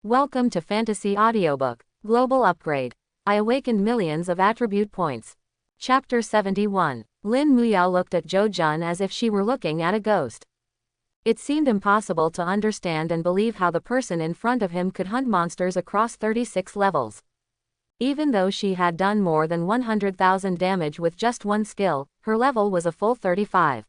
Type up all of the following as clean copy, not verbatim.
Welcome to Fantasy Audiobook. Global Upgrade. I awakened millions of attribute points. Chapter 71. Lin Muyao looked at Zhou Jun as if she were looking at a ghost. It seemed impossible to understand and believe how the person in front of him could hunt monsters across 36 levels. Even though she had done more than 100,000 damage with just one skill, her level was a full 35.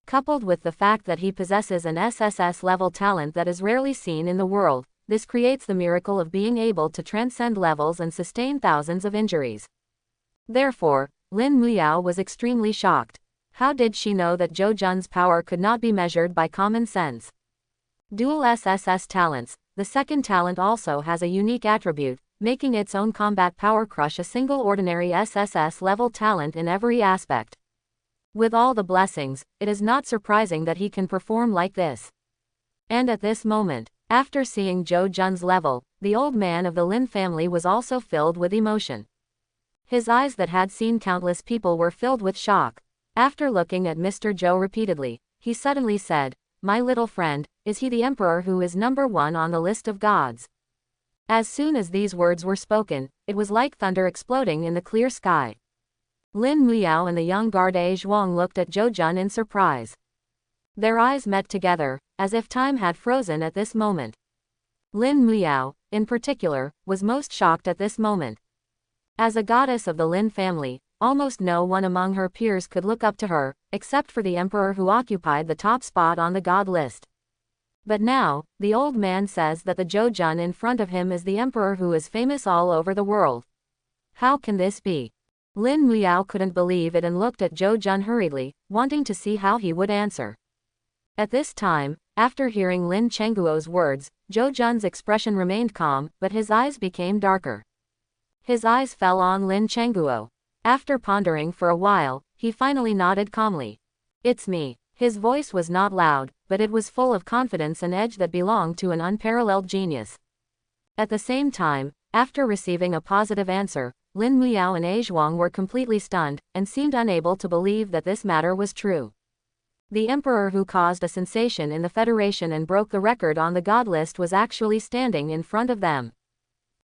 Coupled with the fact that he possesses an SSS level talent that is rarely seen in the world, this creates the miracle of being able to transcend levels and sustain thousands of injuries. Therefore, Lin Muyao was extremely shocked. How did she know that Zhou Jun's power could not be measured by common sense? Dual SSS talents. The second talent also has a unique attribute, making its own combat power crush a single ordinary SSS level talent in every aspect. With all the blessings, it is not surprising that he can perform like this. And at this moment, after seeing Zhou Jun's level, the old man of the Lin family was also filled with emotion. His eyes that had seen countless people were filled with shock. After looking at Mr. Zhou repeatedly, he suddenly said, "My little friend, is he the emperor who is number one on the list of gods?" As soon as these words were spoken, it was like thunder exploding in the clear sky. Lin Muyao and the young guard Zhuang looked at Zhou Jun in surprise. Their eyes met together, as if time had frozen at this moment. Lin Muyao, in particular, was most shocked at this moment. As a goddess of the Lin family, almost no one among her peers could look up to her, except for the emperor who occupied the top spot on the god list. But now, the old man says that the Zhou Jun in front of him is the emperor who is famous all over the world. How can this be? Lin Muyao couldn't believe it and looked at Zhou Jun hurriedly, wanting to see how he would answer. At this time, after hearing Lin Chengguo's words, Zhou Jun's expression remained calm, but his eyes became darker. His eyes fell on Lin Chengguo. After pondering for a while, he finally nodded calmly. "It's me." His voice was not loud, but it was full of confidence and edge that belonged to an unparalleled genius. At the same time, after receiving a positive answer, Lin Muyao and Zhuang were completely stunned, and seemed unable to believe that this matter was true. The emperor who caused a sensation in the Federation and broke the record on the god list was actually standing in front of them.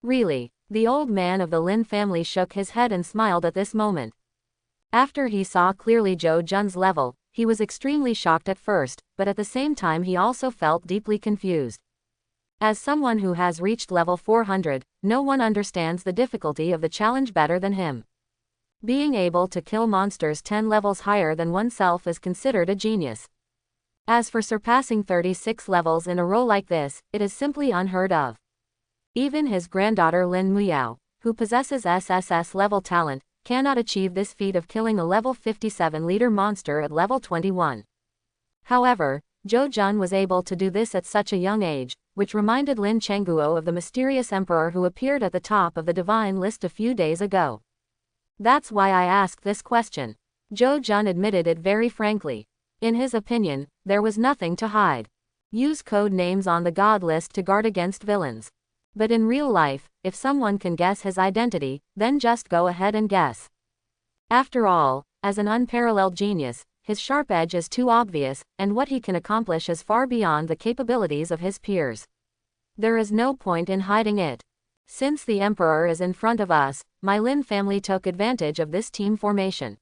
Really? The old man of the Lin family shook his head and smiled at this moment. After he saw clearly Zhou Jun's level, he was extremely shocked at first, but at the same time he also felt deeply confused. As someone who has reached level 400, no one understands the difficulty of the challenge better than him. Being able to kill monsters 10 levels higher than oneself is considered a genius. As for surpassing 36 levels in a row like this, it is simply unheard of. Even his granddaughter Lin Muyao, who possesses SSS level talent, cannot achieve this feat of killing a level 57 leader monster at level 21. However, Zhou Jun was able to do this at such a young age, which reminded Lin Chengguo of the mysterious emperor who appeared at the top of the divine list a few days ago. That's why I asked this question. Zhou Jun admitted it very frankly. In his opinion, there was nothing to hide. Use code names on the god list to guard against villains. But in real life, if someone can guess his identity, then just go ahead and guess. After all, as an unparalleled genius, his sharp edge is too obvious, and what he can accomplish is far beyond the capabilities of his peers. There is no point in hiding it. Since the emperor is in front of us, my Lin family took advantage of this team formation.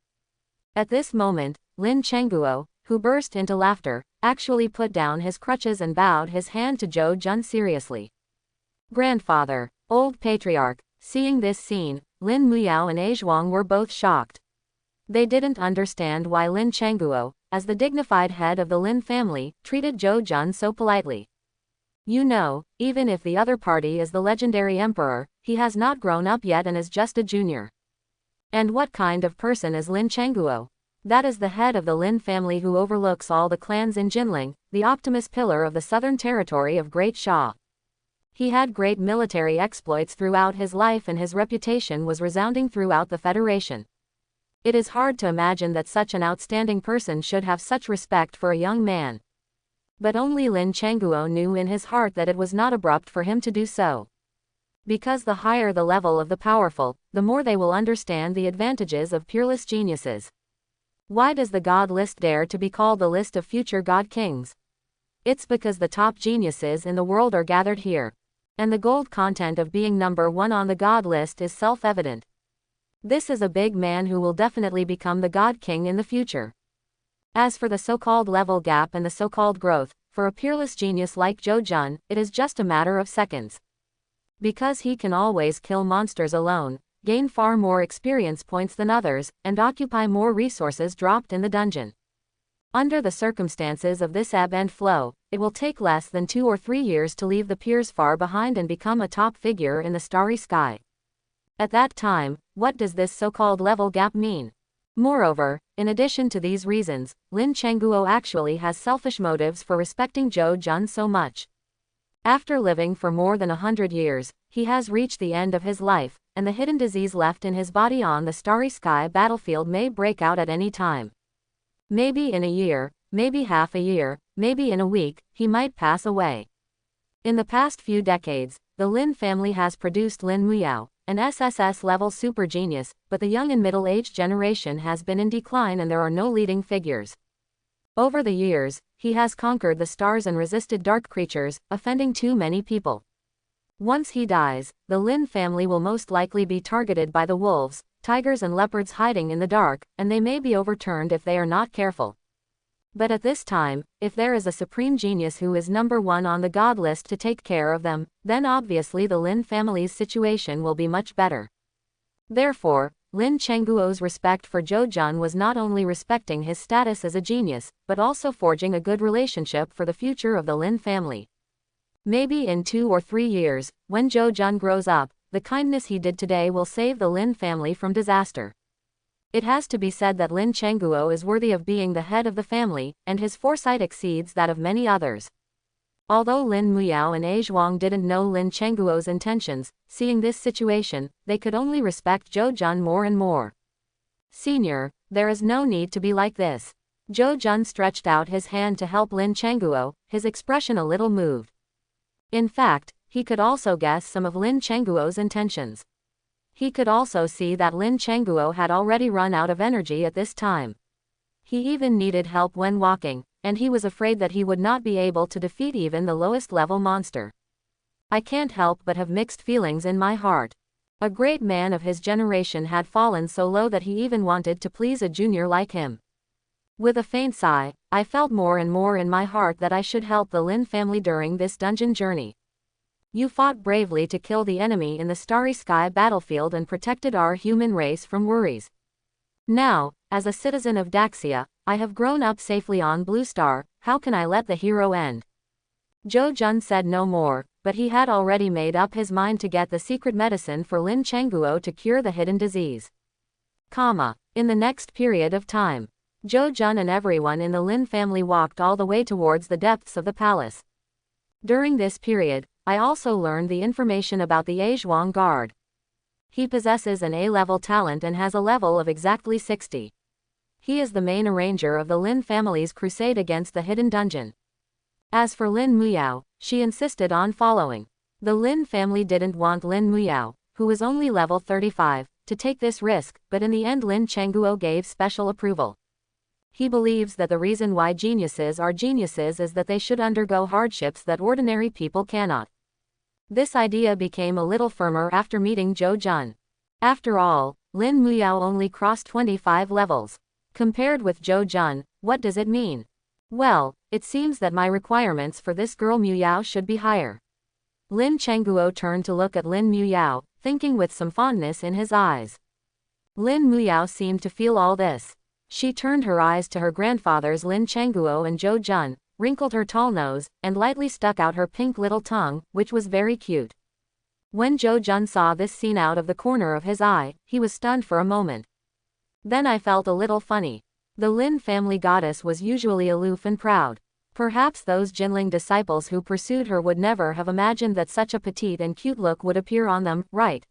At this moment, Lin Chengguo, who burst into laughter, actually put down his crutches and bowed his hand to Zhou Jun seriously. "Grandfather, old patriarch." Seeing this scene, Lin Muyao and Zhuang were both shocked. They didn't understand why Lin Chengguo, as the dignified head of the Lin family, treated Zhou Jun so politely. You know, even if the other party is the legendary emperor, he has not grown up yet and is just a junior. And what kind of person is Lin Chengguo? That is the head of the Lin family who overlooks all the clans in Jinling, the Optimus pillar of the southern territory of Great Sha. He had great military exploits throughout his life and his reputation was resounding throughout the Federation. It is hard to imagine that such an outstanding person should have such respect for a young man. But only Lin Chengguo knew in his heart that it was not abrupt for him to do so. Because the higher the level of the powerful, the more they will understand the advantages of peerless geniuses. Why does the god list dare to be called the list of future god kings? It's because the top geniuses in the world are gathered here. And the gold content of being number one on the god list is self-evident. This is a big man who will definitely become the god king in the future. As for the so-called level gap and the so-called growth, for a peerless genius like Jo Jun, it is just a matter of seconds. Because he can always kill monsters alone, gain far more experience points than others, and occupy more resources dropped in the dungeon. Under the circumstances of this ebb and flow, it will take less than 2 or 3 years to leave the peers far behind and become a top figure in the starry sky. At that time, what does this so-called level gap mean? Moreover, in addition to these reasons, Lin Changguo actually has selfish motives for respecting Jo Jun so much. After living for more than 100 years, he has reached the end of his life, and the hidden disease left in his body on the starry sky battlefield may break out at any time. Maybe in a year, maybe half a year, maybe in a week, he might pass away. In the past few decades, the Lin family has produced Lin Muyao, an SSS-level super genius, but the young and middle-aged generation has been in decline and there are no leading figures. Over the years, he has conquered the stars and resisted dark creatures, offending too many people. Once he dies, the Lin family will most likely be targeted by the wolves, tigers and leopards hiding in the dark, and they may be overturned if they are not careful. But at this time, if there is a supreme genius who is number one on the god list to take care of them, then obviously the Lin family's situation will be much better. Therefore, Lin Changguo's respect for Jo Jun was not only respecting his status as a genius, but also forging a good relationship for the future of the Lin family. Maybe in 2 or 3 years, when Jo Jun grows up, the kindness he did today will save the Lin family from disaster. It has to be said that Lin Changguo is worthy of being the head of the family, and his foresight exceeds that of many others. Although Lin Muyao and A Zhuang didn't know Lin Changguo's intentions, seeing this situation, they could only respect Jo Jun more and more. Senior, there is no need to be like this. Jo Jun stretched out his hand to help Lin Changguo, his expression a little moved. In fact, he could also guess some of Lin Changguo's intentions. He could also see that Lin Changguo had already run out of energy at this time. He even needed help when walking, and he was afraid that he would not be able to defeat even the lowest level monster. I can't help but have mixed feelings in my heart. A great man of his generation had fallen so low that he even wanted to please a junior like him. With a faint sigh, I felt more and more in my heart that I should help the Lin family during this dungeon journey. You fought bravely to kill the enemy in the starry sky battlefield and protected our human race from worries. Now, as a citizen of Daxia, I have grown up safely on Blue Star. How can I let the hero end? Jo Jun said no more, but he had already made up his mind to get the secret medicine for Lin Changguo to cure the hidden disease. In the next period of time, Jo Jun and everyone in the Lin family walked all the way towards the depths of the palace. During this period, I also learned the information about the A Zhuang guard. He possesses an A-level talent and has a level of exactly 60. He is the main arranger of the Lin family's crusade against the hidden dungeon. As for Lin Muyao, she insisted on following. The Lin family didn't want Lin Muyao, who was only level 35, to take this risk, but in the end Lin Changguo gave special approval. He believes that the reason why geniuses are geniuses is that they should undergo hardships that ordinary people cannot. This idea became a little firmer after meeting Jo Jun. After all, Lin Muyao only crossed 25 levels. Compared with Jo Jun, what does it mean? Well, it seems that my requirements for this girl Muyao should be higher. Lin Changguo turned to look at Lin Muyao, thinking with some fondness in his eyes. Lin Muyao seemed to feel all this. She turned her eyes to her grandfathers Lin Changguo and Jo Jun, wrinkled her tall nose, and lightly stuck out her pink little tongue, which was very cute. When Jo Jun saw this scene out of the corner of his eye, he was stunned for a moment. Then I felt a little funny. The Lin family goddess was usually aloof and proud. Perhaps those Jinling disciples who pursued her would never have imagined that such a petite and cute look would appear on them, right?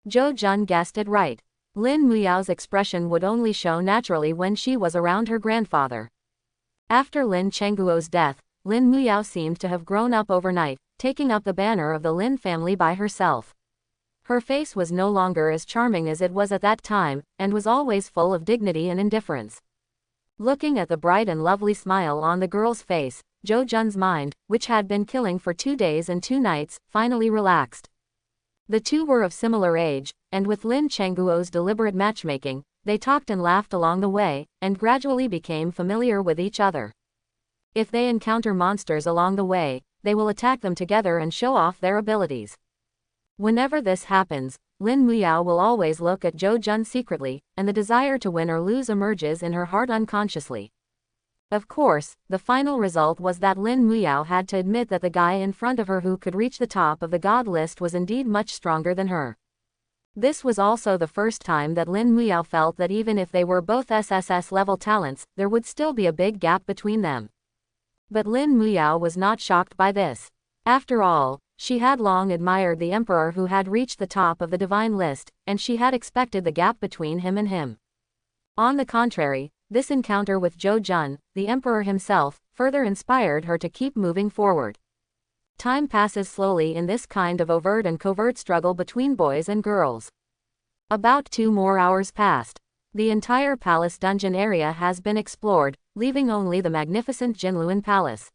Jo Jun guessed it right. Lin Muyao's expression would only show naturally when she was around her grandfather. After Lin Changguo's death, Lin Muyao seemed to have grown up overnight, taking up the banner of the Lin family by herself. Her face was no longer as charming as it was at that time, and was always full of dignity and indifference. Looking at the bright and lovely smile on the girl's face, Zhou Jun's mind, which had been killing for 2 days and 2 nights, finally relaxed. The two were of similar age, and with Lin Chengguo's deliberate matchmaking, they talked and laughed along the way, and gradually became familiar with each other. If they encounter monsters along the way, they will attack them together and show off their abilities. Whenever this happens, Lin Muyao will always look at Zhou Jun secretly, and the desire to win or lose emerges in her heart unconsciously. Of course, the final result was that Lin Muyao had to admit that the guy in front of her who could reach the top of the god list was indeed much stronger than her. This was also the first time that Lin Muyao felt that even if they were both SSS level talents, there would still be a big gap between them. But Lin Muyao was not shocked by this. After all, she had long admired the emperor who had reached the top of the divine list, and she had expected the gap between him and him. On the contrary, this encounter with Zhou Jun, the emperor himself, further inspired her to keep moving forward. Time passes slowly in this kind of overt and covert struggle between boys and girls. About 2 more hours passed. The entire palace dungeon area has been explored, leaving only the magnificent Jinluan Palace.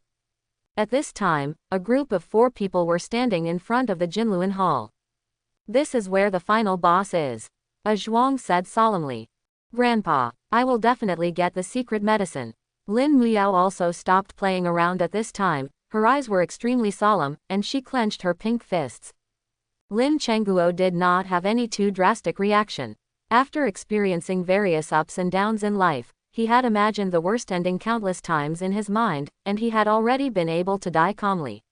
At this time, a group of 4 people were standing in front of the Jinluan Hall. "This is where the final boss is," a Zhuang said solemnly. "Grandpa, I will definitely get the secret medicine." Lin Muyao also stopped playing around at this time. Her eyes were extremely solemn, and she clenched her pink fists. Lin Chengguo did not have any too drastic reaction. After experiencing various ups and downs in life, he had imagined the worst ending countless times in his mind, and he had already been able to die calmly.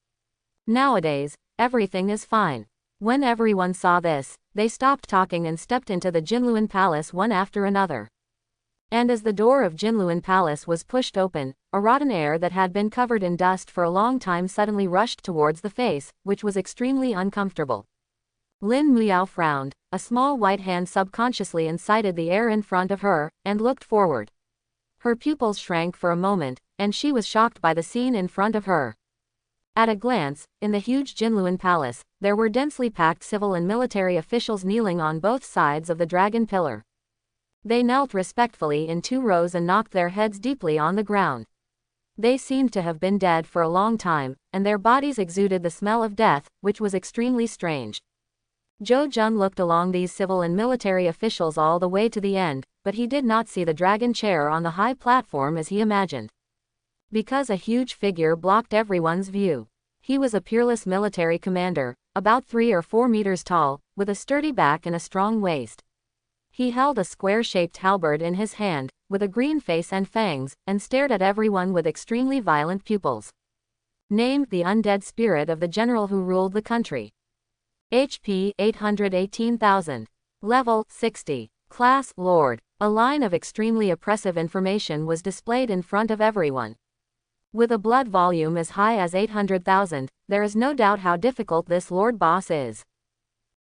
Nowadays, everything is fine. When everyone saw this, they stopped talking and stepped into the Jinluan Palace one after another. And as the door of Jinluan Palace was pushed open, a rotten air that had been covered in dust for a long time suddenly rushed towards the face, which was extremely uncomfortable. Lin Muyao frowned, a small white hand subconsciously incited the air in front of her, and looked forward. Her pupils shrank for a moment, and she was shocked by the scene in front of her. At a glance, in the huge Jinluan Palace, there were densely packed civil and military officials kneeling on both sides of the dragon pillar. They knelt respectfully in 2 rows and knocked their heads deeply on the ground. They seemed to have been dead for a long time, and their bodies exuded the smell of death, which was extremely strange. Zhou Jun looked along these civil and military officials all the way to the end, but he did not see the dragon chair on the high platform as he imagined. Because a huge figure blocked everyone's view. He was a peerless military commander, about 3 or 4 meters tall, with a sturdy back and a strong waist. He held a square-shaped halberd in his hand, with a green face and fangs, and stared at everyone with extremely violent pupils. Named the undead spirit of the general who ruled the country. HP 818,000. Level 60. Class Lord. A line of extremely oppressive information was displayed in front of everyone. With a blood volume as high as 800,000, there is no doubt how difficult this Lord Boss is.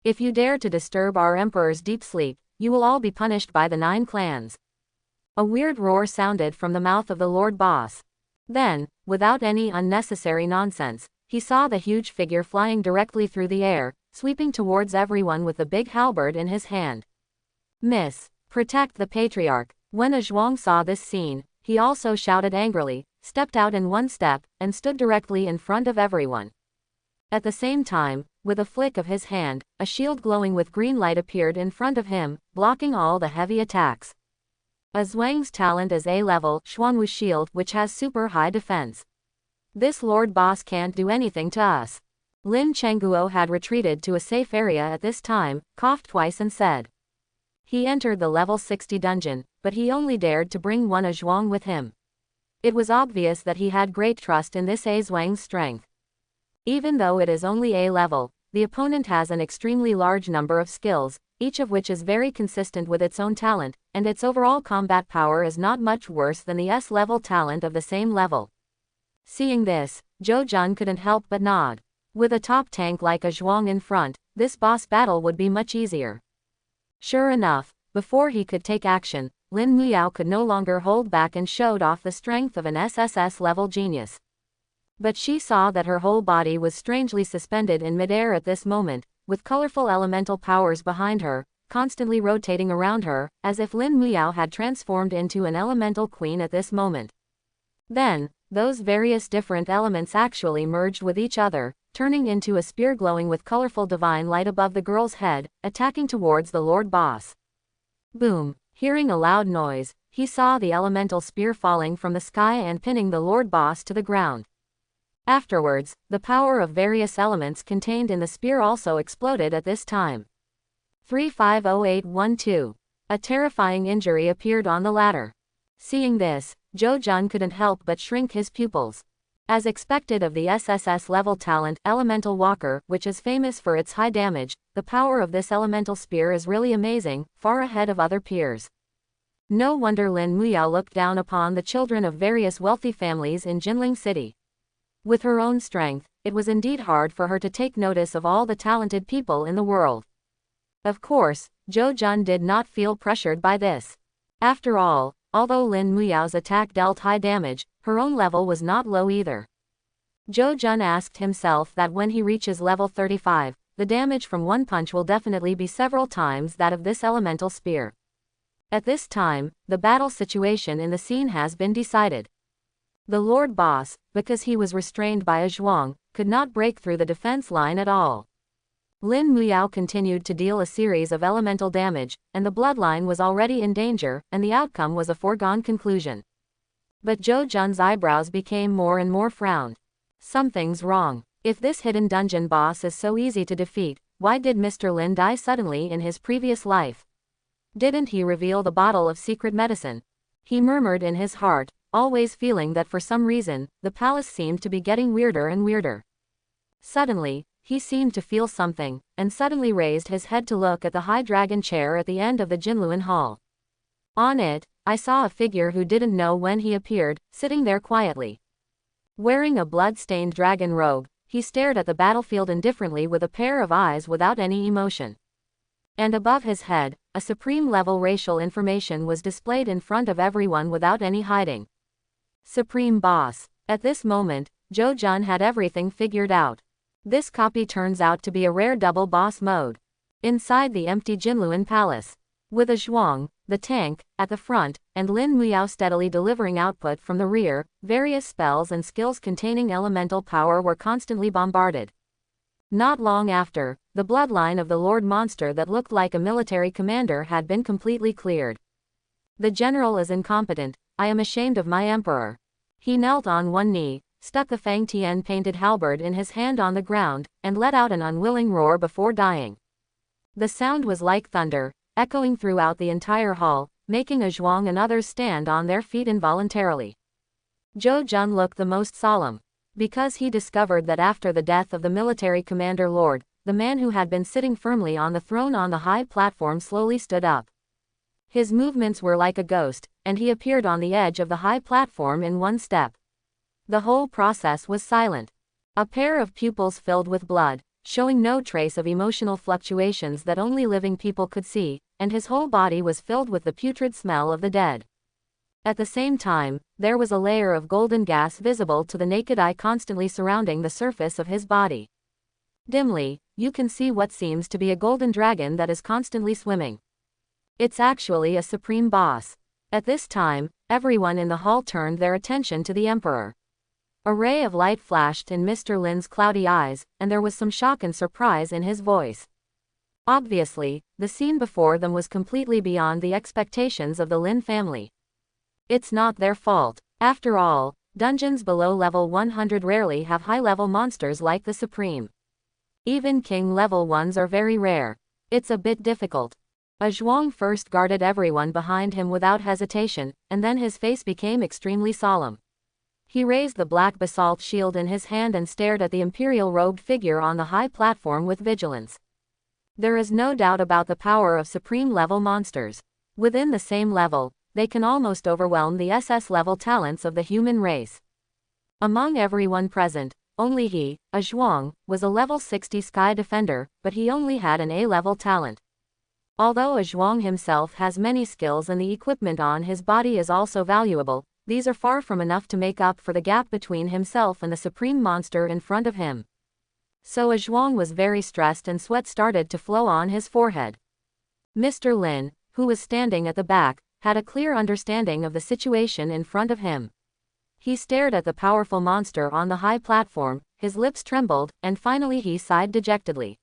If you dare to disturb our Emperor's deep sleep, you will all be punished by the 9 clans. A weird roar sounded from the mouth of the Lord Boss. Then, without any unnecessary nonsense, he saw the huge figure flying directly through the air, sweeping towards everyone with the big halberd in his hand. "Miss, protect the patriarch." When a Zhuang saw this scene, he also shouted angrily, stepped out in 1 step, and stood directly in front of everyone. At the same time, with a flick of his hand, a shield glowing with green light appeared in front of him, blocking all the heavy attacks. A Zhuang's talent is A-level Xuanwu shield, which has super high defense. This Lord Boss can't do anything to us. Lin Chengguo had retreated to a safe area at this time, coughed twice and said. He entered the level 60 dungeon, but he only dared to bring one a Zhuang with him. It was obvious that he had great trust in this A Zhuang's strength. Even though it is only A level, the opponent has an extremely large number of skills, each of which is very consistent with its own talent, and its overall combat power is not much worse than the S-level talent of the same level. Seeing this, Zhou Jun couldn't help but nod. With a top tank like a Zhuang in front, this boss battle would be much easier. Sure enough, before he could take action, Lin Muyao could no longer hold back and showed off the strength of an SSS-level genius. But she saw that her whole body was strangely suspended in midair at this moment, with colorful elemental powers behind her, constantly rotating around her, as if Lin Muyao had transformed into an elemental queen at this moment. Then, those various different elements actually merged with each other, turning into a spear glowing with colorful divine light above the girl's head, attacking towards the Lord Boss. Boom! Hearing a loud noise, he saw the elemental spear falling from the sky and pinning the Lord Boss to the ground. Afterwards, the power of various elements contained in the spear also exploded at this time. 350812. A terrifying injury appeared on the ladder. Seeing this, Zhou Jun couldn't help but shrink his pupils. As expected of the SSS level talent, Elemental Walker, which is famous for its high damage, the power of this elemental spear is really amazing, far ahead of other peers. No wonder Lin Muyao looked down upon the children of various wealthy families in Jinling City. With her own strength, it was indeed hard for her to take notice of all the talented people in the world. Of course, Zhou Jun did not feel pressured by this. After all, although Lin Muyao's attack dealt high damage, her own level was not low either. Zhou Jun asked himself that when he reaches level 35, the damage from one punch will definitely be several times that of this elemental spear. At this time, the battle situation in the scene has been decided. The Lord Boss, because he was restrained by a Zhuang, could not break through the defense line at all. Lin Muyao continued to deal a series of elemental damage, and the bloodline was already in danger, and the outcome was a foregone conclusion. But Zhou Jun's eyebrows became more and more frowned. Something's wrong. If this hidden dungeon boss is so easy to defeat, why did Mr. Lin die suddenly in his previous life? Didn't he reveal the bottle of secret medicine? He murmured in his heart, always feeling that for some reason, the palace seemed to be getting weirder and weirder. Suddenly, he seemed to feel something, and suddenly raised his head to look at the high dragon chair at the end of the Jinluan Hall. On it, I saw a figure who didn't know when he appeared, sitting there quietly. Wearing a blood-stained dragon robe, he stared at the battlefield indifferently with a pair of eyes without any emotion. And above his head, a supreme-level racial information was displayed in front of everyone without any hiding. Supreme Boss. At this moment, Zhou Jun had everything figured out. This copy turns out to be a rare double boss mode. Inside the empty Jinluan Palace. With a Zhuang, the tank, at the front, and Lin Muyao steadily delivering output from the rear, various spells and skills containing elemental power were constantly bombarded. Not long after, the bloodline of the Lord Monster that looked like a military commander had been completely cleared. The general is incompetent, I am ashamed of my emperor. He knelt on one knee, stuck the Fang Tian painted halberd in his hand on the ground, and let out an unwilling roar before dying. The sound was like thunder, echoing throughout the entire hall, making a Zhuang and others stand on their feet involuntarily. Zhou Jun looked the most solemn, because he discovered that after the death of the military commander Lord, the man who had been sitting firmly on the throne on the high platform slowly stood up. His movements were like a ghost, and he appeared on the edge of the high platform in one step. The whole process was silent. A pair of pupils filled with blood, showing no trace of emotional fluctuations that only living people could see, and his whole body was filled with the putrid smell of the dead. At the same time, there was a layer of golden gas visible to the naked eye constantly surrounding the surface of his body. Dimly, you can see what seems to be a golden dragon that is constantly swimming. It's actually a supreme boss. At this time, everyone in the hall turned their attention to the emperor. A ray of light flashed in Mr. Lin's cloudy eyes, and there was some shock and surprise in his voice. Obviously, the scene before them was completely beyond the expectations of the Lin family. It's not their fault. After all, dungeons below level 100 rarely have high-level monsters like the Supreme. Even king level ones are very rare. It's a bit difficult. A Zhuang first guarded everyone behind him without hesitation, and then his face became extremely solemn. He raised the black basalt shield in his hand and stared at the imperial-robed figure on the high platform with vigilance. There is no doubt about the power of supreme-level monsters. Within the same level, they can almost overwhelm the SS-level talents of the human race. Among everyone present, only he, a Zhuang, was a level 60 Sky Defender, but he only had an A-level talent. Although a Zhuang himself has many skills and the equipment on his body is also valuable, these are far from enough to make up for the gap between himself and the supreme monster in front of him. So a Zhuang was very stressed and sweat started to flow on his forehead. Mr. Lin, who was standing at the back, had a clear understanding of the situation in front of him. He stared at the powerful monster on the high platform, his lips trembled, and finally he sighed dejectedly.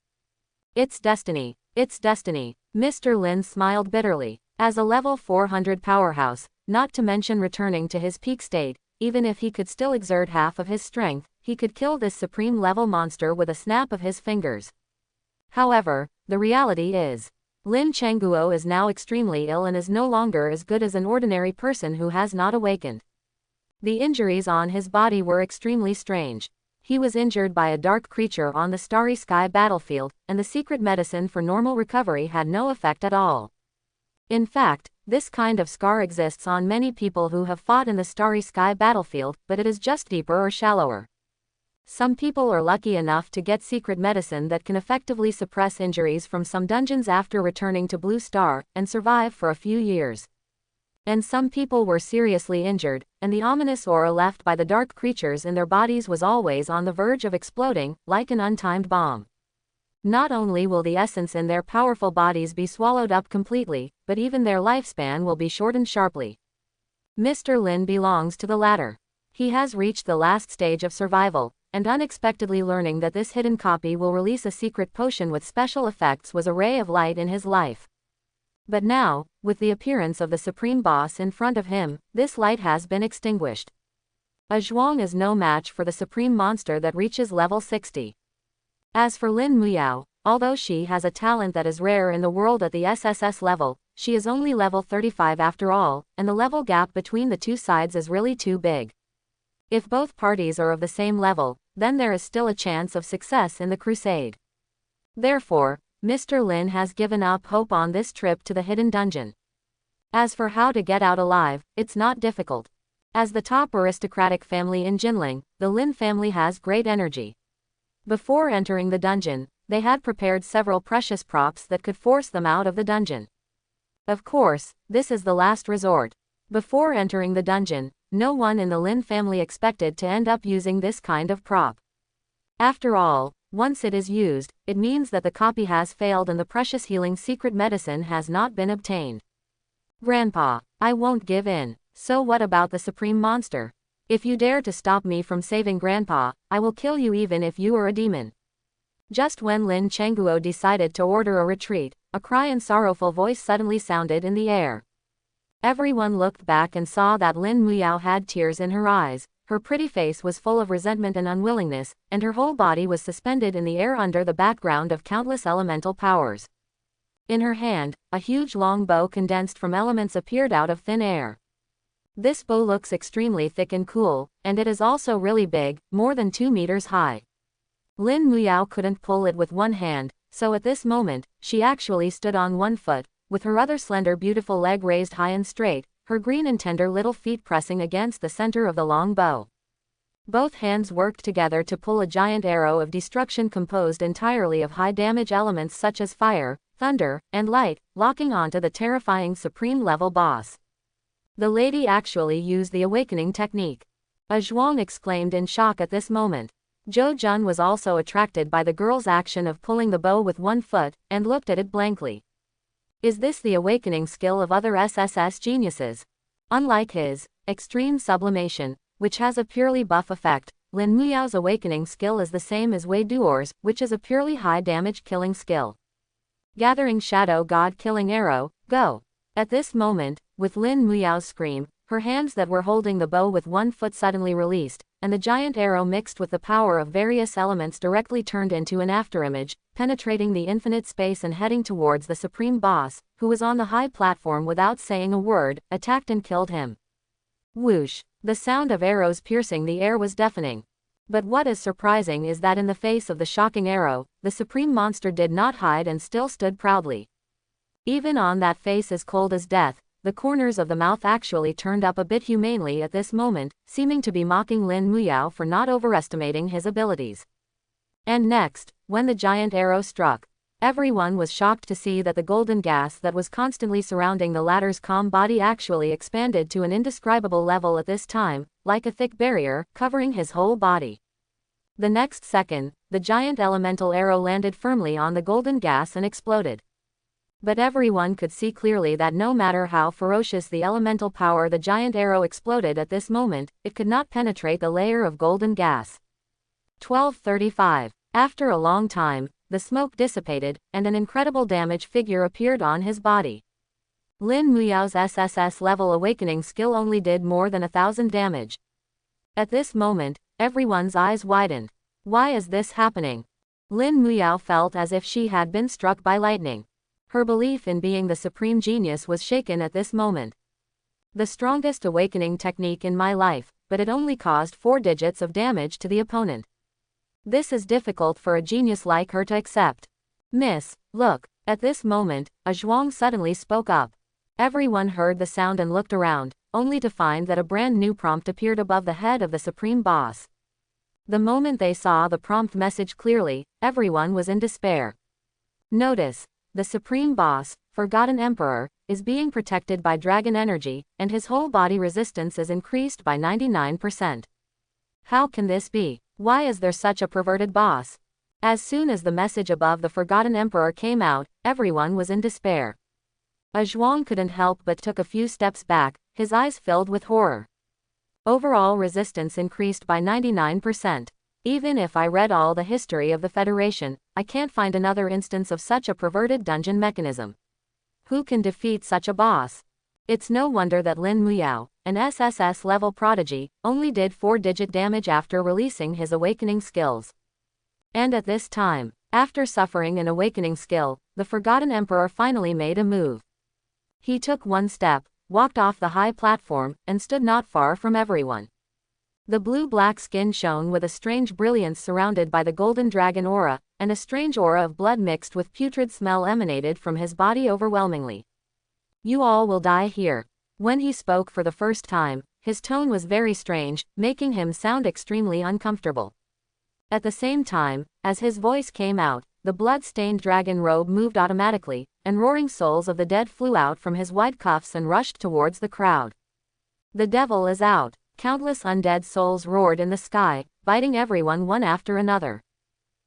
It's destiny. It's destiny. Mr. Lin smiled bitterly. As a level 400 powerhouse, not to mention returning to his peak state, even if he could still exert half of his strength, he could kill this supreme level monster with a snap of his fingers. However, the reality is, Lin Changguo is now extremely ill and is no longer as good as an ordinary person who has not awakened. The injuries on his body were extremely strange. He was injured by a dark creature on the starry sky battlefield, and the secret medicine for normal recovery had no effect at all. In fact, this kind of scar exists on many people who have fought in the starry sky battlefield, but it is just deeper or shallower. Some people are lucky enough to get secret medicine that can effectively suppress injuries from some dungeons after returning to Blue Star, and survive for a few years. And some people were seriously injured, and the ominous aura left by the dark creatures in their bodies was always on the verge of exploding, like an untimed bomb. Not only will the essence in their powerful bodies be swallowed up completely, but even their lifespan will be shortened sharply. Mr. Lin belongs to the latter. He has reached the last stage of survival, and unexpectedly learning that this hidden copy will release a secret potion with special effects was a ray of light in his life. But now, with the appearance of the supreme boss in front of him, this light has been extinguished. A Zhuang is no match for the supreme monster that reaches level 60. As for Lin Muyao, although she has a talent that is rare in the world at the SSS level, she is only level 35 after all, and the level gap between the two sides is really too big. If both parties are of the same level, then there is still a chance of success in the crusade. Therefore, Mr. Lin has given up hope on this trip to the hidden dungeon. As for how to get out alive, it's not difficult. As the top aristocratic family in Jinling, the Lin family has great energy. Before entering the dungeon, they had prepared several precious props that could force them out of the dungeon. Of course, this is the last resort. Before entering the dungeon, no one in the Lin family expected to end up using this kind of prop. After all, once it is used, it means that the copy has failed and the precious healing secret medicine has not been obtained. Grandpa, I won't give in. So what about the supreme monster? If you dare to stop me from saving Grandpa, I will kill you even if you are a demon. Just when Lin Changguo decided to order a retreat, a cry and sorrowful voice suddenly sounded in the air. Everyone looked back and saw that Lin Muyao had tears in her eyes, her pretty face was full of resentment and unwillingness, and her whole body was suspended in the air under the background of countless elemental powers. In her hand, a huge long bow condensed from elements appeared out of thin air. This bow looks extremely thick and cool, and it is also really big, more than 2 meters high. Lin Muyao couldn't pull it with one hand, so at this moment, she actually stood on one foot, with her other slender beautiful leg raised high and straight, her green and tender little feet pressing against the center of the long bow. Both hands worked together to pull a giant arrow of destruction composed entirely of high-damage elements such as fire, thunder, and light, locking onto the terrifying supreme-level boss. The lady actually used the awakening technique. A Zhuang exclaimed in shock at this moment. Zhou Jun was also attracted by the girl's action of pulling the bow with one foot, and looked at it blankly. Is this the awakening skill of other SSS geniuses? Unlike his extreme sublimation, which has a purely buff effect, Lin Muyao's awakening skill is the same as Wei Duer's, which is a purely high-damage killing skill. Gathering Shadow God Killing Arrow, go! At this moment, with Lin Muyao's scream, her hands that were holding the bow with one foot suddenly released, and the giant arrow mixed with the power of various elements directly turned into an afterimage, penetrating the infinite space and heading towards the supreme boss, who was on the high platform without saying a word, attacked and killed him. Whoosh! The sound of arrows piercing the air was deafening. But what is surprising is that in the face of the shocking arrow, the supreme monster did not hide and still stood proudly. Even on that face as cold as death, the corners of the mouth actually turned up a bit humanely at this moment, seeming to be mocking Lin Muyao for not overestimating his abilities. And next, when the giant arrow struck, everyone was shocked to see that the golden gas that was constantly surrounding the latter's calm body actually expanded to an indescribable level at this time, like a thick barrier, covering his whole body. The next second, the giant elemental arrow landed firmly on the golden gas and exploded. But everyone could see clearly that no matter how ferocious the elemental power the giant arrow exploded at this moment, it could not penetrate the layer of golden gas. 12:35. After a long time, the smoke dissipated, and an incredible damage figure appeared on his body. Lin Muyao's SSS level awakening skill only did more than 1,000 damage. At this moment, everyone's eyes widened. Why is this happening? Lin Muyao felt as if she had been struck by lightning. Her belief in being the supreme genius was shaken at this moment. The strongest awakening technique in my life, but it only caused 4 digits of damage to the opponent. This is difficult for a genius like her to accept. Miss, look. At this moment, a zhuang suddenly spoke up. Everyone heard the sound and looked around, only to find that a brand new prompt appeared above the head of the supreme boss. The moment they saw the prompt message clearly, everyone was in despair. Notice. The Supreme Boss, Forgotten Emperor, is being protected by dragon energy, and his whole body resistance is increased by 99%. How can this be? Why is there such a perverted boss? As soon as the message above the Forgotten Emperor came out, everyone was in despair. A zhuang couldn't help but took a few steps back, his eyes filled with horror. Overall resistance increased by 99%. Even if I read all the history of the Federation, I can't find another instance of such a perverted dungeon mechanism. Who can defeat such a boss? It's no wonder that Lin Muyao, an SSS level prodigy, only did 4-digit damage after releasing his awakening skills. And at this time, after suffering an awakening skill, the Forgotten Emperor finally made a move. He took one step, walked off the high platform, and stood not far from everyone. The blue-black skin shone with a strange brilliance surrounded by the golden dragon aura, and a strange aura of blood mixed with putrid smell emanated from his body overwhelmingly. You all will die here. When he spoke for the first time, his tone was very strange, making him sound extremely uncomfortable. At the same time, as his voice came out, the blood-stained dragon robe moved automatically, and roaring souls of the dead flew out from his wide cuffs and rushed towards the crowd. The devil is out. Countless undead souls roared in the sky, biting everyone one after another.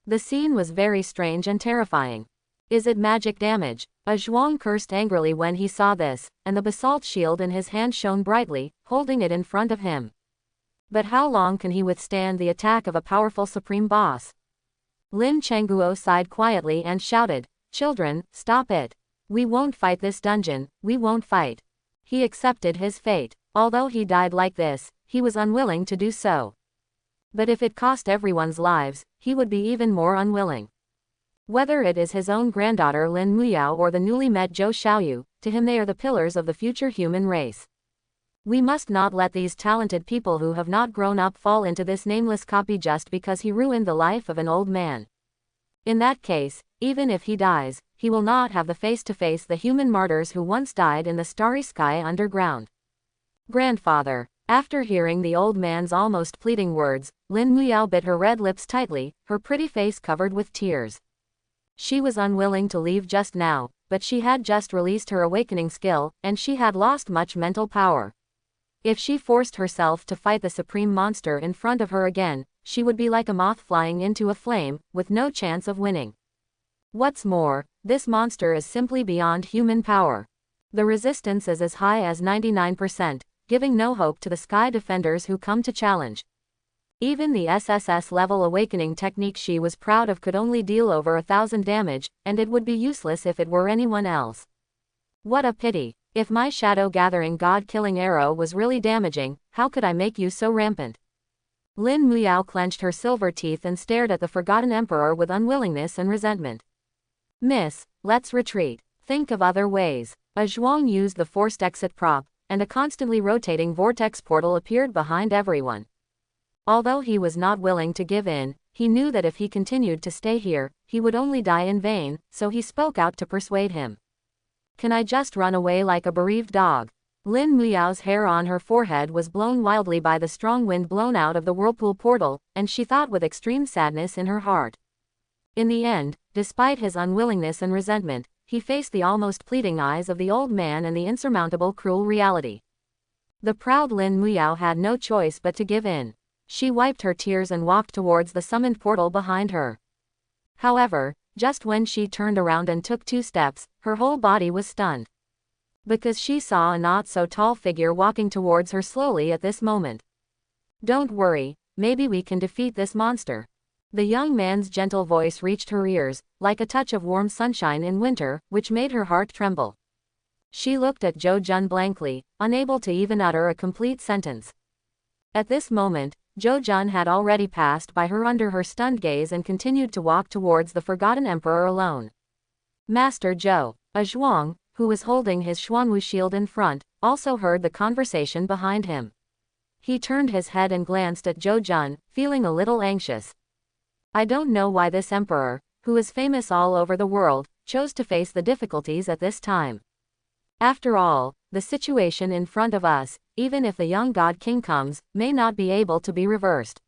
The scene was very strange and terrifying. Is it magic damage? A zhuang cursed angrily when he saw this, and the basalt shield in his hand shone brightly, holding it in front of him. But how long can he withstand the attack of a powerful supreme boss? Lin Chengguo sighed quietly and shouted, "Children, stop it. We won't fight this dungeon, we won't fight." He accepted his fate. Although he died like this, he was unwilling to do so. But if it cost everyone's lives, he would be even more unwilling. Whether it is his own granddaughter Lin Muyao or the newly met Zhou Xiaoyu, to him they are the pillars of the future human race. We must not let these talented people who have not grown up fall into this nameless copy just because he ruined the life of an old man. In that case, even if he dies, he will not have the face to face the human martyrs who once died in the starry sky underground. Grandfather. After hearing the old man's almost pleading words, Lin Muyao bit her red lips tightly, her pretty face covered with tears. She was unwilling to leave just now, but she had just released her awakening skill, and she had lost much mental power. If she forced herself to fight the supreme monster in front of her again, she would be like a moth flying into a flame, with no chance of winning. What's more, this monster is simply beyond human power. The resistance is as high as 99%. Giving no hope to the sky defenders who come to challenge. Even the SSS level awakening technique she was proud of could only deal over 1,000 damage, and it would be useless if it were anyone else. What a pity. If my shadow-gathering god-killing arrow was really damaging, how could I make you so rampant? Lin Muyao clenched her silver teeth and stared at the Forgotten Emperor with unwillingness and resentment. Miss, let's retreat. Think of other ways. A zhuang used the forced exit prop, and a constantly rotating vortex portal appeared behind everyone. Although he was not willing to give in, he knew that if he continued to stay here, he would only die in vain, so he spoke out to persuade him. Can I just run away like a bereaved dog? Lin Muyao's hair on her forehead was blown wildly by the strong wind blown out of the whirlpool portal, and she thought with extreme sadness in her heart. In the end, despite his unwillingness and resentment, he faced the almost pleading eyes of the old man and the insurmountable cruel reality. The proud Lin Muyao had no choice but to give in. She wiped her tears and walked towards the summoned portal behind her. However, Just when she turned around and took 2 steps, her whole body was stunned. Because she saw a not-so-tall figure walking towards her slowly at this moment. "Don't worry, maybe we can defeat this monster." The young man's gentle voice reached her ears, like a touch of warm sunshine in winter, which made her heart tremble. She looked at Jo Jun blankly, unable to even utter a complete sentence. At this moment, Jo Jun had already passed by her under her stunned gaze and continued to walk towards the Forgotten Emperor alone. Master Zhou, a Zhuang, who was holding his Xuanwu shield in front, also heard the conversation behind him. He turned his head and glanced at Jo Jun, feeling a little anxious. I don't know why this emperor, who is famous all over the world, chose to face the difficulties at this time. After all, the situation in front of us, even if the young god king comes, may not be able to be reversed.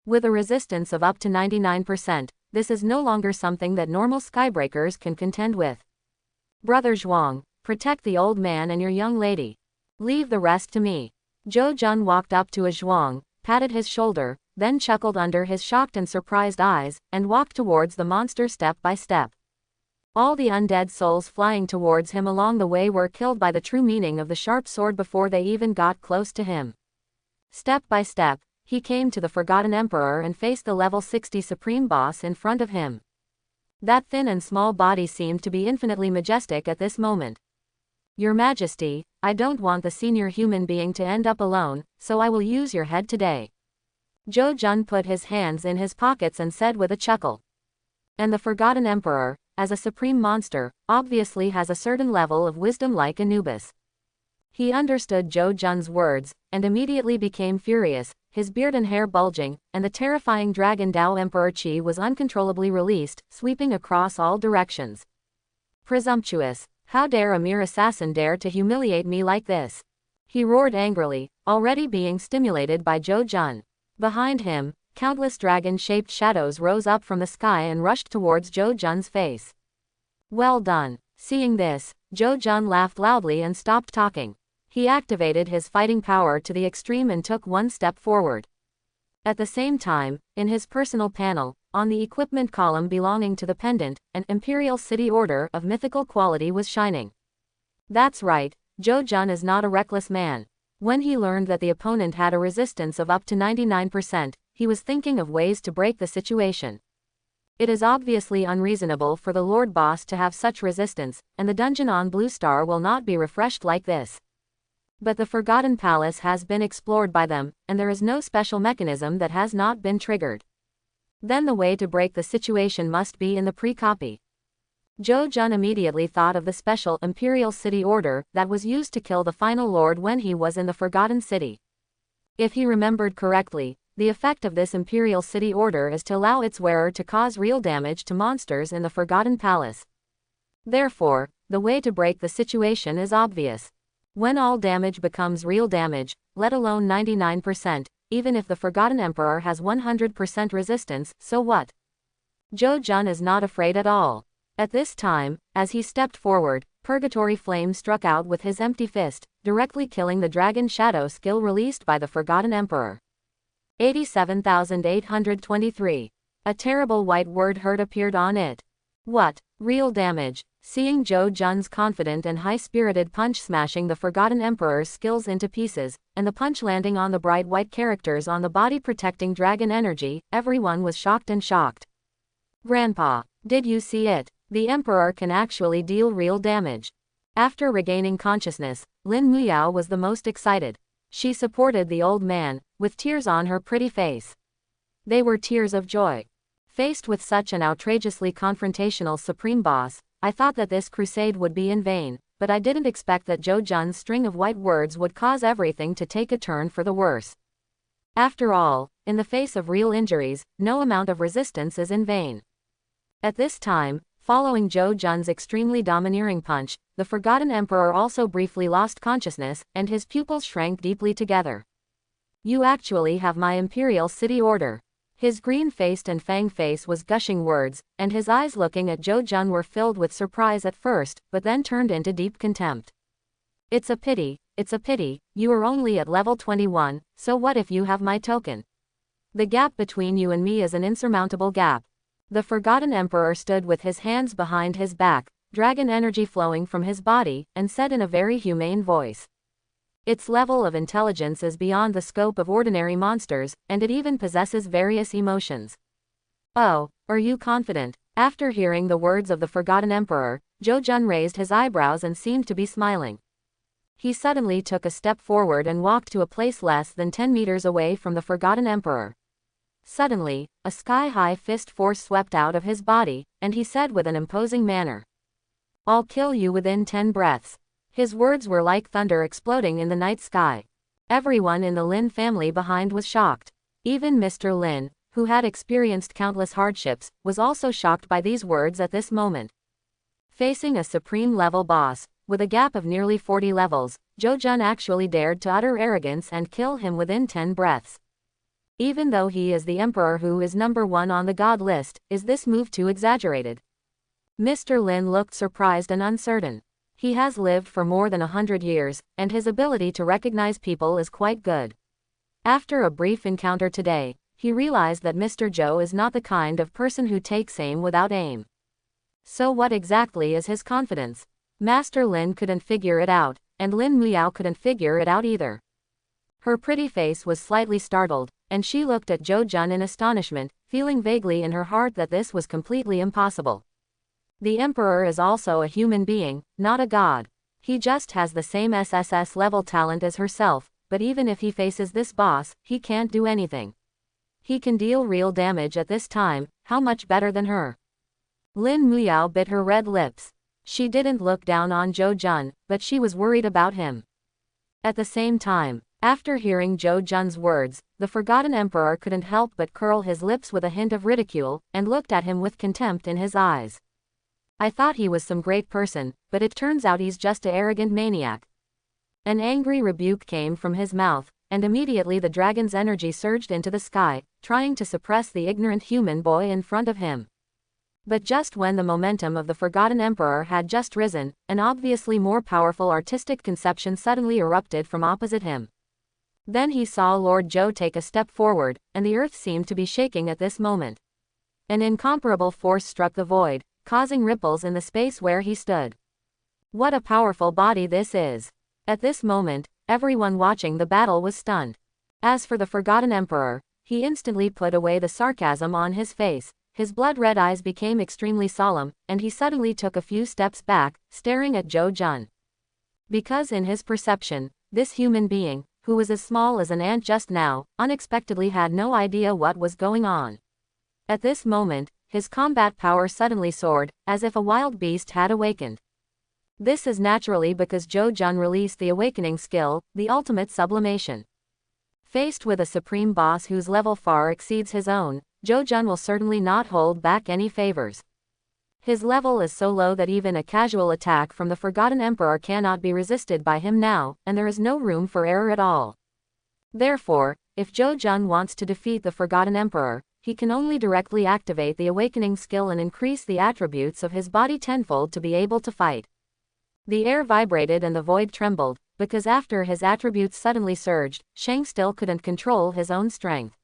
With a resistance of up to 99%, this is no longer something that normal skybreakers can contend with. Brother Zhuang, protect the old man and your young lady. Leave the rest to me. Jo Jun walked up to a Zhuang, patted his shoulder, then chuckled under his shocked and surprised eyes, and walked towards the monster step by step. All the undead souls flying towards him along the way were killed by the true meaning of the sharp sword before they even got close to him. Step by step, he came to the Forgotten Emperor and faced the level 60 Supreme Boss in front of him. That thin and small body seemed to be infinitely majestic at this moment. Your Majesty, I don't want the senior human being to end up alone, so I will use your head today. Jo Jun put his hands in his pockets and said with a chuckle. And the Forgotten Emperor, as a supreme monster, obviously has a certain level of wisdom like Anubis. He understood Jo Jun's words, and immediately became furious, his beard and hair bulging, and the terrifying dragon Dao Emperor Qi was uncontrollably released, sweeping across all directions. Presumptuous! How dare a mere assassin dare to humiliate me like this? He roared angrily, already being stimulated by Jo Jun. Behind him, countless dragon-shaped shadows rose up from the sky and rushed towards Jo Jun's face. Well done. Seeing this, Jo Jun laughed loudly and stopped talking. He activated his fighting power to the extreme and took 1 step forward. At the same time, in his personal panel, on the equipment column belonging to the pendant, an Imperial City Order of mythical quality was shining. That's right, Jo Jun is not a reckless man. When he learned that the opponent had a resistance of up to 99%, he was thinking of ways to break the situation. It is obviously unreasonable for the Lord Boss to have such resistance, and the dungeon on Blue Star will not be refreshed like this. But the Forgotten Palace has been explored by them, and there is no special mechanism that has not been triggered. Then the way to break the situation must be in the pre-copy. Jo Jun immediately thought of the special Imperial City Order that was used to kill the final lord when he was in the Forgotten City. If he remembered correctly, the effect of this Imperial City Order is to allow its wearer to cause real damage to monsters in the Forgotten Palace. Therefore, the way to break the situation is obvious. When all damage becomes real damage, let alone 99%, even if the Forgotten Emperor has 100% resistance, so what? Jo Jun is not afraid at all. At this time, as he stepped forward, Purgatory Flame struck out with his empty fist, directly killing the Dragon Shadow skill released by the Forgotten Emperor. 87,823. A terrible white word hurt appeared on it. What? Real damage. Seeing Jo Jun's confident and high-spirited punch smashing the Forgotten Emperor's skills into pieces, and the punch landing on the bright white characters on the body protecting dragon energy, everyone was shocked and shocked. Grandpa, did you see it? The Emperor can actually deal real damage. After regaining consciousness, Lin Muyao was the most excited. She supported the old man, with tears on her pretty face. They were tears of joy. Faced with such an outrageously confrontational supreme boss, I thought that this crusade would be in vain, but I didn't expect that Jo Jun's string of white words would cause everything to take a turn for the worse. After all, in the face of real injuries, no amount of resistance is in vain. At this time, following Jo Jun's extremely domineering punch, the Forgotten Emperor also briefly lost consciousness, and his pupils shrank deeply together. You actually have my Imperial City Order. His green-faced and fang face was gushing words, and his eyes looking at Jo Jun were filled with surprise at first, but then turned into deep contempt. It's a pity, you are only at level 21, so what if you have my token? The gap between you and me is an insurmountable gap. The Forgotten Emperor stood with his hands behind his back, dragon energy flowing from his body, and said in a very humane voice. Its level of intelligence is beyond the scope of ordinary monsters, and it even possesses various emotions. Oh, are you confident? After hearing the words of the Forgotten Emperor, Jun raised his eyebrows and seemed to be smiling. He suddenly took a step forward and walked to a place less than 10 meters away from the Forgotten Emperor. Suddenly, a sky-high fist force swept out of his body, and he said with an imposing manner, "I'll kill you within 10 breaths." His words were like thunder exploding in the night sky. Everyone in the Lin family behind was shocked. Even Mr. Lin, who had experienced countless hardships, was also shocked by these words at this moment. Facing a supreme-level boss, with a gap of nearly 40 levels, Jun actually dared to utter arrogance and kill him within 10 breaths. Even though he is the emperor who is number 1 on the god list, is this move too exaggerated? Mr. Lin looked surprised and uncertain. He has lived for more than 100 years, and his ability to recognize people is quite good. After a brief encounter today, he realized that Mr. Zhou is not the kind of person who takes aim without aim. So what exactly is his confidence? Master Lin couldn't figure it out, and Lin Muyao couldn't figure it out either. Her pretty face was slightly startled, and she looked at Jun in astonishment, feeling vaguely in her heart that this was completely impossible. The emperor is also a human being, not a god. He just has the same SSS level talent as herself, but even if he faces this boss, he can't do anything. He can deal real damage at this time, how much better than her? Lin Muyao bit her red lips. She didn't look down on Jun, but she was worried about him. At the same time, after hearing Jun's words, the Forgotten Emperor couldn't help but curl his lips with a hint of ridicule, and looked at him with contempt in his eyes. I thought he was some great person, but it turns out he's just an arrogant maniac. An angry rebuke came from his mouth, and immediately the dragon's energy surged into the sky, trying to suppress the ignorant human boy in front of him. But just when the momentum of the Forgotten Emperor had just risen, an obviously more powerful artistic conception suddenly erupted from opposite him. Then he saw Lord Zhou take a step forward, and the earth seemed to be shaking at this moment. An incomparable force struck the void, causing ripples in the space where he stood. What a powerful body this is! At this moment, everyone watching the battle was stunned. As for the Forgotten Emperor, he instantly put away the sarcasm on his face. His blood-red eyes became extremely solemn, and he suddenly took a few steps back, staring at Jun. Because in his perception, this human being, who was as small as an ant just now, unexpectedly had no idea what was going on. At this moment, his combat power suddenly soared, as if a wild beast had awakened. This is naturally because Jun released the awakening skill, the ultimate sublimation. Faced with a supreme boss whose level far exceeds his own, Jun will certainly not hold back any favors. His level is so low that even a casual attack from the Forgotten Emperor cannot be resisted by him now, and there is no room for error at all. Therefore, if Jun wants to defeat the Forgotten Emperor, he can only directly activate the awakening skill and increase the attributes of his body tenfold to be able to fight. The air vibrated and the void trembled, because after his attributes suddenly surged, Shang still couldn't control his own strength.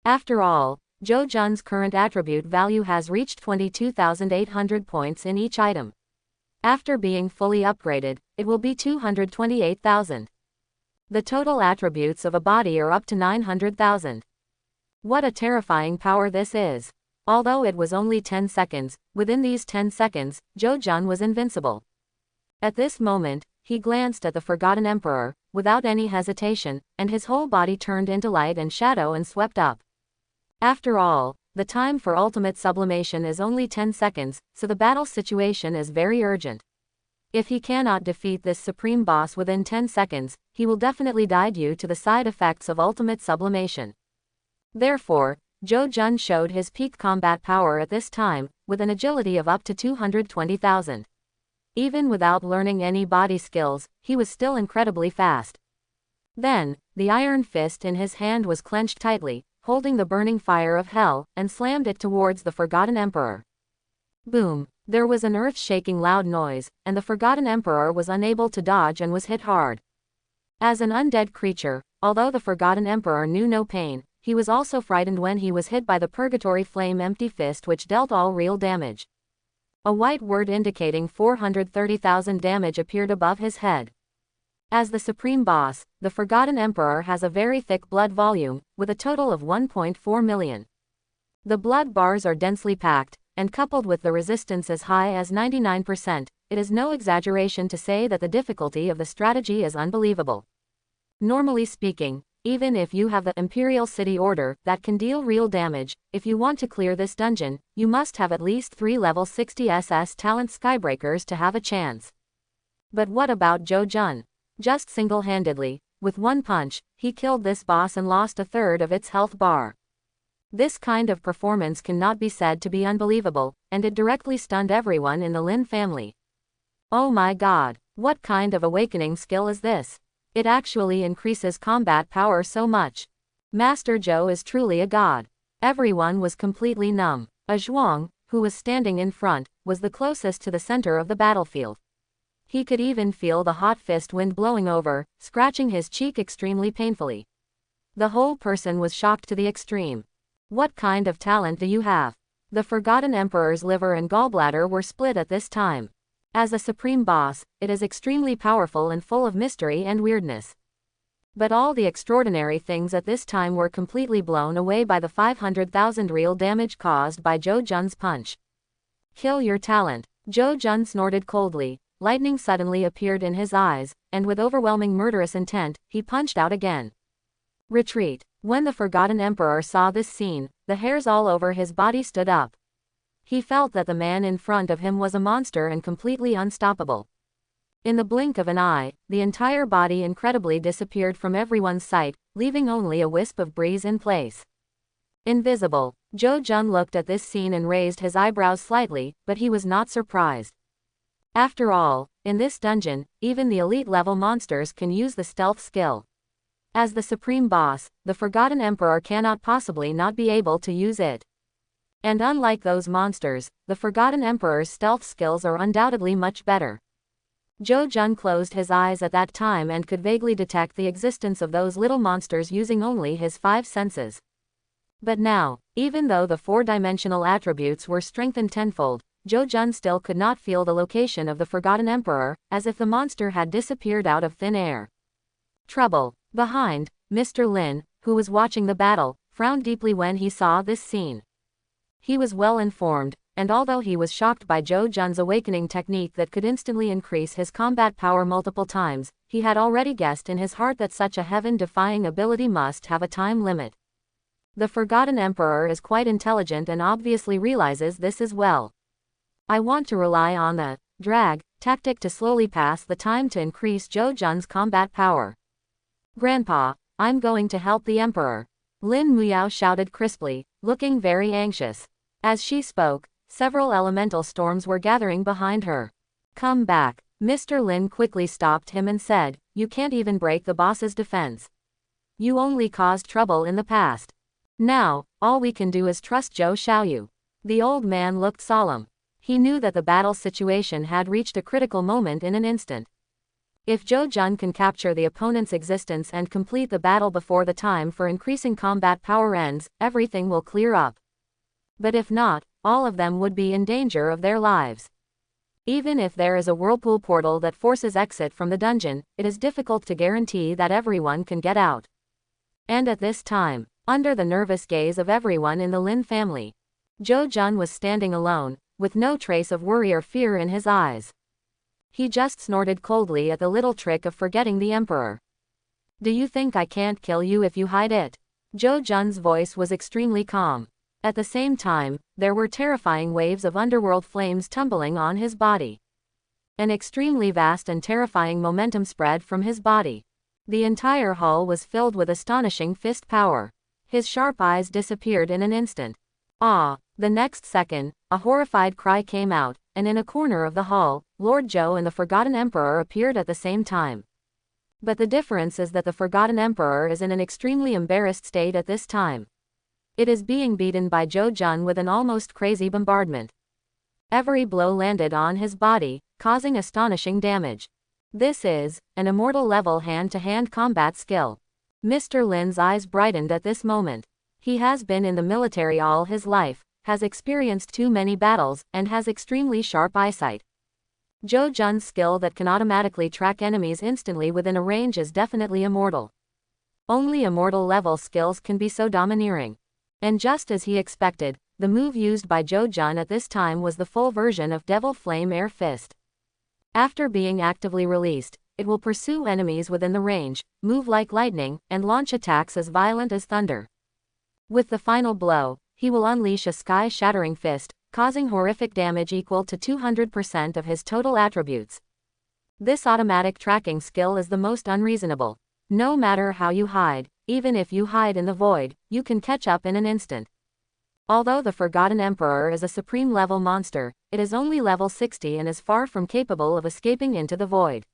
After all, Jun's current attribute value has reached 22,800 points in each item. After being fully upgraded, it will be 228,000. The total attributes of a body are up to 900,000. What a terrifying power this is. Although it was only 10 seconds, within these 10 seconds, Jun was invincible. At this moment, he glanced at the Forgotten Emperor, without any hesitation, and his whole body turned into light and shadow and swept up. After all, the time for ultimate sublimation is only 10 seconds, so the battle situation is very urgent. If he cannot defeat this supreme boss within 10 seconds, he will definitely die due to the side effects of ultimate sublimation. Therefore, Jun showed his peak combat power at this time, with an agility of up to 220,000. Even without learning any body skills, he was still incredibly fast. Then, the iron fist in his hand was clenched tightly, holding the burning fire of hell, and slammed it towards the Forgotten Emperor. Boom! There was an earth-shaking loud noise, and the Forgotten Emperor was unable to dodge and was hit hard. As an undead creature, although the Forgotten Emperor knew no pain, he was also frightened when he was hit by the Purgatory Flame empty fist, which dealt all real damage. A white word indicating 430,000 damage appeared above his head. As the supreme boss, the Forgotten Emperor has a very thick blood volume, with a total of 1.4 million. The blood bars are densely packed, and coupled with the resistance as high as 99%, it is no exaggeration to say that the difficulty of the strategy is unbelievable. Normally speaking, even if you have the Imperial City Order that can deal real damage, if you want to clear this dungeon, you must have at least 3 level 60 SS talent skybreakers to have a chance. But what about Zhou Jun? Just single-handedly, with one punch, he killed this boss and lost a third of its health bar. This kind of performance cannot be said to be unbelievable, and it directly stunned everyone in the Lin family. Oh my god, what kind of awakening skill is this? It actually increases combat power so much. Master Zhou is truly a god. Everyone was completely numb. A Zhuang, who was standing in front, was the closest to the center of the battlefield. He could even feel the hot fist wind blowing over, scratching his cheek extremely painfully. The whole person was shocked to the extreme. What kind of talent do you have? The Forgotten Emperor's liver and gallbladder were split at this time. As a supreme boss, it is extremely powerful and full of mystery and weirdness. But all the extraordinary things at this time were completely blown away by the 500,000 real damage caused by Zhou Jun's punch. Kill your talent. Zhou Jun snorted coldly. Lightning suddenly appeared in his eyes, and with overwhelming murderous intent, he punched out again. Retreat. When the Forgotten Emperor saw this scene, the hairs all over his body stood up. He felt that the man in front of him was a monster and completely unstoppable. In the blink of an eye, the entire body incredibly disappeared from everyone's sight, leaving only a wisp of breeze in place. Invisible. Zhou Jun looked at this scene and raised his eyebrows slightly, but he was not surprised. After all, in this dungeon, even the elite-level monsters can use the stealth skill. As the supreme boss, the Forgotten Emperor cannot possibly not be able to use it. And unlike those monsters, the Forgotten Emperor's stealth skills are undoubtedly much better. Zhou Jun closed his eyes at that time and could vaguely detect the existence of those little monsters using only his 5 senses. But now, even though the 4-dimensional attributes were strengthened tenfold, Zhou Jun still could not feel the location of the Forgotten Emperor, as if the monster had disappeared out of thin air. Trouble. Behind, Mr. Lin, who was watching the battle, frowned deeply when he saw this scene. He was well informed, and although he was shocked by Zhou Jun's awakening technique that could instantly increase his combat power multiple times, he had already guessed in his heart that such a heaven-defying ability must have a time limit. The Forgotten Emperor is quite intelligent and obviously realizes this as well. I want to rely on the drag tactic to slowly pass the time to increase Zhou Jun's combat power. Grandpa, I'm going to help the Emperor. Lin Muyao shouted crisply, looking very anxious. As she spoke, several elemental storms were gathering behind her. Come back. Mr. Lin quickly stopped him and said, you can't even break the boss's defense. You only caused trouble in the past. Now, all we can do is trust Zhou Xiaoyu. The old man looked solemn. He knew that the battle situation had reached a critical moment in an instant. If Zhou Jun can capture the opponent's existence and complete the battle before the time for increasing combat power ends, everything will clear up. But if not, all of them would be in danger of their lives. Even if there is a whirlpool portal that forces exit from the dungeon, it is difficult to guarantee that everyone can get out. And at this time, under the nervous gaze of everyone in the Lin family, Zhou Jun was standing alone, with no trace of worry or fear in his eyes. He just snorted coldly at the little trick of forgetting the Emperor. Do you think I can't kill you if you hide it? Zhou Jun's voice was extremely calm. At the same time, there were terrifying waves of underworld flames tumbling on his body. An extremely vast and terrifying momentum spread from his body. The entire hall was filled with astonishing fist power. His sharp eyes disappeared in an instant. Ah! The next second, a horrified cry came out, and in a corner of the hall, Lord Zhou and the Forgotten Emperor appeared at the same time. But the difference is that the Forgotten Emperor is in an extremely embarrassed state at this time. It is being beaten by Zhou Jun with an almost crazy bombardment. Every blow landed on his body, causing astonishing damage. This is an immortal level hand-to-hand combat skill. Mr. Lin's eyes brightened at this moment. He has been in the military all his life, has experienced too many battles, and has extremely sharp eyesight. Zhou Jun's skill that can automatically track enemies instantly within a range is definitely immortal. Only immortal level skills can be so domineering. And just as he expected, the move used by Zhou Jun at this time was the full version of Devil Flame Air Fist. After being actively released, it will pursue enemies within the range, move like lightning, and launch attacks as violent as thunder. With the final blow, he will unleash a sky-shattering fist, causing horrific damage equal to 200% of his total attributes. This automatic tracking skill is the most unreasonable. No matter how you hide, even if you hide in the void, you can catch up in an instant. Although the Forgotten Emperor is a supreme-level monster, it is only level 60 and is far from capable of escaping into the void.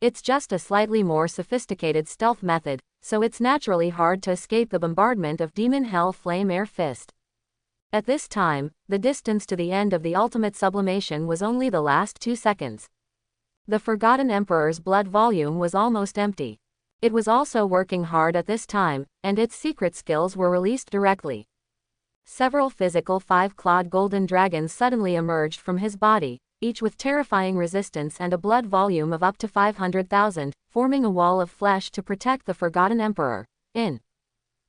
It's just a slightly more sophisticated stealth method, so it's naturally hard to escape the bombardment of Demon Hell Flame Air Fist. At this time, the distance to the end of the ultimate sublimation was only the last 2 seconds. The Forgotten Emperor's blood volume was almost empty. It was also working hard at this time, and its secret skills were released directly. Several physical 5-clawed golden dragons suddenly emerged from his body, each with terrifying resistance and a blood volume of up to 500,000, forming a wall of flesh to protect the Forgotten Emperor.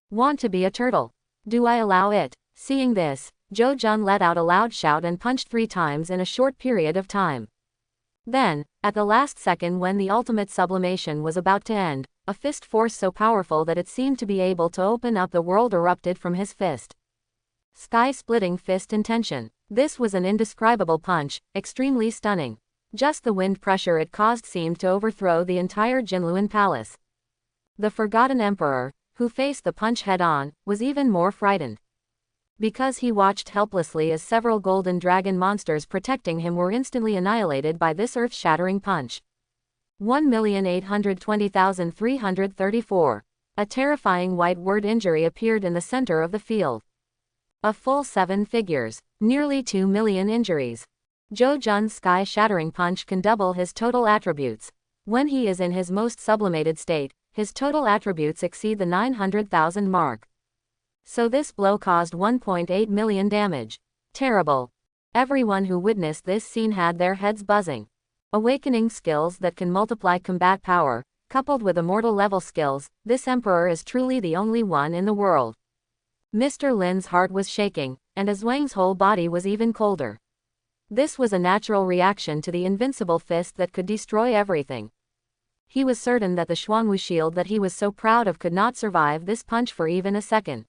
Want to be a turtle? Do I allow it? Seeing this, Zhou Jun let out a loud shout and punched 3 times in a short period of time. Then, at the last second when the ultimate sublimation was about to end, a fist force so powerful that it seemed to be able to open up the world erupted from his fist. Sky-splitting fist intention. This was an indescribable punch, extremely stunning. Just the wind pressure it caused seemed to overthrow the entire Jinluan palace. The Forgotten Emperor, who faced the punch head-on, was even more frightened. Because he watched helplessly as several golden dragon monsters protecting him were instantly annihilated by this earth-shattering punch. 1,820,334. A terrifying white word injury appeared in the center of the field. A full 7 figures, nearly 2 million injuries. Zhou Jun's sky-shattering punch can double his total attributes. When he is in his most sublimated state, his total attributes exceed the 900,000 mark. So this blow caused 1.8 million damage. Terrible. Everyone who witnessed this scene had their heads buzzing. Awakening skills that can multiply combat power, coupled with immortal level skills, this emperor is truly the only one in the world. Mr. Lin's heart was shaking, and Wang's whole body was even colder. This was a natural reaction to the invincible fist that could destroy everything. He was certain that the Xuanwu shield that he was so proud of could not survive this punch for even a second.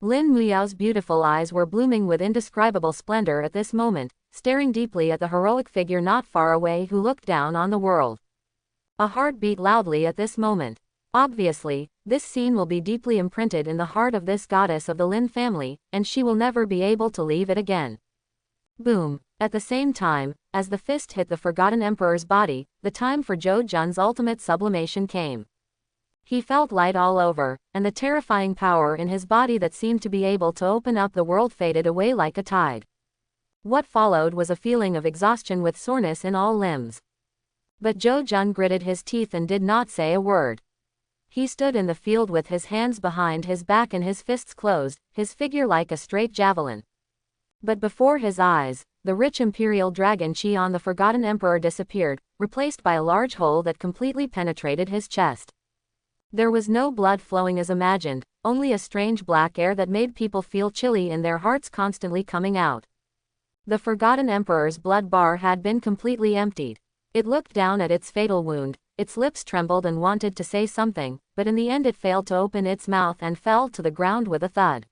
Lin Muyao's beautiful eyes were blooming with indescribable splendor at this moment, staring deeply at the heroic figure not far away who looked down on the world. A heart beat loudly at this moment. Obviously, this scene will be deeply imprinted in the heart of this goddess of the Lin family, and she will never be able to leave it again. Boom. At the same time, as the fist hit the Forgotten Emperor's body, the time for Zhou Jun's ultimate sublimation came. He felt light all over, and the terrifying power in his body that seemed to be able to open up the world faded away like a tide. What followed was a feeling of exhaustion with soreness in all limbs. But Zhou Jun gritted his teeth and did not say a word. He stood in the field with his hands behind his back and his fists closed, his figure like a straight javelin. But before his eyes, the rich imperial dragon chi on the Forgotten Emperor disappeared, replaced by a large hole that completely penetrated his chest. There was no blood flowing as imagined, only a strange black air that made people feel chilly in their hearts constantly coming out. The Forgotten Emperor's blood bar had been completely emptied. It looked down at its fatal wound, its lips trembled and wanted to say something, but in the end it failed to open its mouth and fell to the ground with a thud.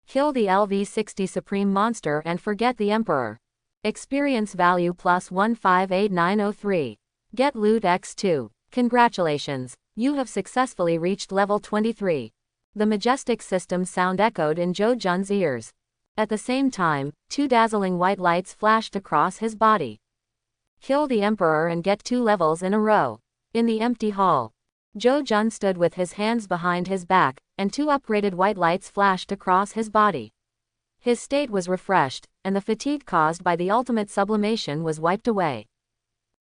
Kill the LV-60 Supreme Monster and forget the Emperor. Experience value plus 158903. Get loot x2. Congratulations. You have successfully reached level 23. The majestic system sound echoed in Zhou Jun's ears. At the same time, 2 dazzling white lights flashed across his body. Kill the Emperor and get 2 levels in a row. In the empty hall, Zhou Jun stood with his hands behind his back, and 2 upgraded white lights flashed across his body. His state was refreshed, and the fatigue caused by the ultimate sublimation was wiped away.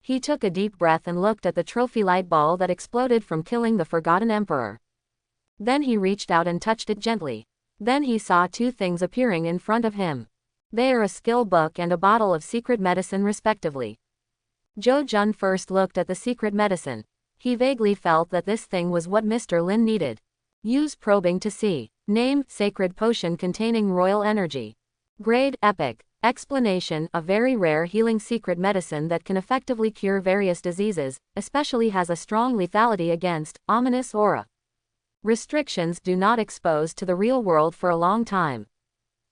He took a deep breath and looked at the trophy light ball that exploded from killing the Forgotten Emperor. Then he reached out and touched it gently. Then he saw two things appearing in front of him. They are a skill book and a bottle of secret medicine respectively. Zhou Jun first looked at the secret medicine. He vaguely felt that this thing was what Mr. Lin needed. Use probing to see. Name, sacred potion containing royal energy. Grade, epic. Explanation, a very rare healing secret medicine that can effectively cure various diseases, especially has a strong lethality against ominous aura. Restrictions, do not expose to the real world for a long time.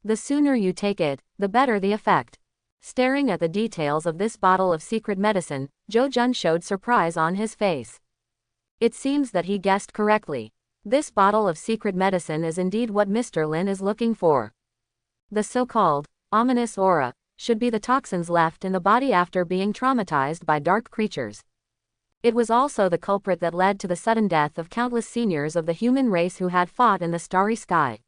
The sooner you take it, the better the effect. Staring at the details of this bottle of secret medicine, Zhou Jun showed surprise on his face. It seems that he guessed correctly. This bottle of secret medicine is indeed what Mr. Lin is looking for. The so-called ominous aura should be the toxins left in the body after being traumatized by dark creatures. It was also the culprit that led to the sudden death of countless seniors of the human race who had fought in the starry sky.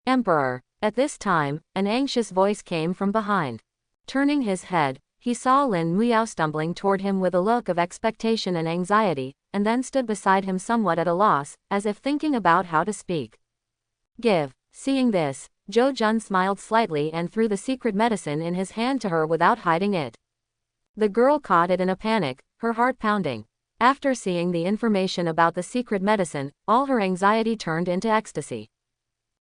Emperor. At this time, an anxious voice came from behind. Turning his head, he saw Lin Muyao stumbling toward him with a look of expectation and anxiety, and then stood beside him somewhat at a loss, as if thinking about how to speak. Give. Seeing this, Zhou Jun smiled slightly and threw the secret medicine in his hand to her without hiding it. The girl caught it in a panic, her heart pounding. After seeing the information about the secret medicine, all her anxiety turned into ecstasy.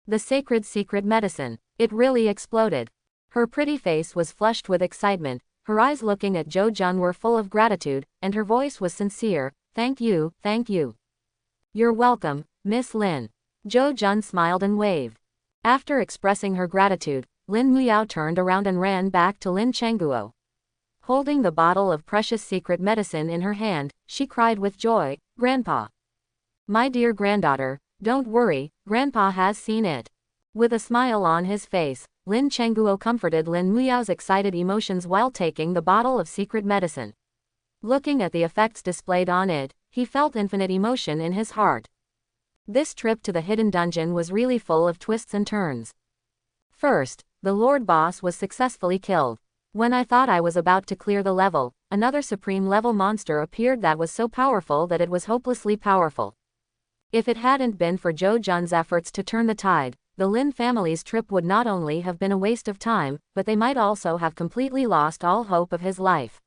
The sacred secret medicine. It really exploded. Her pretty face was flushed with excitement, her eyes looking at Zhou Jun were full of gratitude, and her voice was sincere. Thank you, thank you. You're welcome, Miss Lin. Zhou Jun smiled and waved. After expressing her gratitude, Lin Muyao turned around and ran back to Lin Chengguo. Holding the bottle of precious secret medicine in her hand, she cried with joy, Grandpa. My dear granddaughter, don't worry, Grandpa has seen it. With a smile on his face, Lin Chengguo comforted Lin Muyao's excited emotions while taking the bottle of secret medicine. Looking at the effects displayed on it, he felt infinite emotion in his heart. This trip to the hidden dungeon was really full of twists and turns. First, the Lord Boss was successfully killed. When I thought I was about to clear the level, another supreme level monster appeared that was so powerful that it was hopelessly powerful. If it hadn't been for Zhou Jun's efforts to turn the tide, the Lin family's trip would not only have been a waste of time, but they might also have completely lost all hope of his life.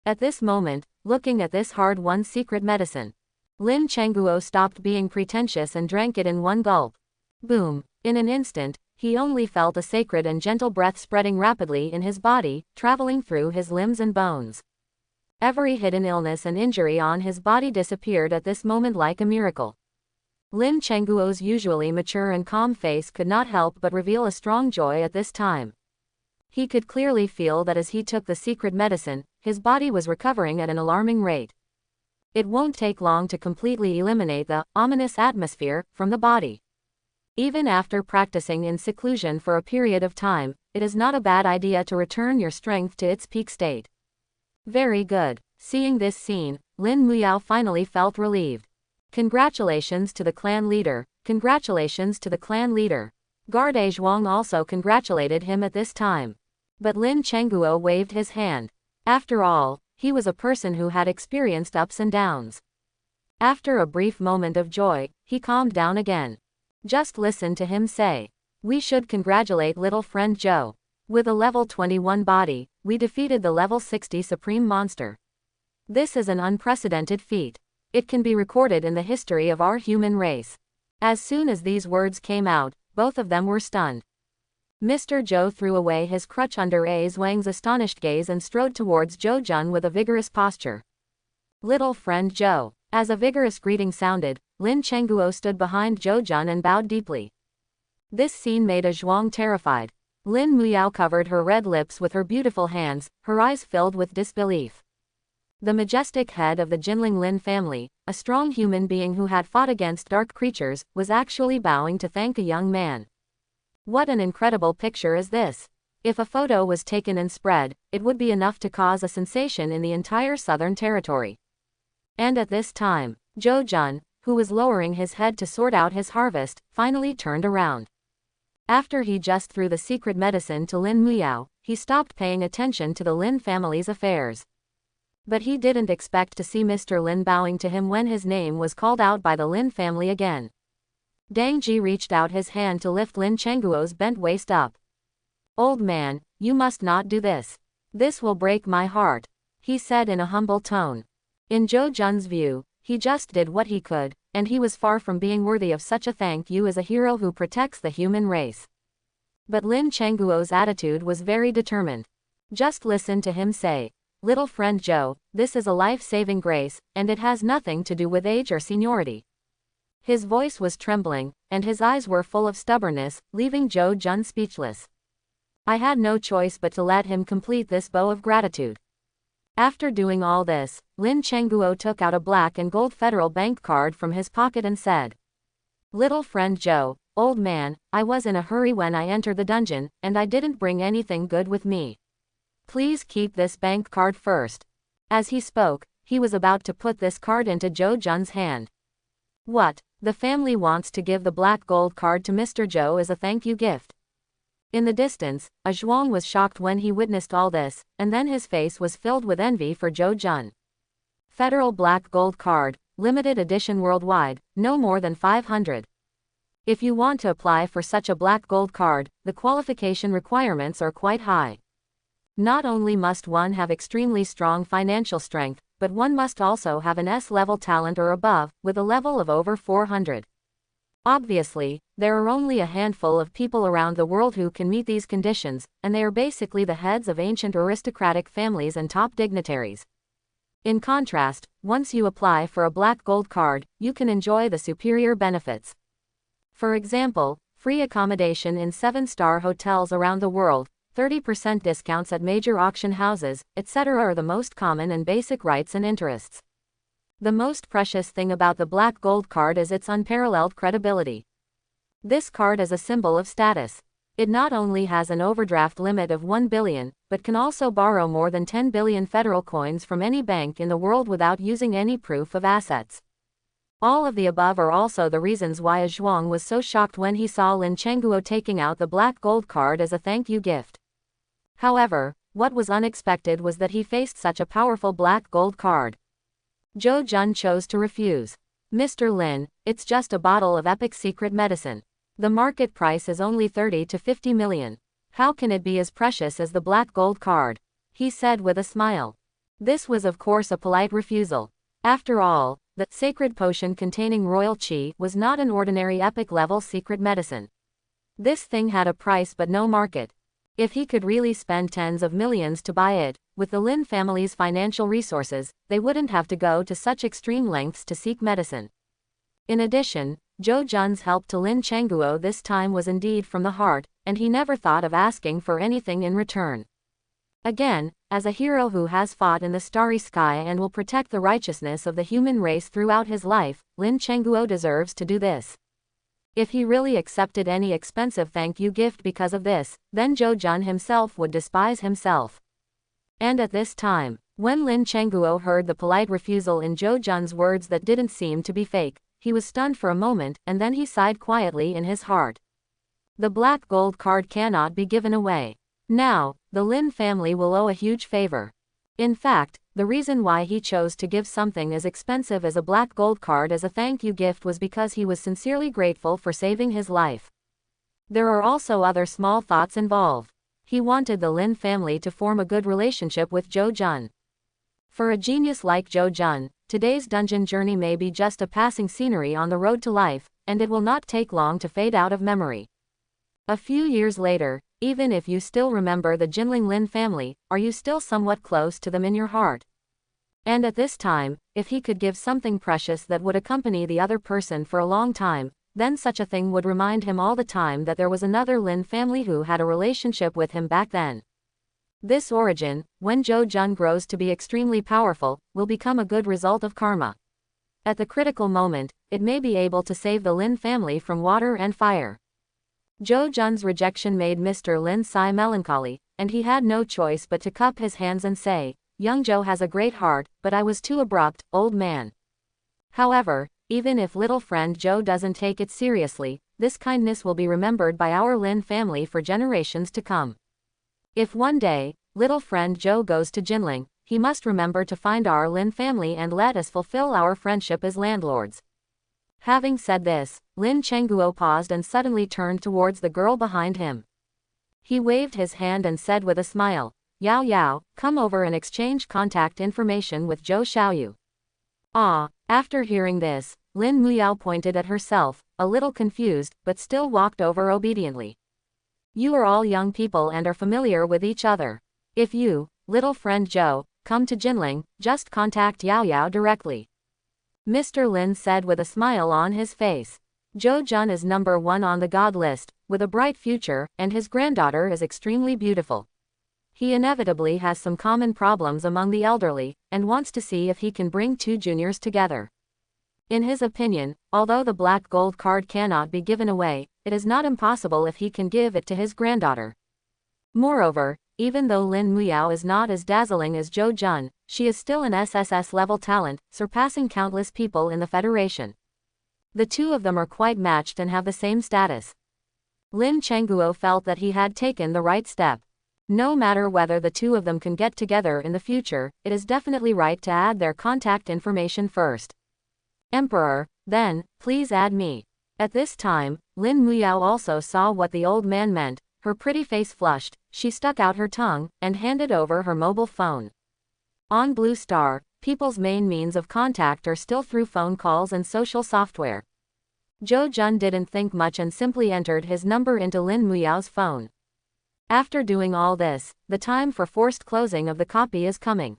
At this moment, looking at this hard-won secret medicine, Lin Chengguo stopped being pretentious and drank it in one gulp. Boom! In an instant, he only felt a sacred and gentle breath spreading rapidly in his body, traveling through his limbs and bones. Every hidden illness and injury on his body disappeared at this moment like a miracle. Lin Chengguo's usually mature and calm face could not help but reveal a strong joy at this time. He could clearly feel that as he took the secret medicine, his body was recovering at an alarming rate. It won't take long to completely eliminate the ominous atmosphere from the body. Even after practicing in seclusion for a period of time, it is not a bad idea to return your strength to its peak state. Very good. Seeing this scene, Lin Muyao finally felt relieved. Congratulations to the clan leader. Congratulations to the clan leader. Guard Zhuang also congratulated him at this time. But Lin Chengguo waved his hand. After all, he was a person who had experienced ups and downs. After a brief moment of joy, he calmed down again. Just listen to him say. We should congratulate little friend Zhou. With a level 21 body, we defeated the level 60 supreme monster. This is an unprecedented feat. It can be recorded in the history of our human race. As soon as these words came out, both of them were stunned. Mr. Zhou threw away his crutch under Zhuang's astonished gaze and strode towards Zhou Jun with a vigorous posture. Little friend Zhou. As a vigorous greeting sounded, Lin Chengguo stood behind Zhou Jun and bowed deeply. This scene made Zhuang terrified. Lin Muyao covered her red lips with her beautiful hands, her eyes filled with disbelief. The majestic head of the Jinling Lin family, a strong human being who had fought against dark creatures, was actually bowing to thank a young man. What an incredible picture is this! If a photo was taken and spread, it would be enough to cause a sensation in the entire southern territory. And at this time, Zhou Jun, who was lowering his head to sort out his harvest, finally turned around. After he just threw the secret medicine to Lin Muyao, he stopped paying attention to the Lin family's affairs. But he didn't expect to see Mr. Lin bowing to him when his name was called out by the Lin family again. Dang Ji reached out his hand to lift Lin Chengguo's bent waist up. Old man, you must not do this. This will break my heart, he said in a humble tone. In Zhou Jun's view, he just did what he could, and he was far from being worthy of such a thank you as a hero who protects the human race. But Lin Chengguo's attitude was very determined. Just listen to him say, "Little friend Zhou, this is a life-saving grace, and it has nothing to do with age or seniority." His voice was trembling, and his eyes were full of stubbornness, leaving Zhou Jun speechless. I had no choice but to let him complete this bow of gratitude. After doing all this, Lin Chengguo took out a black and gold Federal Bank card from his pocket and said, "Little friend Zhou, old man, I was in a hurry when I entered the dungeon, and I didn't bring anything good with me. Please keep this bank card first." As he spoke, he was about to put this card into Zhou Jun's hand. What? The family wants to give the black gold card to Mr. Zhou as a thank you gift. In the distance, a Zhuang was shocked when he witnessed all this, and then his face was filled with envy for Zhou Jun. Federal Black Gold Card, limited edition worldwide, no more than 500. If you want to apply for such a black gold card, the qualification requirements are quite high. Not only must one have extremely strong financial strength, but one must also have an S-level talent or above, with a level of over 400. Obviously, there are only a handful of people around the world who can meet these conditions, and they are basically the heads of ancient aristocratic families and top dignitaries. In contrast, once you apply for a black gold card, you can enjoy the superior benefits. For example, free accommodation in 7-star hotels around the world, 30% discounts at major auction houses, etc. are the most common and basic rights and interests. The most precious thing about the black gold card is its unparalleled credibility. This card is a symbol of status. It not only has an overdraft limit of 1 billion, but can also borrow more than 10 billion federal coins from any bank in the world without using any proof of assets. All of the above are also the reasons why a Zhuang was so shocked when he saw Lin Chengguo taking out the black gold card as a thank you gift. However, what was unexpected was that he faced such a powerful black gold card. Zhou Jun chose to refuse. "Mr. Lin, it's just a bottle of epic secret medicine. The market price is only 30 to 50 million. How can it be as precious as the black gold card?" he said with a smile. This was of course a polite refusal. After all, the sacred potion containing royal qi was not an ordinary epic level secret medicine. This thing had a price but no market. If he could really spend tens of millions to buy it, with the Lin family's financial resources, they wouldn't have to go to such extreme lengths to seek medicine. In addition, Zhou Jun's help to Lin Chengguo this time was indeed from the heart, and he never thought of asking for anything in return. Again, as a hero who has fought in the starry sky and will protect the righteousness of the human race throughout his life, Lin Chengguo deserves to do this. If he really accepted any expensive thank you gift because of this, then Zhou Jun himself would despise himself. And at this time, when Lin Chengguo heard the polite refusal in Zhou Jun's words that didn't seem to be fake, he was stunned for a moment, and then he sighed quietly in his heart. The black gold card cannot be given away. Now, the Lin family will owe a huge favor. In fact, the reason why he chose to give something as expensive as a black gold card as a thank you gift was because he was sincerely grateful for saving his life. There are also other small thoughts involved. He wanted the Lin family to form a good relationship with Zhou Jun. For a genius like Zhou Jun, today's dungeon journey may be just a passing scenery on the road to life, and it will not take long to fade out of memory. A few years later, even if you still remember the Jinling Lin family, are you still somewhat close to them in your heart? And at this time, if he could give something precious that would accompany the other person for a long time, then such a thing would remind him all the time that there was another Lin family who had a relationship with him back then. This origin, when Zhou Jun grows to be extremely powerful, will become a good result of karma. At the critical moment, it may be able to save the Lin family from water and fire. Zhou Jun's rejection made Mr. Lin sigh melancholy, and he had no choice but to cup his hands and say, "Young Zhou has a great heart, but I was too abrupt, old man." However, even if little friend Zhou doesn't take it seriously, this kindness will be remembered by our Lin family for generations to come. If one day, little friend Zhou goes to Jinling, he must remember to find our Lin family and let us fulfill our friendship as landlords. Having said this, Lin Chengguo paused and suddenly turned towards the girl behind him. He waved his hand and said with a smile, Yao Yao, come over and exchange contact information with Zhou Xiaoyu. Ah, after hearing this, Lin Muyao pointed at herself, a little confused, but still walked over obediently. You are all young people and are familiar with each other. If you, little friend Zhou, come to Jinling, just contact Yao Yao directly. Mr. Lin said with a smile on his face. Zhou Jun is number 1 on the god list, with a bright future, and his granddaughter is extremely beautiful. He inevitably has some common problems among the elderly, and wants to see if he can bring 2 juniors together. In his opinion, although the black gold card cannot be given away, it is not impossible if he can give it to his granddaughter. Moreover, even though Lin Muyao is not as dazzling as Zhou Jun, she is still an SSS level talent, surpassing countless people in the Federation. The two of them are quite matched and have the same status. Lin Chengguo felt that he had taken the right step. No matter whether the two of them can get together in the future, it is definitely right to add their contact information first. Emperor, then, please add me. At this time, Lin Muyao also saw what the old man meant. Her pretty face flushed, she stuck out her tongue, and handed over her mobile phone. On Blue Star, people's main means of contact are still through phone calls and social software. Zhou Jun didn't think much and simply entered his number into Lin Muyao's phone. After doing all this, the time for forced closing of the copy is coming.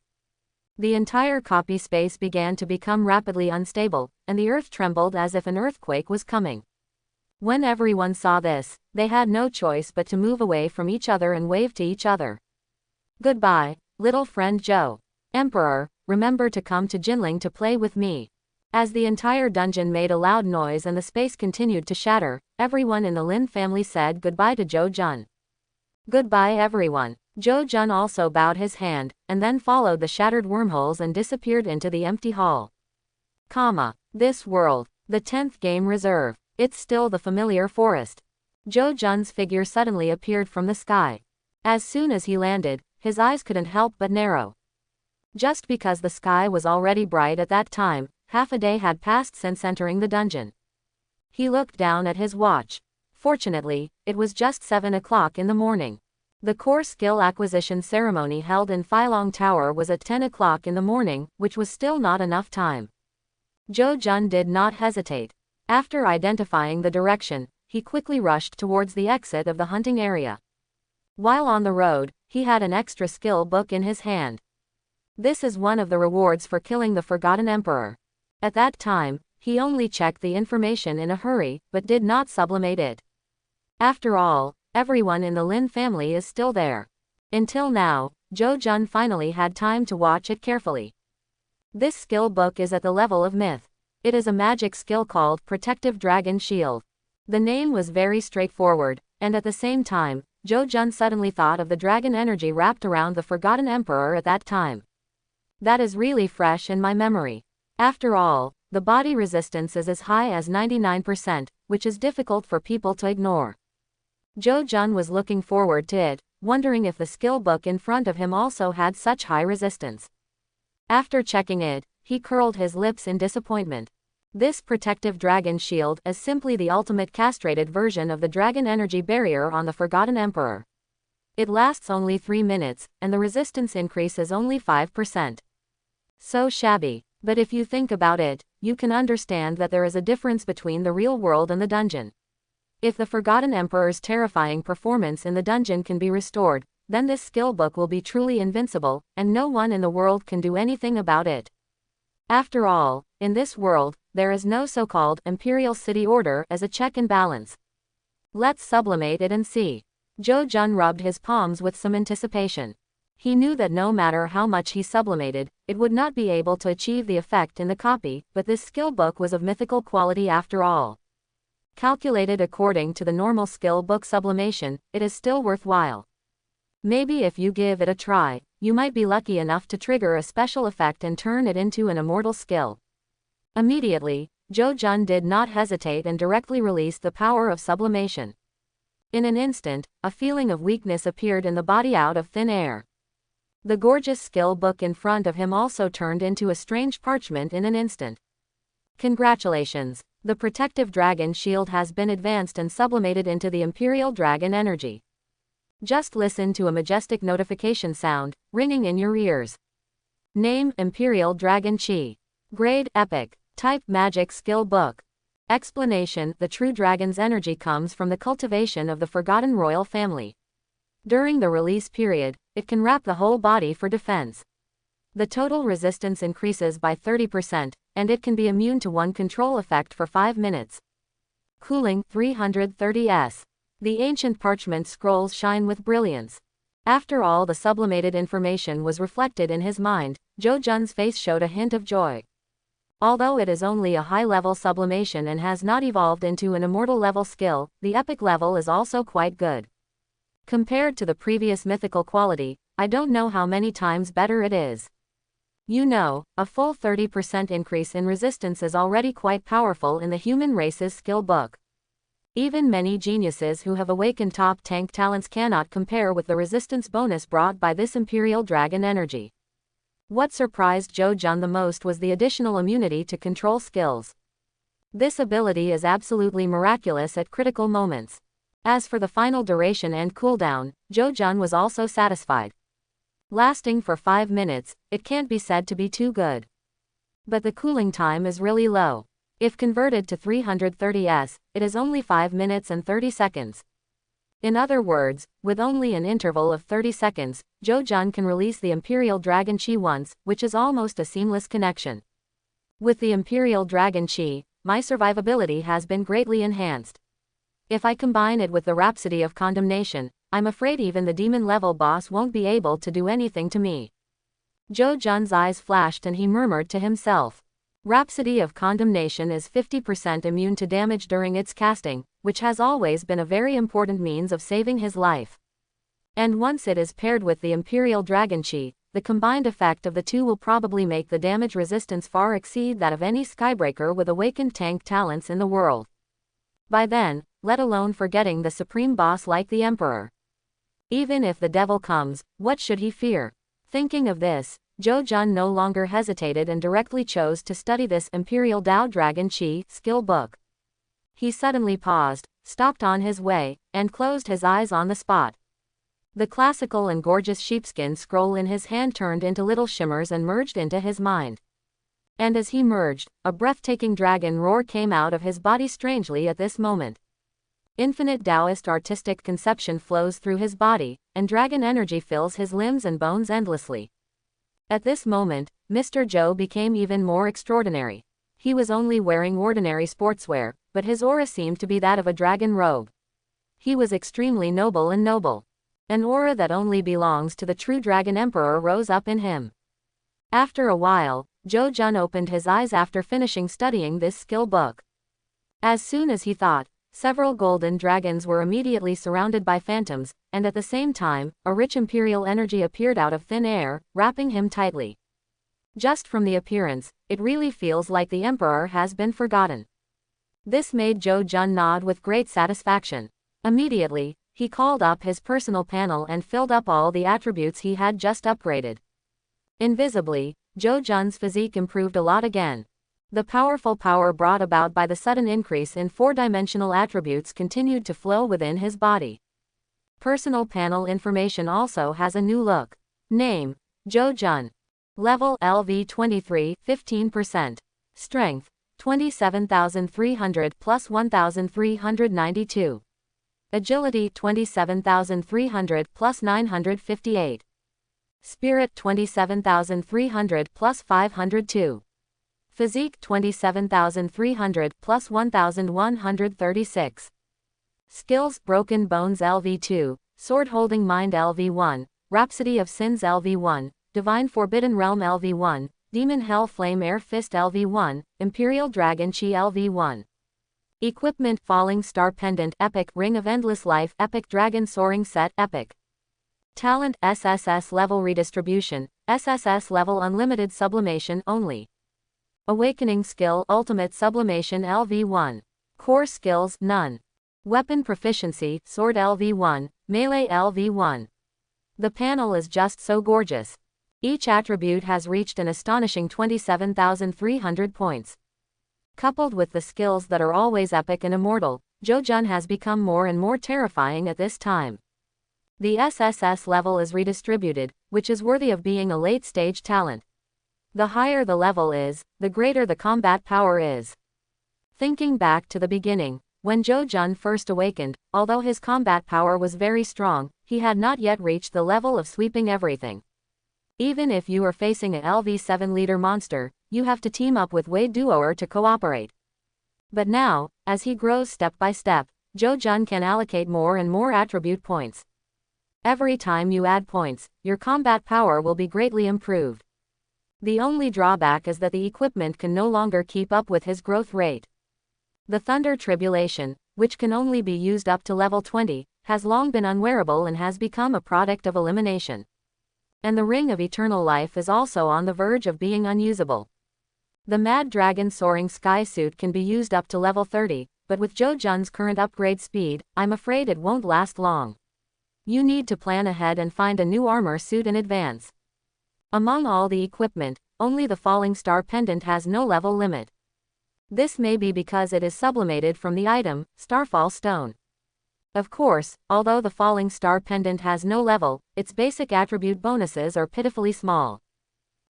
The entire copy space began to become rapidly unstable, and the earth trembled as if an earthquake was coming. When everyone saw this, they had no choice but to move away from each other and wave to each other. Goodbye, little friend Zhou. Emperor, remember to come to Jinling to play with me. As the entire dungeon made a loud noise and the space continued to shatter, everyone in the Lin family said goodbye to Zhou Jun. Goodbye everyone. Zhou Jun also bowed his hand, and then followed the shattered wormholes and disappeared into the empty hall. This world. The 10th game reserve. It's still the familiar forest. Zhou Jun's figure suddenly appeared from the sky. As soon as he landed, his eyes couldn't help but narrow. Just because the sky was already bright at that time, half a day had passed since entering the dungeon. He looked down at his watch. Fortunately, it was just 7 o'clock in the morning. The core skill acquisition ceremony held in Phylong Tower was at 10 o'clock in the morning, which was still not enough time. Zhou Jun did not hesitate. After identifying the direction, he quickly rushed towards the exit of the hunting area. While on the road, he had an extra skill book in his hand. This is one of the rewards for killing the Forgotten Emperor. At that time, he only checked the information in a hurry, but did not sublimate it. After all, everyone in the Lin family is still there. Until now, Zhou Jun finally had time to watch it carefully. This skill book is at the level of myth. It is a magic skill called Protective Dragon Shield. The name was very straightforward, and at the same time, Zhou Jun suddenly thought of the dragon energy wrapped around the Forgotten Emperor at that time. That is really fresh in my memory. After all, the body resistance is as high as 99%, which is difficult for people to ignore. Zhou Jun was looking forward to it, wondering if the skill book in front of him also had such high resistance. After checking it, he curled his lips in disappointment. This protective dragon shield is simply the ultimate castrated version of the dragon energy barrier on the Forgotten Emperor. It lasts only 3 minutes, and the resistance increase is only 5%. So shabby. But if you think about it, you can understand that there is a difference between the real world and the dungeon. If the Forgotten Emperor's terrifying performance in the dungeon can be restored, then this skill book will be truly invincible, and no one in the world can do anything about it. After all, in this world, there is no so-called imperial city order as a check and balance. Let's sublimate it and see. Zhou Jun rubbed his palms with some anticipation. He knew that no matter how much he sublimated, it would not be able to achieve the effect in the copy, but this skill book was of mythical quality after all. Calculated according to the normal skill book sublimation, it is still worthwhile. Maybe if you give it a try, you might be lucky enough to trigger a special effect and turn it into an immortal skill. Immediately, Zhou Jun did not hesitate and directly released the power of sublimation. In an instant, a feeling of weakness appeared in the body out of thin air. The gorgeous skill book in front of him also turned into a strange parchment in an instant. Congratulations! The protective dragon shield has been advanced and sublimated into the Imperial Dragon energy. Just listen to a majestic notification sound, ringing in your ears. Name, Imperial Dragon Chi. Grade, Epic. Type, Magic Skill Book. Explanation, the true dragon's energy comes from the cultivation of the forgotten royal family. During the release period, it can wrap the whole body for defense. The total resistance increases by 30%, and it can be immune to one control effect for 5 minutes. Cooling, 330s. The ancient parchment scrolls shine with brilliance. After all the sublimated information was reflected in his mind, Zhou Jun's face showed a hint of joy. Although it is only a high-level sublimation and has not evolved into an immortal level skill, the epic level is also quite good. Compared to the previous mythical quality, I don't know how many times better it is. You know, a full 30% increase in resistance is already quite powerful in the human race's skill book. Even many geniuses who have awakened top tank talents cannot compare with the resistance bonus brought by this Imperial Dragon energy. What surprised Zhou Jun the most was the additional immunity to control skills. This ability is absolutely miraculous at critical moments. As for the final duration and cooldown, Zhou Jun was also satisfied. Lasting for 5 minutes, it can't be said to be too good. But the cooling time is really low. If converted to 330s, it is only 5 minutes and 30 seconds. In other words, with only an interval of 30 seconds, Zhou Jun can release the Imperial Dragon Chi once, which is almost a seamless connection. With the Imperial Dragon Chi, my survivability has been greatly enhanced. If I combine it with the Rhapsody of Condemnation, I'm afraid even the demon-level boss won't be able to do anything to me. Zhou Jun's eyes flashed and he murmured to himself. Rhapsody of Condemnation is 50% immune to damage during its casting, which has always been a very important means of saving his life. And once it is paired with the Imperial Dragon Chi, the combined effect of the two will probably make the damage resistance far exceed that of any Skybreaker with awakened tank talents in the world. By then, let alone forgetting the supreme boss like the Emperor. Even if the devil comes, what should he fear? Thinking of this, Zhou Jun no longer hesitated and directly chose to study this Imperial Dao Dragon Chi skill book. He suddenly paused, stopped on his way, and closed his eyes on the spot. The classical and gorgeous sheepskin scroll in his hand turned into little shimmers and merged into his mind. And as he merged, a breathtaking dragon roar came out of his body strangely at this moment. Infinite Taoist artistic conception flows through his body, and dragon energy fills his limbs and bones endlessly. At this moment, Mr. Zhou became even more extraordinary. He was only wearing ordinary sportswear, but his aura seemed to be that of a dragon robe. He was extremely noble and noble. An aura that only belongs to the true Dragon Emperor rose up in him. After a while, Zhou Jun opened his eyes after finishing studying this skill book. As soon as he thought, several golden dragons were immediately surrounded by phantoms, and at the same time, a rich imperial energy appeared out of thin air, wrapping him tightly. Just from the appearance, it really feels like the Emperor has been forgotten. This made Zhou Jun nod with great satisfaction. Immediately, he called up his personal panel and filled up all the attributes he had just upgraded. Invisibly, Zhou Jun's physique improved a lot again. The powerful power brought about by the sudden increase in 4-dimensional attributes continued to flow within his body. Personal panel information also has a new look. Name, Zhou Jun. Level LV 23, 15%. Strength, 27,300 plus 1,392. Agility 27,300 plus 958. Spirit 27,300 plus 502. Physique 27,300 plus 1,136. Skills Broken Bones LV2, Sword Holding Mind LV1, Rhapsody of Sins LV1, Divine Forbidden Realm LV1, Demon Hell Flame Air Fist LV1, Imperial Dragon Chi LV1. Equipment Falling Star Pendant Epic Ring of Endless Life Epic Dragon Soaring Set Epic. Talent SSS Level Redistribution, SSS Level Unlimited Sublimation Only. Awakening Skill Ultimate Sublimation LV1. Core Skills None. Weapon Proficiency Sword LV1, Melee LV1. The panel is just so gorgeous. Each attribute has reached an astonishing 27,300 points. Coupled with the skills that are always epic and immortal, Jojun has become more and more terrifying at this time. The SSS level is redistributed, which is worthy of being a late-stage talent. The higher the level is, the greater the combat power is. Thinking back to the beginning, when Jojun first awakened, although his combat power was very strong, he had not yet reached the level of sweeping everything. Even if you are facing a LV7 leader monster, you have to team up with Wei Duoer to cooperate. But now, as he grows step by step, Jojun can allocate more and more attribute points. Every time you add points, your combat power will be greatly improved. The only drawback is that the equipment can no longer keep up with his growth rate. The Thunder Tribulation, which can only be used up to level 20, has long been unwearable and has become a product of elimination. And the Ring of Eternal Life is also on the verge of being unusable. The Mad Dragon Soaring Sky Suit can be used up to level 30, but with Jojun's current upgrade speed, I'm afraid it won't last long. You need to plan ahead and find a new armor suit in advance. Among all the equipment, only the Falling Star Pendant has no level limit. This may be because it is sublimated from the item, Starfall Stone. Of course, although the Falling Star Pendant has no level, its basic attribute bonuses are pitifully small.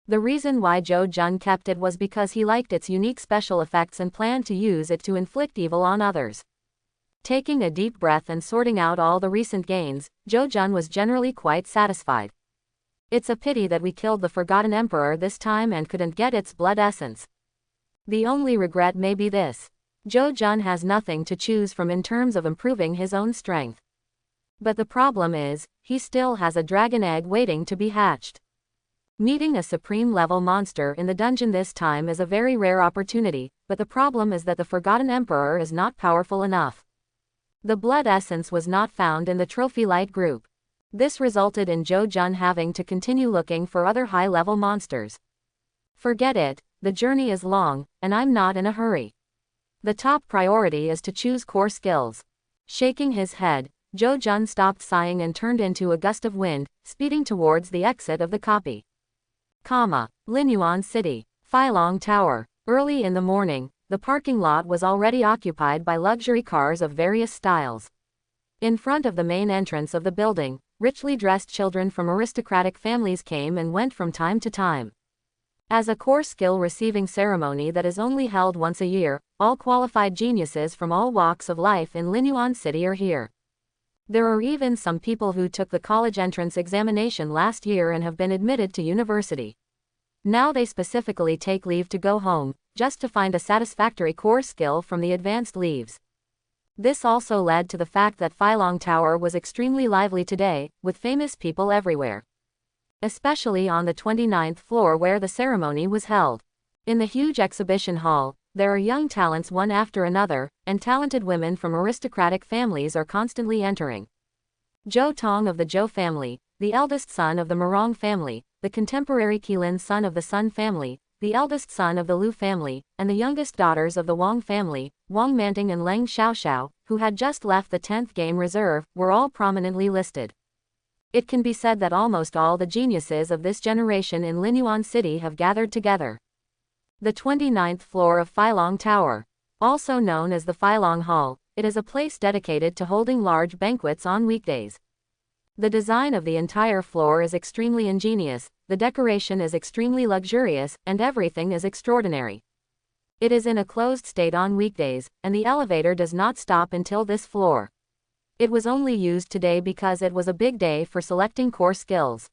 The reason why Jojun kept it was because he liked its unique special effects and planned to use it to inflict evil on others. Taking a deep breath and sorting out all the recent gains, Jojun was generally quite satisfied. It's a pity that we killed the Forgotten Emperor this time and couldn't get its blood essence. The only regret may be this. Jojun has nothing to choose from in terms of improving his own strength. But the problem is, he still has a dragon egg waiting to be hatched. Meeting a supreme level monster in the dungeon this time is a very rare opportunity, but the problem is that the Forgotten Emperor is not powerful enough. The blood essence was not found in the Trophy Light group. This resulted in Jojun having to continue looking for other high-level monsters. Forget it, the journey is long, and I'm not in a hurry. The top priority is to choose core skills. Shaking his head, Jojun stopped sighing and turned into a gust of wind, speeding towards the exit of the copy. Linyuan City. Phylong Tower. Early in the morning, the parking lot was already occupied by luxury cars of various styles. In front of the main entrance of the building, richly dressed children from aristocratic families came and went from time to time. As a core skill receiving ceremony that is only held once a year, all qualified geniuses from all walks of life in Linyuan City are here. There are even some people who took the college entrance examination last year and have been admitted to university. Now they specifically take leave to go home, just to find a satisfactory core skill from the advanced leaves. This also led to the fact that Phylong Tower was extremely lively today, with famous people everywhere. Especially on the 29th floor where the ceremony was held. In the huge exhibition hall, there are young talents one after another, and talented women from aristocratic families are constantly entering. Zhou Tong of the Zhou family, the eldest son of the Morong family, the contemporary Qilin son of the Sun family, the eldest son of the Lu family, and the youngest daughters of the Wang family, Wang Manting and Leng Xiaoxiao, who had just left the 10th game reserve, were all prominently listed. It can be said that almost all the geniuses of this generation in Linyuan City have gathered together. The 29th floor of Phylong Tower. Also known as the Phylong Hall, it is a place dedicated to holding large banquets on weekdays. The design of the entire floor is extremely ingenious, the decoration is extremely luxurious, and everything is extraordinary. It is in a closed state on weekdays, and the elevator does not stop until this floor. It was only used today because it was a big day for selecting core skills.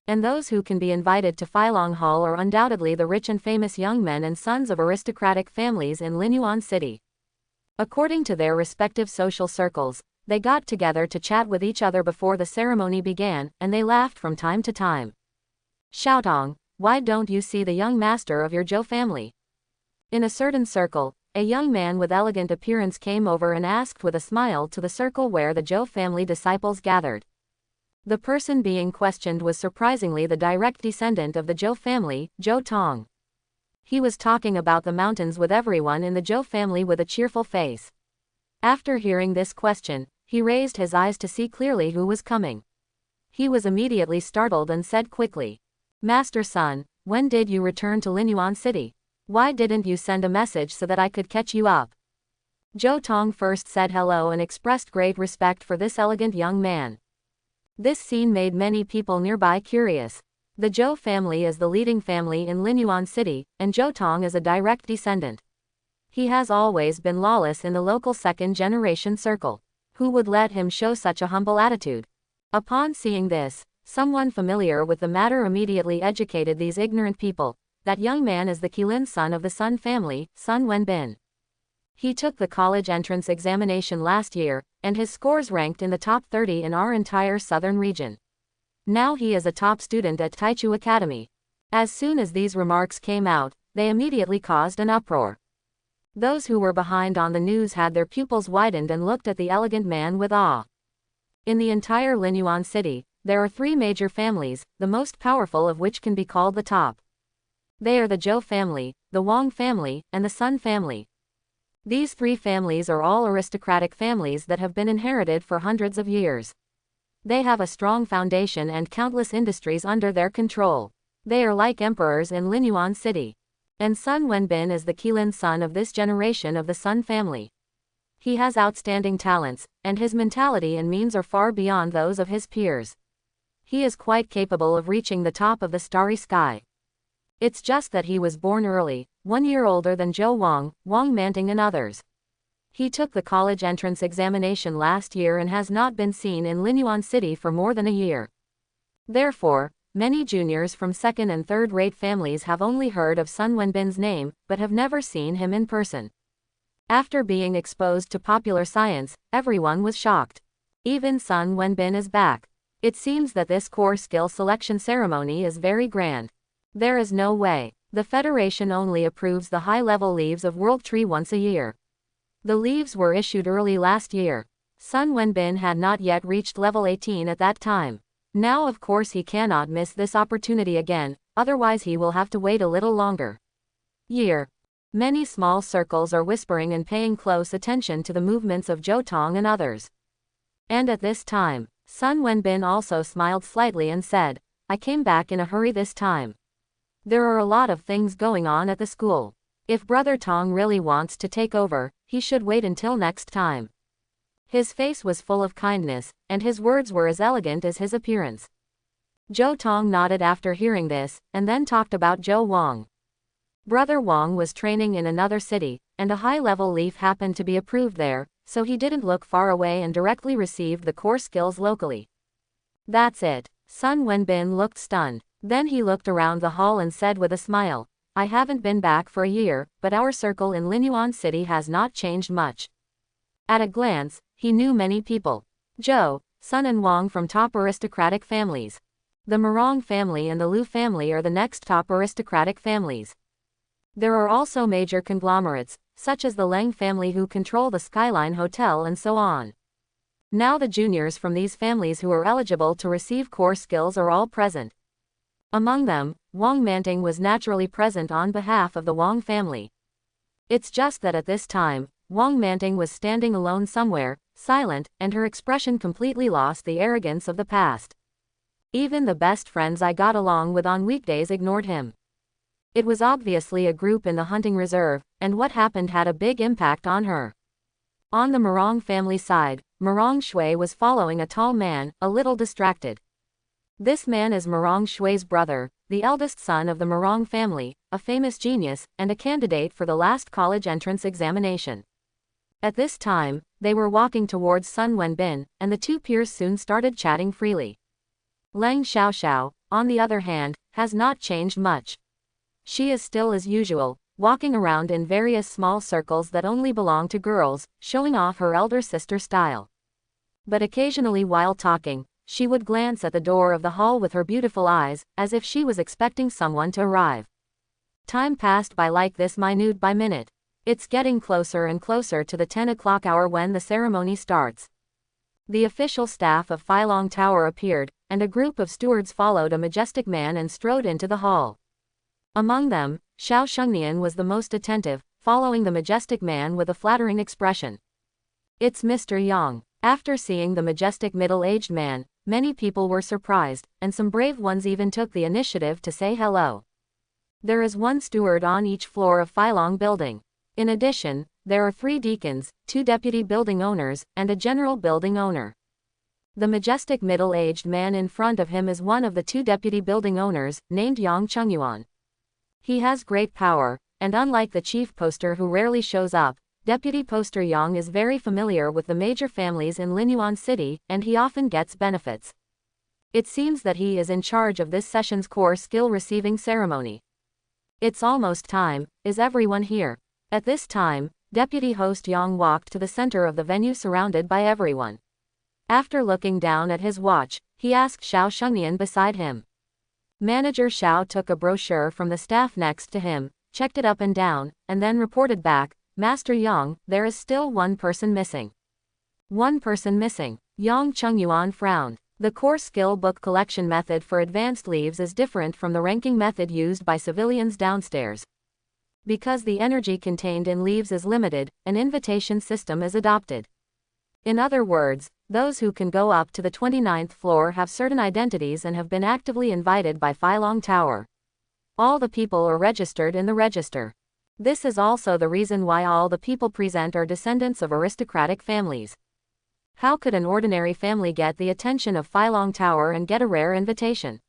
And those who can be invited to Phylong Hall are undoubtedly the rich and famous young men and sons of aristocratic families in Linyuan City. According to their respective social circles, they got together to chat with each other before the ceremony began, and they laughed from time to time. Xiaotong, why don't you see the young master of your Zhou family? In a certain circle, a young man with elegant appearance came over and asked with a smile to the circle where the Zhou family disciples gathered. The person being questioned was surprisingly the direct descendant of the Zhou family, Zhou Tong. He was talking about the mountains with everyone in the Zhou family with a cheerful face. After hearing this question, he raised his eyes to see clearly who was coming. He was immediately startled and said quickly, "Master Son, when did you return to Linyuan City?" Why didn't you send a message so that I could catch you up? Zhou Tong first said hello and expressed great respect for this elegant young man. This scene made many people nearby curious. The Zhou family is the leading family in Linyuan City, and Zhou Tong is a direct descendant. He has always been lawless in the local second-generation circle. Who would let him show such a humble attitude? Upon seeing this, someone familiar with the matter immediately educated these ignorant people. That young man is the Qilin son of the Sun family, Sun Wenbin. He took the college entrance examination last year, and his scores ranked in the top 30 in our entire southern region. Now he is a top student at Taichu Academy. As soon as these remarks came out, they immediately caused an uproar. Those who were behind on the news had their pupils widened and looked at the elegant man with awe. In the entire Linyuan City, there are 3 major families, the most powerful of which can be called the top. They are the Zhou family, the Wang family, and the Sun family. These 3 families are all aristocratic families that have been inherited for hundreds of years. They have a strong foundation and countless industries under their control. They are like emperors in Linyuan City. And Sun Wenbin is the Qilin son of this generation of the Sun family. He has outstanding talents, and his mentality and means are far beyond those of his peers. He is quite capable of reaching the top of the starry sky. It's just that he was born early, 1 year older than Zhou Wang, Wang Manting and others. He took the college entrance examination last year and has not been seen in Linyuan City for more than a year. Therefore, many juniors from second and third-rate families have only heard of Sun Wenbin's name, but have never seen him in person. After being exposed to popular science, everyone was shocked. Even Sun Wenbin is back. It seems that this core skill selection ceremony is very grand. There is no way. The Federation only approves the high-level leaves of World Tree once a year. The leaves were issued early last year. Sun Wenbin had not yet reached level 18 at that time. Now of course he cannot miss this opportunity again, otherwise he will have to wait a little longer. Many small circles are whispering and paying close attention to the movements of Zhou Tong and others. And at this time, Sun Wenbin also smiled slightly and said, I came back in a hurry this time. There are a lot of things going on at the school. If Brother Tong really wants to take over, he should wait until next time. His face was full of kindness, and his words were as elegant as his appearance. Zhou Tong nodded after hearing this, and then talked about Zhou Wang. Brother Wang was training in another city, and a high-level leaf happened to be approved there, so he didn't look far away and directly received the core skills locally. That's it. Sun Wenbin looked stunned. Then he looked around the hall and said with a smile, I haven't been back for a year, but our circle in Linyuan City has not changed much. At a glance, he knew many people. Zhou, Sun and Wang from top aristocratic families. The Morong family and the Lu family are the next top aristocratic families. There are also major conglomerates, such as the Leng family who control the Skyline Hotel and so on. Now the juniors from these families who are eligible to receive core skills are all present. Among them, Wang Manting was naturally present on behalf of the Wang family. It's just that at this time, Wang Manting was standing alone somewhere, silent, and her expression completely lost the arrogance of the past. Even the best friends I got along with on weekdays ignored him. It was obviously a group in the hunting reserve, and what happened had a big impact on her. On the Morong family side, Morong Shui was following a tall man, a little distracted. This man is Morong Shui's brother, the eldest son of the Morong family, a famous genius, and a candidate for the last college entrance examination. At this time, they were walking towards Sun Wenbin, and the 2 peers soon started chatting freely. Leng Xiaoxiao, on the other hand, has not changed much. She is still as usual, walking around in various small circles that only belong to girls, showing off her elder sister style. But occasionally while talking, she would glance at the door of the hall with her beautiful eyes, as if she was expecting someone to arrive. Time passed by like this minute by minute. It's getting closer and closer to the 10 o'clock hour when the ceremony starts. The official staff of Phylong Tower appeared, and a group of stewards followed a majestic man and strode into the hall. Among them, Xiao Shengnian was the most attentive, following the majestic man with a flattering expression. It's Mr. Yang. After seeing the majestic middle-aged man, many people were surprised, and some brave ones even took the initiative to say hello. There is one steward on each floor of Phylong building. In addition, there are 3 deacons, 2 deputy building owners, and a general building owner. The majestic middle-aged man in front of him is one of the 2 deputy building owners, named Yang Chungyuan. He has great power, and unlike the chief poster who rarely shows up, Deputy Poster Yang is very familiar with the major families in Linyuan City, and he often gets benefits. It seems that he is in charge of this session's core skill receiving ceremony. It's almost time. Is everyone here? At this time, Deputy Host Yang walked to the center of the venue surrounded by everyone. After looking down at his watch, he asked Xiao Shengnian beside him. Manager Xiao took a brochure from the staff next to him, checked it up and down, and then reported back, Master Yang, there is still one person missing. One person missing. Yang Chungyuan frowned. The core skill book collection method for advanced leaves is different from the ranking method used by civilians downstairs. Because the energy contained in leaves is limited, an invitation system is adopted. In other words, those who can go up to the 29th floor have certain identities and have been actively invited by Phylong Tower. All the people are registered in the register. This is also the reason why all the people present are descendants of aristocratic families. How could an ordinary family get the attention of Phylong Tower and get a rare invitation?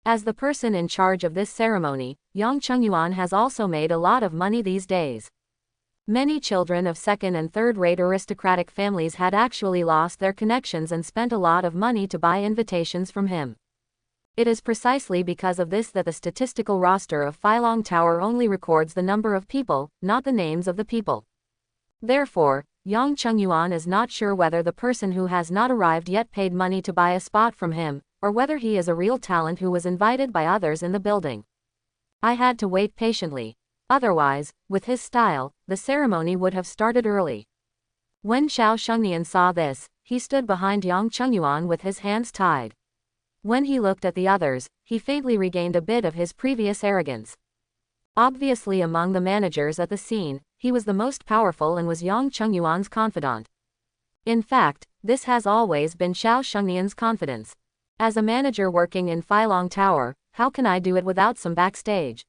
As the person in charge of this ceremony, Yang Chungyuan has also made a lot of money these days. Many children of second and third-rate aristocratic families had actually lost their connections and spent a lot of money to buy invitations from him. It is precisely because of this that the statistical roster of Phylong Tower only records the number of people, not the names of the people. Therefore, Yang Chungyuan is not sure whether the person who has not arrived yet paid money to buy a spot from him, or whether he is a real talent who was invited by others in the building. I had to wait patiently. Otherwise, with his style, the ceremony would have started early. When Xiao Shengnian saw this, he stood behind Yang Chungyuan with his hands tied. When he looked at the others, he faintly regained a bit of his previous arrogance. Obviously among the managers at the scene, he was the most powerful and was Yang Chungyuan's confidant. In fact, this has always been Xiao Shengnian's confidence. As a manager working in Phylong Tower, how can I do it without some backstage?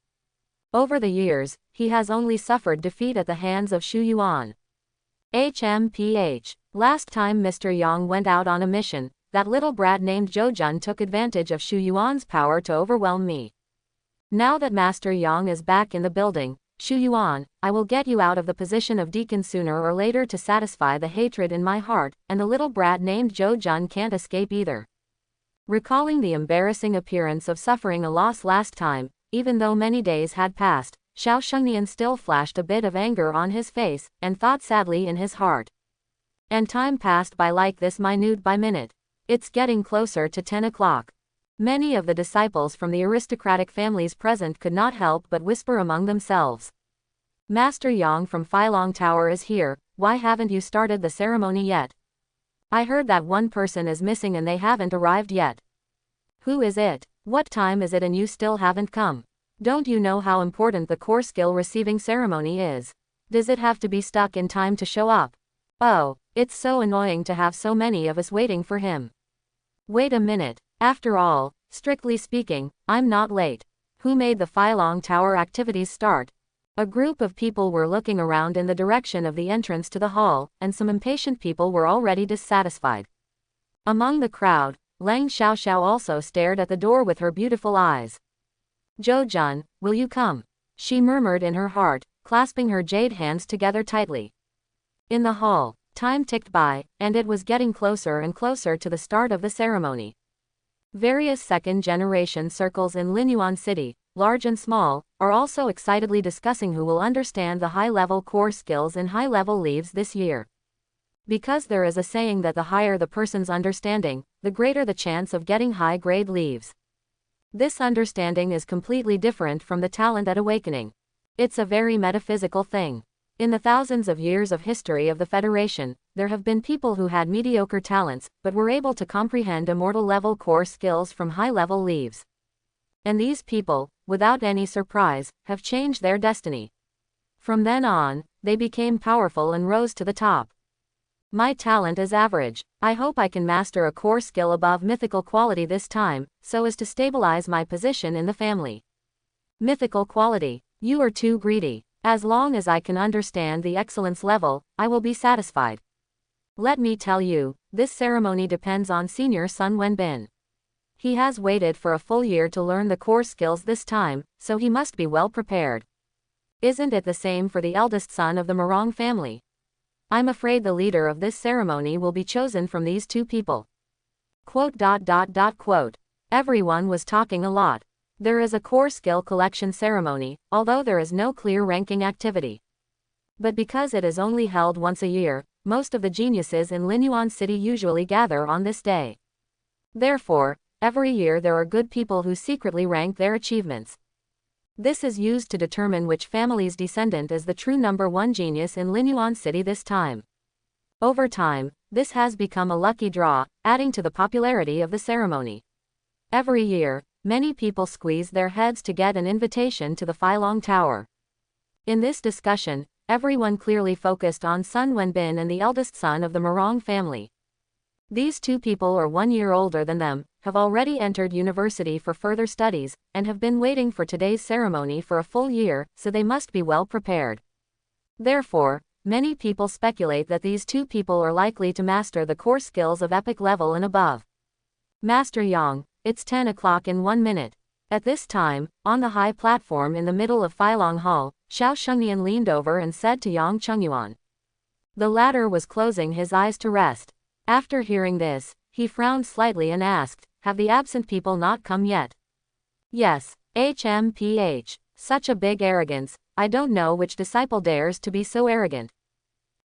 Over the years, he has only suffered defeat at the hands of Xu Yuan. HMPH. Last time Mr. Yang went out on a mission, that little brat named Zhou took advantage of Xu Yuan's power to overwhelm me. Now that Master Yang is back in the building, Xu Yuan, I will get you out of the position of deacon sooner or later to satisfy the hatred in my heart, and the little brat named Zhou can't escape either. Recalling the embarrassing appearance of suffering a loss last time, even though many days had passed, Xiao Shengnian still flashed a bit of anger on his face, and thought sadly in his heart. And time passed by like this minute by minute. It's getting closer to 10 o'clock. Many of the disciples from the aristocratic families present could not help but whisper among themselves. Master Yang from Phylong Tower is here, why haven't you started the ceremony yet? I heard that one person is missing and they haven't arrived yet. Who is it? What time is it and you still haven't come? Don't you know how important the core skill receiving ceremony is? Does it have to be stuck in time to show up? Oh, it's so annoying to have so many of us waiting for him. Wait a minute. After all, strictly speaking, I'm not late. Who made the Phylong Tower activities start? A group of people were looking around in the direction of the entrance to the hall, and some impatient people were already dissatisfied. Among the crowd, Lang Xiaoxiao also stared at the door with her beautiful eyes. Zhou, will you come? She murmured in her heart, clasping her jade hands together tightly. In the hall, time ticked by, and it was getting closer and closer to the start of the ceremony. Various second-generation circles in Linyuan City, large and small, are also excitedly discussing who will understand the high-level core skills in high-level leaves this year. Because there is a saying that the higher the person's understanding, the greater the chance of getting high-grade leaves. This understanding is completely different from the talent at awakening. It's a very metaphysical thing. In the thousands of years of history of the Federation, there have been people who had mediocre talents, but were able to comprehend immortal-level core skills from high-level leaves. And these people, without any surprise, have changed their destiny. From then on, they became powerful and rose to the top. My talent is average. I hope I can master a core skill above mythical quality this time, so as to stabilize my position in the family. Mythical quality. You are too greedy. As long as I can understand the excellence level, I will be satisfied. Let me tell you, this ceremony depends on senior Sun Wenbin. He has waited for a full year to learn the core skills this time, so he must be well prepared. Isn't it the same for the eldest son of the Morong family? I'm afraid the leader of this ceremony will be chosen from these two people. Quote. Everyone was talking a lot. There is a core skill collection ceremony, although there is no clear ranking activity. But because it is only held once a year, most of the geniuses in Linyuan City usually gather on this day. Therefore, every year there are good people who secretly rank their achievements. This is used to determine which family's descendant is the true number one genius in Linyuan City this time. Over time, this has become a lucky draw, adding to the popularity of the ceremony. Every year, many people squeeze their heads to get an invitation to the Phylong Tower. In this discussion, everyone clearly focused on Sun Wenbin and the eldest son of the Morong family. These two people are 1 year older than them, have already entered university for further studies, and have been waiting for today's ceremony for a full year, so they must be well prepared. Therefore, many people speculate that these two people are likely to master the core skills of epic level and above. Master Yang, it's 10 o'clock in 1 minute. At this time, on the high platform in the middle of Phylong Hall, Xiao Shengnian leaned over and said to Yang Chengyuan. The latter was closing his eyes to rest. After hearing this, he frowned slightly and asked, have the absent people not come yet? Yes, HMPH. Such a big arrogance, I don't know which disciple dares to be so arrogant.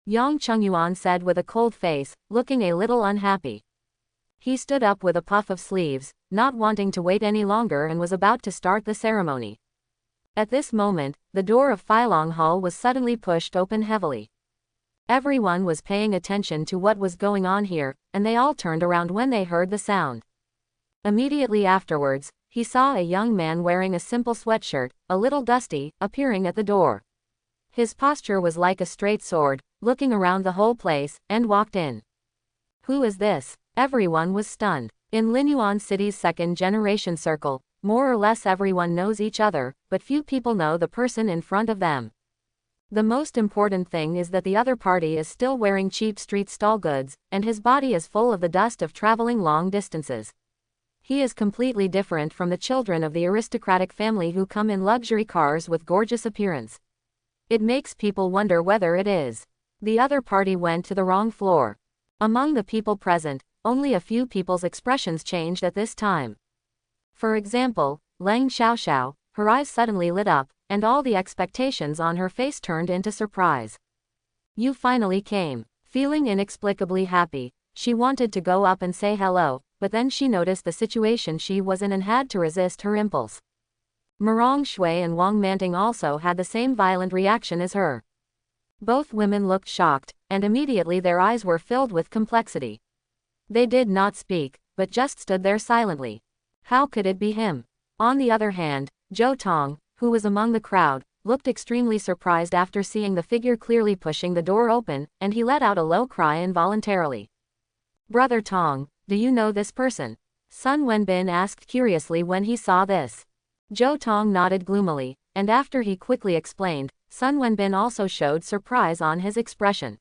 Yang Chengyuan said with a cold face, looking a little unhappy. He stood up with a puff of sleeves, not wanting to wait any longer, and was about to start the ceremony. At this moment, the door of Phylong Hall was suddenly pushed open heavily. Everyone was paying attention to what was going on here, and they all turned around when they heard the sound. Immediately afterwards, he saw a young man wearing a simple sweatshirt, a little dusty, appearing at the door. His posture was like a straight sword, looking around the whole place, and walked in. Who is this? Everyone was stunned. In Linyuan City's second-generation circle, more or less everyone knows each other, but few people know the person in front of them. The most important thing is that the other party is still wearing cheap street stall goods, and his body is full of the dust of traveling long distances. He is completely different from the children of the aristocratic family who come in luxury cars with gorgeous appearance. It makes people wonder whether it is. The other party went to the wrong floor. Among the people present, only a few people's expressions changed at this time. For example, Leng Xiaoxiao, her eyes suddenly lit up, and all the expectations on her face turned into surprise. You finally came. Feeling inexplicably happy, she wanted to go up and say hello, but then she noticed the situation she was in and had to resist her impulse. Morong Shui and Wang Manting also had the same violent reaction as her. Both women looked shocked, and immediately their eyes were filled with complexity. They did not speak, but just stood there silently. How could it be him? On the other hand, Zhou Tong, who was among the crowd, looked extremely surprised after seeing the figure clearly pushing the door open, and he let out a low cry involuntarily. Brother Tong, do you know this person? Sun Wenbin asked curiously when he saw this. Zhou Tong nodded gloomily, and after he quickly explained, Sun Wenbin also showed surprise on his expression.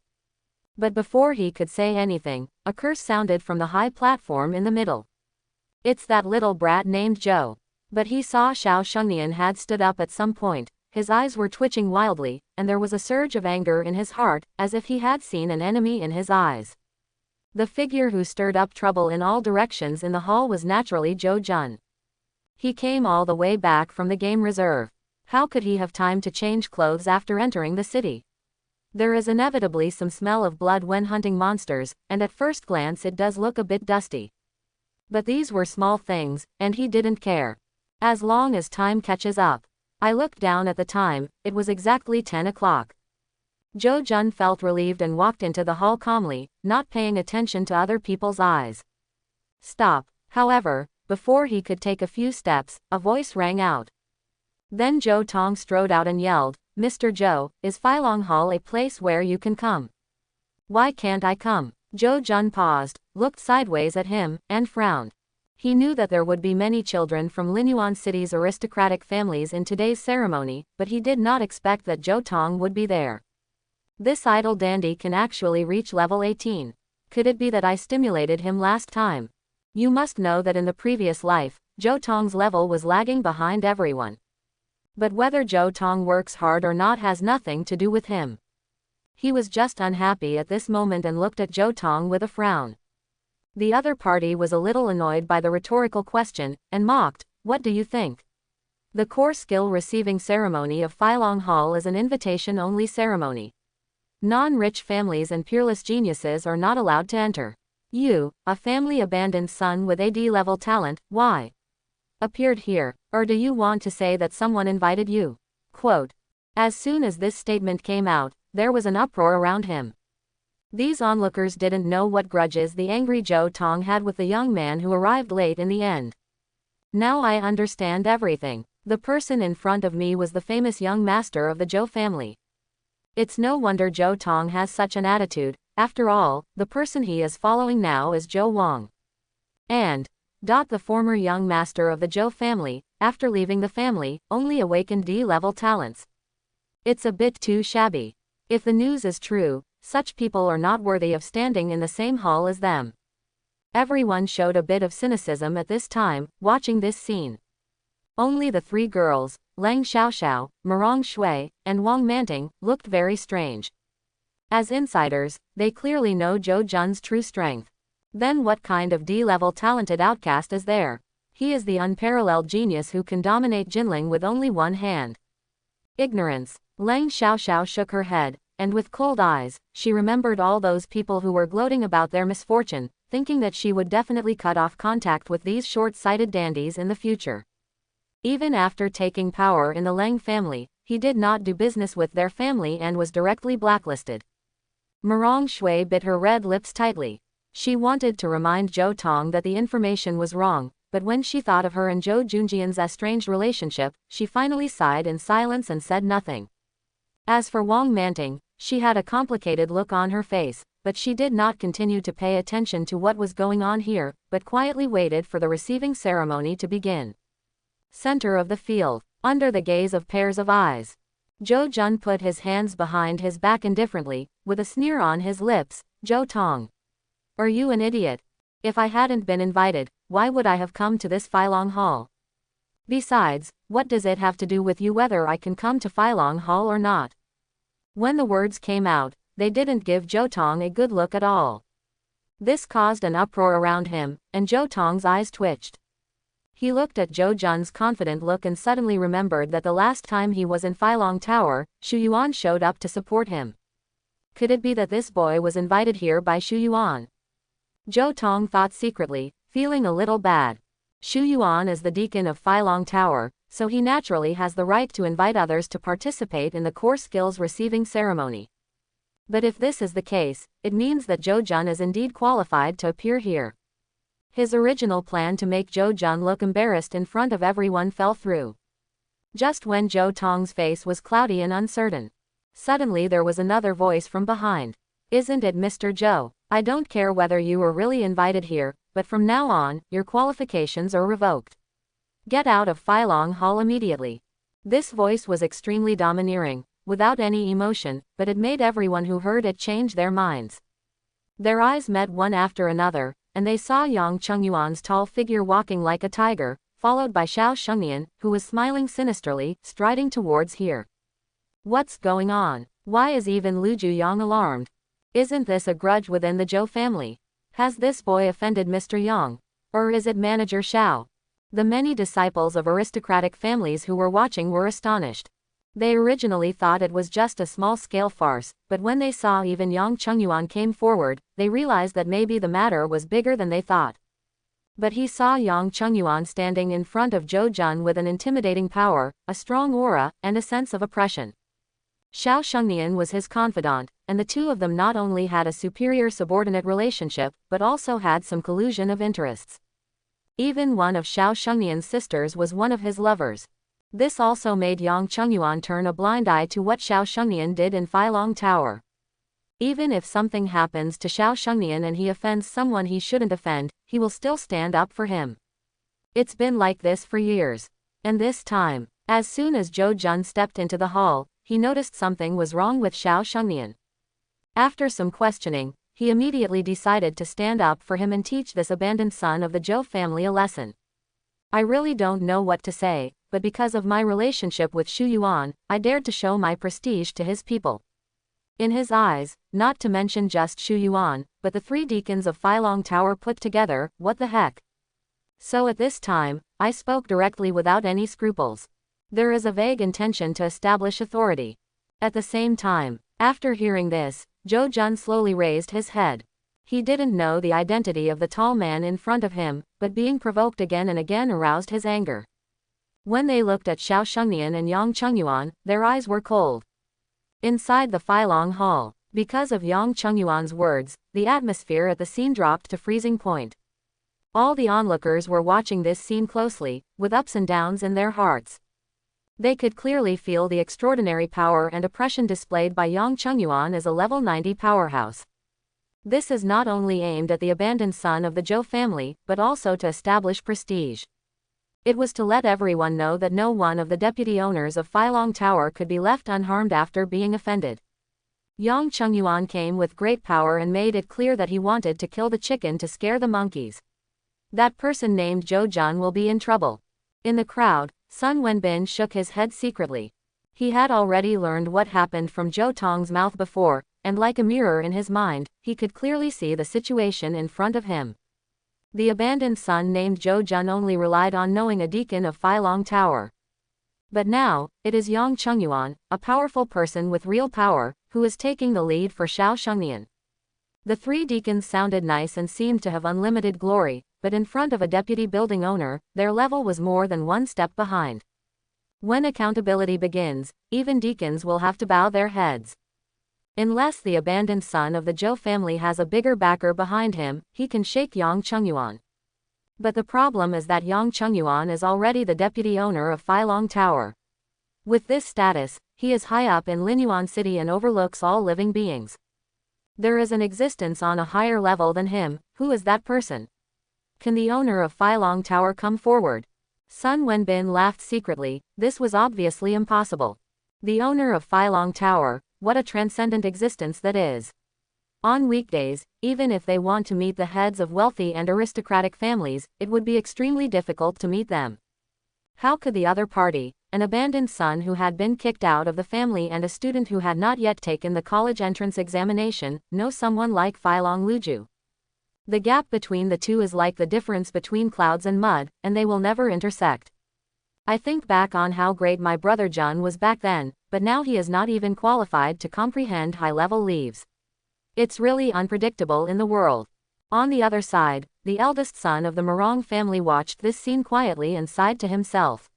But before he could say anything, a curse sounded from the high platform in the middle. It's that little brat named Zhou. But he saw Xiao Shengnian had stood up at some point, his eyes were twitching wildly, and there was a surge of anger in his heart, as if he had seen an enemy in his eyes. The figure who stirred up trouble in all directions in the hall was naturally Zhou Jun. He came all the way back from the game reserve. How could he have time to change clothes after entering the city? There is inevitably some smell of blood when hunting monsters, and at first glance it does look a bit dusty. But these were small things, and he didn't care. As long as time catches up. I looked down at the time, it was exactly 10 o'clock. Zhou Jun felt relieved and walked into the hall calmly, not paying attention to other people's eyes. Stop. However, before he could take a few steps, a voice rang out. Then Zhou Tong strode out and yelled, Mr. Zhou, is Phylong Hall a place where you can come? Why can't I come? Zhou Jun paused, looked sideways at him, and frowned. He knew that there would be many children from Linyuan City's aristocratic families in today's ceremony, but he did not expect that Zhou Tong would be there. This idle dandy can actually reach level 18. Could it be that I stimulated him last time? You must know that in the previous life, Zhou Tong's level was lagging behind everyone. But whether Zhou Tong works hard or not has nothing to do with him. He was just unhappy at this moment and looked at Zhou Tong with a frown. The other party was a little annoyed by the rhetorical question, and mocked, "What do you think? The core skill receiving ceremony of Filong Hall is an invitation-only ceremony. Non-rich families and peerless geniuses are not allowed to enter. You, a family-abandoned son with AD-level talent, why appeared here, or do you want to say that someone invited you?" Quote. As soon as this statement came out, there was an uproar around him. These onlookers didn't know what grudges the angry Zhou Tong had with the young man who arrived late in the end. Now I understand everything. The person in front of me was the famous young master of the Zhou family. It's no wonder Zhou Tong has such an attitude. After all, the person he is following now is Zhou Wang. And the former young master of the Zhou family, after leaving the family, only awakened D-level talents. It's a bit too shabby. If the news is true, such people are not worthy of standing in the same hall as them. Everyone showed a bit of cynicism at this time, watching this scene. Only the three girls, Leng Xiaoxiao, Marong Shui, and Wang Manting, looked very strange. As insiders, they clearly know Zhou Jun's true strength. Then what kind of D-level talented outcast is there? He is the unparalleled genius who can dominate Jinling with only one hand. Ignorance. Leng Xiaoxiao shook her head, and with cold eyes, she remembered all those people who were gloating about their misfortune, thinking that she would definitely cut off contact with these short-sighted dandies in the future. Even after taking power in the Leng family, he did not do business with their family and was directly blacklisted. Marong Shui bit her red lips tightly. She wanted to remind Zhou Tong that the information was wrong, but when she thought of her and Zhou Junjian's estranged relationship, she finally sighed in silence and said nothing. As for Wang Manting, she had a complicated look on her face, but she did not continue to pay attention to what was going on here, but quietly waited for the receiving ceremony to begin. Center of the field, under the gaze of pairs of eyes. Zhou Jun put his hands behind his back indifferently, with a sneer on his lips. "Zhou Tong. Are you an idiot? If I hadn't been invited, why would I have come to this Filong Hall? Besides, what does it have to do with you whether I can come to Filong Hall or not?" When the words came out, they didn't give Zhou Tong a good look at all. This caused an uproar around him, and Zhou Tong's eyes twitched. He looked at Zhou Jun's confident look and suddenly remembered that the last time he was in Filong Tower, Shu Yuan showed up to support him. Could it be that this boy was invited here by Shu Yuan? Zhou Tong thought secretly, feeling a little bad. Shu Yuan is the deacon of Filong Tower, so he naturally has the right to invite others to participate in the core skills receiving ceremony. But if this is the case, it means that Zhou Jun is indeed qualified to appear here. His original plan to make Zhou Jun look embarrassed in front of everyone fell through. Just when Zhou Tong's face was cloudy and uncertain, suddenly there was another voice from behind. "Isn't it Mr. Zhou? I don't care whether you were really invited here, but from now on, your qualifications are revoked. Get out of Filong Hall immediately." This voice was extremely domineering, without any emotion, but it made everyone who heard it change their minds. Their eyes met one after another, and they saw Yang Chengyuan's tall figure walking like a tiger, followed by Xiao Shengnian, who was smiling sinisterly, striding towards here. What's going on? Why is even Lu Zhuyang alarmed? Isn't this a grudge within the Zhou family? Has this boy offended Mr. Yang? Or is it Manager Xiao? The many disciples of aristocratic families who were watching were astonished. They originally thought it was just a small-scale farce, but when they saw even Yang Chengyuan came forward, they realized that maybe the matter was bigger than they thought. But he saw Yang Chengyuan standing in front of Zhou Jun with an intimidating power, a strong aura, and a sense of oppression. Xiao Shengnian was his confidant, and the two of them not only had a superior subordinate relationship, but also had some collusion of interests. Even one of Xiao Shengnian's sisters was one of his lovers. This also made Yang Chengyuan turn a blind eye to what Xiao Shengnian did in Filong Tower. Even if something happens to Xiao Shengnian and he offends someone he shouldn't offend, he will still stand up for him. It's been like this for years. And this time, as soon as Zhou Jun stepped into the hall, he noticed something was wrong with Xiao Shengnian. After some questioning, he immediately decided to stand up for him and teach this abandoned son of the Zhou family a lesson. I really don't know what to say, but because of my relationship with Xu Yuan, I dared to show my prestige to his people. In his eyes, not to mention just Xu Yuan, but the 3 deacons of Filong Tower put together, what the heck? So at this time, I spoke directly without any scruples. There is a vague intention to establish authority. At the same time, after hearing this, Zhou Jun slowly raised his head. He didn't know the identity of the tall man in front of him, but being provoked again and again aroused his anger. When they looked at Xiao Shengnian and Yang Chengyuan, their eyes were cold. Inside the Filong Hall, because of Yang Chengyuan's words, the atmosphere at the scene dropped to freezing point. All the onlookers were watching this scene closely, with ups and downs in their hearts. They could clearly feel the extraordinary power and oppression displayed by Yang Chengyuan as a level 90 powerhouse. This is not only aimed at the abandoned son of the Zhou family, but also to establish prestige. It was to let everyone know that no one of the deputy owners of Filong Tower could be left unharmed after being offended. Yang Chengyuan came with great power and made it clear that he wanted to kill the chicken to scare the monkeys. That person named Zhou Jun will be in trouble. In the crowd, Sun Wenbin shook his head secretly. He had already learned what happened from Zhou Tong's mouth before, and like a mirror in his mind, he could clearly see the situation in front of him. The abandoned son named Zhou Jun only relied on knowing a deacon of Filong Tower. But now, it is Yang Chengyuan, a powerful person with real power, who is taking the lead for Xiao Shengnian. The 3 deacons sounded nice and seemed to have unlimited glory, but in front of a deputy building owner, their level was more than 1 step behind. When accountability begins, even deacons will have to bow their heads. Unless the abandoned son of the Zhou family has a bigger backer behind him, he can shake Yang Chengyuan. But the problem is that Yang Chengyuan is already the deputy owner of Filong Tower. With this status, he is high up in Linyuan City and overlooks all living beings. There is an existence on a higher level than him. Who is that person? Can the owner of Filong Tower come forward? Sun Wenbin laughed secretly. This was obviously impossible. The owner of Filong Tower, what a transcendent existence that is. On weekdays, even if they want to meet the heads of wealthy and aristocratic families, it would be extremely difficult to meet them. How could the other party, an abandoned son who had been kicked out of the family and a student who had not yet taken the college entrance examination, know someone like Filong Luju? The gap between the two is like the difference between clouds and mud, and they will never intersect. I think back on how great my brother Jun was back then, but now he is not even qualified to comprehend high-level leaves. It's really unpredictable in the world. On the other side, the eldest son of the Morong family watched this scene quietly and sighed to himself.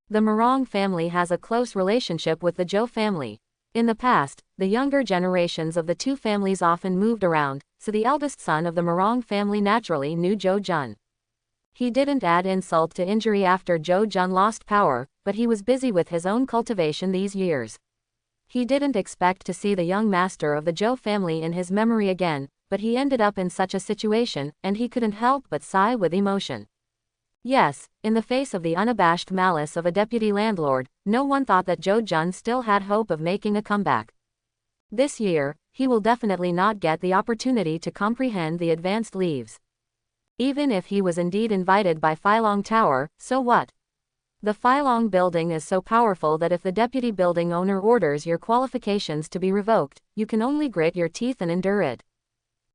The Morong family has a close relationship with the Zhou family. In the past, the younger generations of the 2 families often moved around, so the eldest son of the Morong family naturally knew Zhou Jun. He didn't add insult to injury after Zhou Jun lost power, but he was busy with his own cultivation these years. He didn't expect to see the young master of the Zhou family in his memory again, but he ended up in such a situation, and he couldn't help but sigh with emotion. Yes, in the face of the unabashed malice of a deputy landlord, no one thought that Zhou Jun still had hope of making a comeback. This year, he will definitely not get the opportunity to comprehend the advanced leaves. Even if he was indeed invited by Filong Tower, so what? The Filong building is so powerful that if the deputy building owner orders your qualifications to be revoked, you can only grit your teeth and endure it.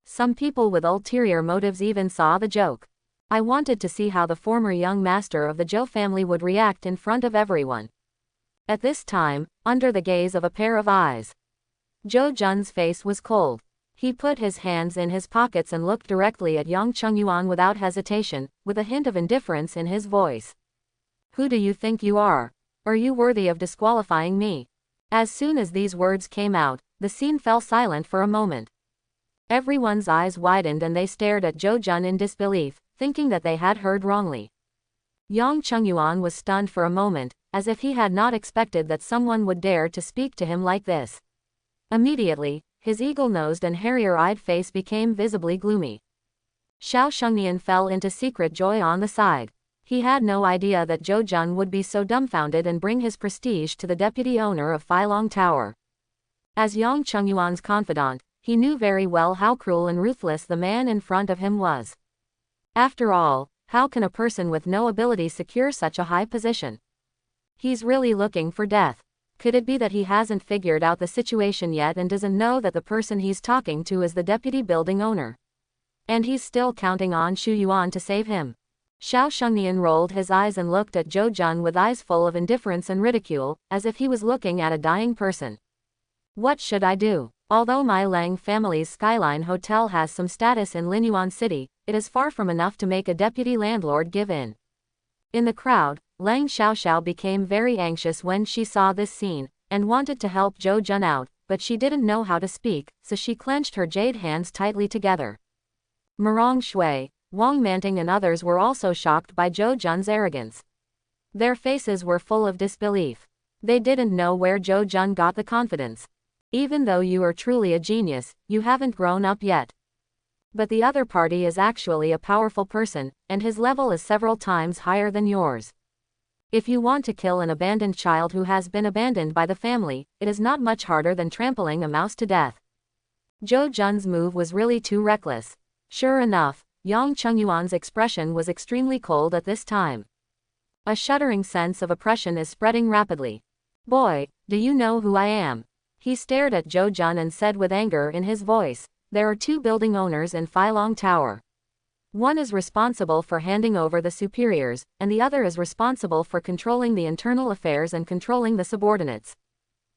Some people with ulterior motives even saw the joke. I wanted to see how the former young master of the Zhou family would react in front of everyone. At this time, under the gaze of a pair of eyes, Zhou Jun's face was cold. He put his hands in his pockets and looked directly at Yang Chengyuan without hesitation, with a hint of indifference in his voice. Who do you think you are? Are you worthy of disqualifying me? As soon as these words came out, the scene fell silent for a moment. Everyone's eyes widened and they stared at Zhou Jun in disbelief, thinking that they had heard wrongly. Yang Chengyuan was stunned for a moment, as if he had not expected that someone would dare to speak to him like this. Immediately, his eagle-nosed and harrier-eyed face became visibly gloomy. Xiao Shengnian fell into secret joy on the side. He had no idea that Zhou Jun would be so dumbfounded and bring his prestige to the deputy owner of Filong Tower. As Yang Chengyuan's confidant, he knew very well how cruel and ruthless the man in front of him was. After all, how can a person with no ability secure such a high position? He's really looking for death. Could it be that he hasn't figured out the situation yet and doesn't know that the person he's talking to is the deputy building owner? And he's still counting on Xu Yuan to save him. Xiao Shengnian rolled his eyes and looked at Zhou Jun with eyes full of indifference and ridicule, as if he was looking at a dying person. What should I do? Although my Lang family's Skyline Hotel has some status in Linyuan City, it is far from enough to make a deputy landlord give in. In the crowd, Lang Xiaoxiao became very anxious when she saw this scene, and wanted to help Zhou Jun out, but she didn't know how to speak, so she clenched her jade hands tightly together. Murong Shui, Wang Manting and others were also shocked by Zhou Jun's arrogance. Their faces were full of disbelief. They didn't know where Zhou Jun got the confidence. Even though you are truly a genius, you haven't grown up yet. But the other party is actually a powerful person, and his level is several times higher than yours. If you want to kill an abandoned child who has been abandoned by the family, it is not much harder than trampling a mouse to death. Zhou Jun's move was really too reckless. Sure enough, Yang Chengyuan's expression was extremely cold at this time. A shuddering sense of oppression is spreading rapidly. Boy, do you know who I am? He stared at Zhou Jun and said with anger in his voice, there are two building owners in Filong Tower. One is responsible for handing over the superiors, and the other is responsible for controlling the internal affairs and controlling the subordinates.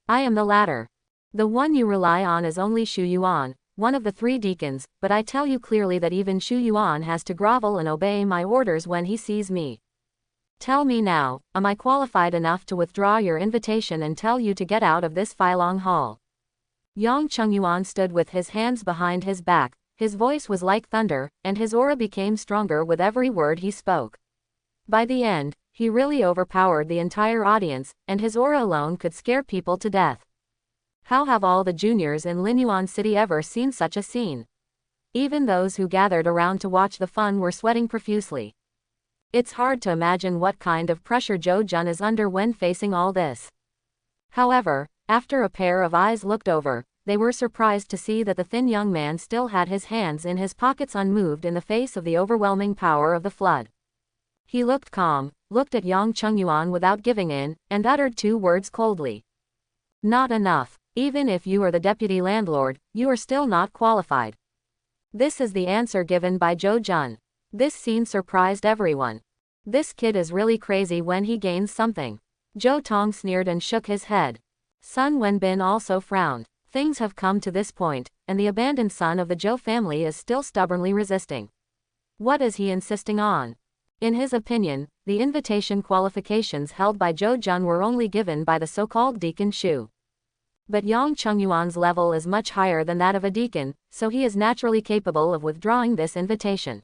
I am the latter. The one you rely on is only Xu Yuan, one of the three deacons, but I tell you clearly that even Xu Yuan has to grovel and obey my orders when he sees me. Tell me now, am I qualified enough to withdraw your invitation and tell you to get out of this Filong Hall? Yang Chengyuan stood with his hands behind his back, his voice was like thunder, and his aura became stronger with every word he spoke. By the end, he really overpowered the entire audience, and his aura alone could scare people to death. How have all the juniors in Linyuan City ever seen such a scene? Even those who gathered around to watch the fun were sweating profusely. It's hard to imagine what kind of pressure Zhou Jun is under when facing all this. However, after a pair of eyes looked over, they were surprised to see that the thin young man still had his hands in his pockets unmoved in the face of the overwhelming power of the flood. He looked calm, looked at Yang Chengyuan without giving in, and uttered two words coldly. Not enough. Even if you are the deputy landlord, you are still not qualified. This is the answer given by Zhou Jun. This scene surprised everyone. This kid is really crazy when he gains something. Zhou Tong sneered and shook his head. Sun Wenbin also frowned. Things have come to this point, and the abandoned son of the Zhou family is still stubbornly resisting. What is he insisting on? In his opinion, the invitation qualifications held by Zhou Jun were only given by the so-called Deacon Shu. But Yang Chengyuan's level is much higher than that of a deacon, so he is naturally capable of withdrawing this invitation.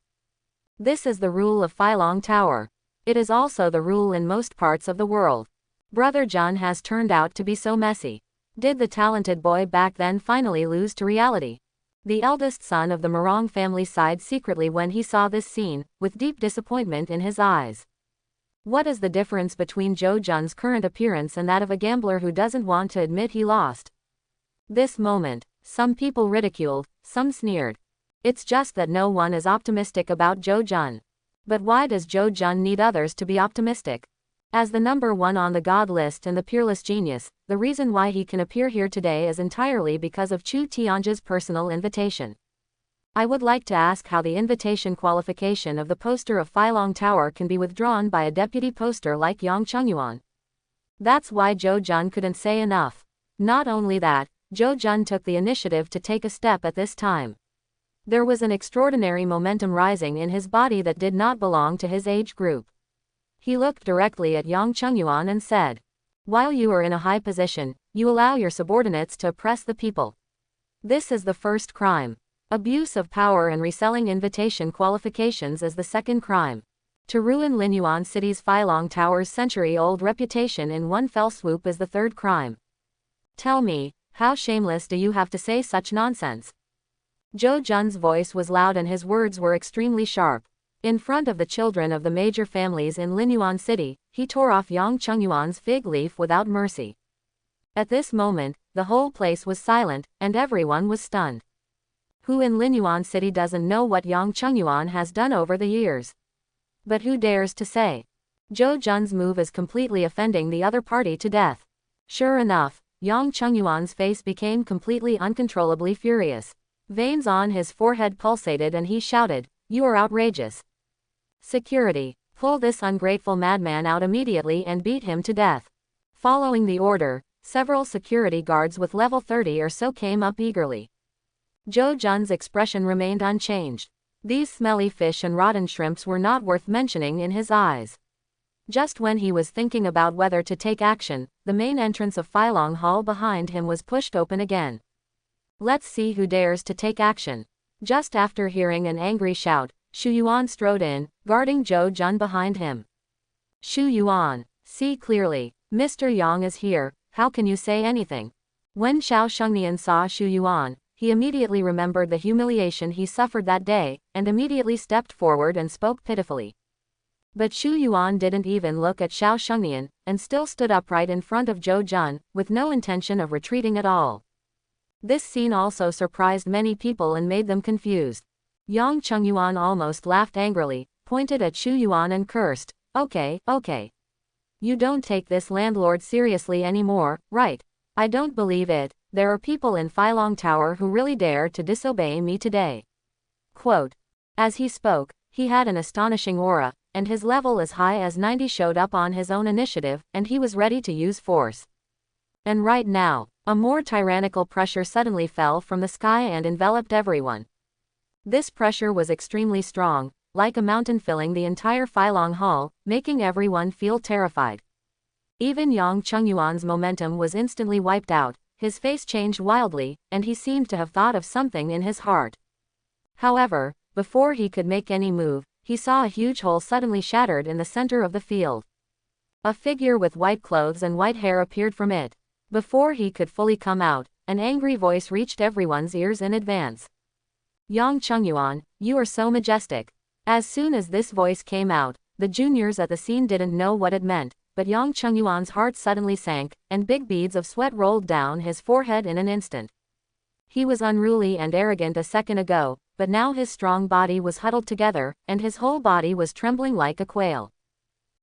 This is the rule of Filong Tower. It is also the rule in most parts of the world. Brother Jun has turned out to be so messy. Did the talented boy back then finally lose to reality? The eldest son of the Murong family sighed secretly when he saw this scene, with deep disappointment in his eyes. What is the difference between Zhou Jun's current appearance and that of a gambler who doesn't want to admit he lost? This moment, some people ridiculed, some sneered. It's just that no one is optimistic about Zhou Jun. But why does Zhou Jun need others to be optimistic? As the number one on the God list and the peerless genius, the reason why he can appear here today is entirely because of Chu Tianzhi's personal invitation. I would like to ask how the invitation qualification of the poster of Filong Tower can be withdrawn by a deputy poster like Yang Chengyuan. That's why Zhou Jun couldn't say enough. Not only that, Zhou Jun took the initiative to take a step at this time. There was an extraordinary momentum rising in his body that did not belong to his age group. He looked directly at Yang Chengyuan and said, while you are in a high position, you allow your subordinates to oppress the people. This is the first crime. Abuse of power and reselling invitation qualifications is the second crime. To ruin Linyuan City's Filong Tower's century-old reputation in one fell swoop is the third crime. Tell me, how shameless do you have to say such nonsense? Zhou Jun's voice was loud and his words were extremely sharp. In front of the children of the major families in Linyuan City, he tore off Yang Chengyuan's fig leaf without mercy. At this moment, the whole place was silent, and everyone was stunned. Who in Linyuan City doesn't know what Yang Chengyuan has done over the years? But who dares to say? Zhou Jun's move is completely offending the other party to death. Sure enough, Yang Chengyuan's face became completely uncontrollably furious. Veins on his forehead pulsated and he shouted, "You are outrageous. Security, pull this ungrateful madman out immediately and beat him to death." Following the order, several security guards with level 30 or so came up eagerly. Zhou Jun's expression remained unchanged. These smelly fish and rotten shrimps were not worth mentioning in his eyes. Just when he was thinking about whether to take action, the main entrance of Filong Hall behind him was pushed open again. Let's see who dares to take action. Just after hearing an angry shout, Xu Yuan strode in, guarding Zhou Jun behind him. "Xu Yuan, see clearly, Mr. Yang is here, how can you say anything?" When Xiao Shengnian saw Xu Yuan, he immediately remembered the humiliation he suffered that day, and immediately stepped forward and spoke pitifully. But Xu Yuan didn't even look at Xiao Shengnian, and still stood upright in front of Zhou Jun, with no intention of retreating at all. This scene also surprised many people and made them confused. Yang Chengyuan almost laughed angrily, pointed at Xu Yuan and cursed, Okay. You don't take this landlord seriously anymore, right? I don't believe it, there are people in Filong Tower who really dare to disobey me today." Quote. As he spoke, he had an astonishing aura, and his level as high as 90 showed up on his own initiative, and he was ready to use force. And right now, a more tyrannical pressure suddenly fell from the sky and enveloped everyone. This pressure was extremely strong, like a mountain filling the entire Filong Hall, making everyone feel terrified. Even Yang Chengyuan's momentum was instantly wiped out, his face changed wildly, and he seemed to have thought of something in his heart. However, before he could make any move, he saw a huge hole suddenly shattered in the center of the field. A figure with white clothes and white hair appeared from it. Before he could fully come out, an angry voice reached everyone's ears in advance. "Yang Chengyuan, you are so majestic." As soon as this voice came out, the juniors at the scene didn't know what it meant, but Yang Chengyuan's heart suddenly sank, and big beads of sweat rolled down his forehead in an instant. He was unruly and arrogant a second ago, but now his strong body was huddled together, and his whole body was trembling like a quail.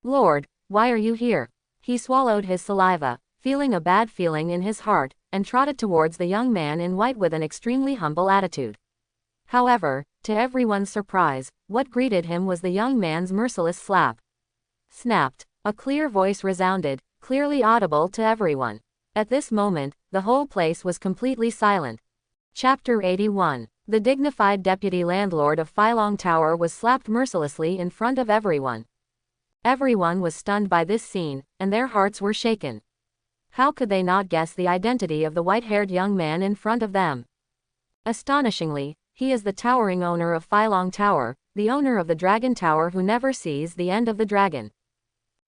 "Lord, why are you here?" He swallowed his saliva, feeling a bad feeling in his heart, and trotted towards the young man in white with an extremely humble attitude. However, to everyone's surprise, what greeted him was the young man's merciless slap. Snapped. A clear voice resounded, clearly audible to everyone. At this moment, the whole place was completely silent. Chapter 81. The dignified deputy landlord of Filong Tower was slapped mercilessly in front of everyone. Everyone was stunned by this scene, and their hearts were shaken. How could they not guess the identity of the white-haired young man in front of them? Astonishingly, he is the towering owner of Filong Tower, the owner of the Dragon Tower who never sees the end of the dragon.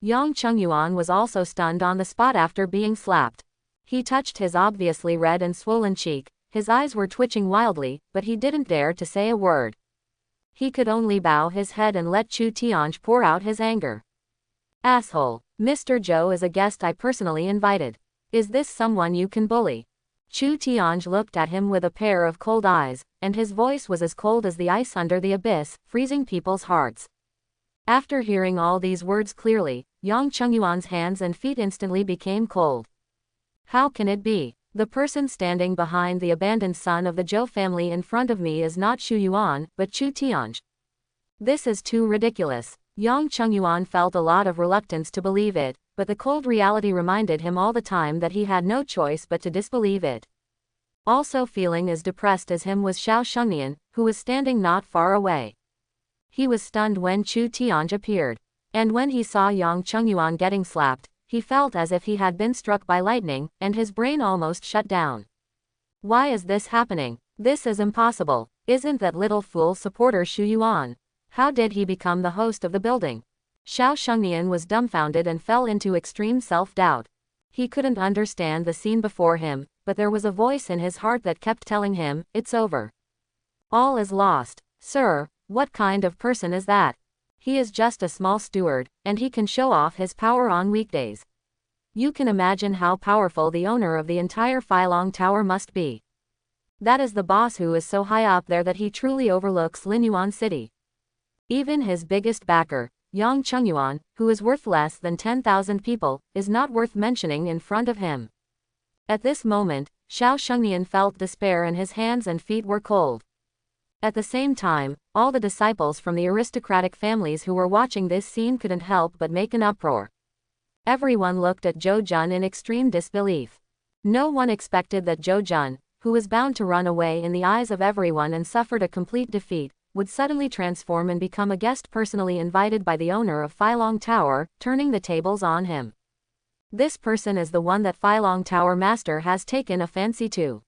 Yang Chengyuan was also stunned on the spot after being slapped. He touched his obviously red and swollen cheek, his eyes were twitching wildly, but he didn't dare to say a word. He could only bow his head and let Chu Tianj pour out his anger. "Asshole, Mr. Zhou is a guest I personally invited. Is this someone you can bully?" Chu Tianj looked at him with a pair of cold eyes, and his voice was as cold as the ice under the abyss, freezing people's hearts. After hearing all these words clearly, Yang Chengyuan's hands and feet instantly became cold. How can it be? The person standing behind the abandoned son of the Zhou family in front of me is not Xu Yuan, but Chu Tianj. This is too ridiculous. Yang Chengyuan felt a lot of reluctance to believe it, but the cold reality reminded him all the time that he had no choice but to disbelieve it. Also feeling as depressed as him was Xiao Shengnian, who was standing not far away. He was stunned when Chu Tianj appeared. And when he saw Yang Chengyuan getting slapped, he felt as if he had been struck by lightning, and his brain almost shut down. Why is this happening? This is impossible. Isn't that little fool supporter Xu Yuan? How did he become the host of the building? Xiao Shengnian was dumbfounded and fell into extreme self-doubt. He couldn't understand the scene before him, but there was a voice in his heart that kept telling him, "It's over. All is lost." "Sir, what kind of person is that?" He is just a small steward, and he can show off his power on weekdays. You can imagine how powerful the owner of the entire Phylong Tower must be. That is the boss who is so high up there that he truly overlooks Linyuan City. Even his biggest backer, Yang Chengyuan, who is worth less than 10,000 people, is not worth mentioning in front of him. At this moment, Xiao Shengnian felt despair and his hands and feet were cold. At the same time, all the disciples from the aristocratic families who were watching this scene couldn't help but make an uproar. Everyone looked at Zhou Jun in extreme disbelief. No one expected that Zhou Jun, who was bound to run away in the eyes of everyone and suffered a complete defeat, would suddenly transform and become a guest personally invited by the owner of Phylong Tower, turning the tables on him. This person is the one that Phylong Tower Master has taken a fancy to.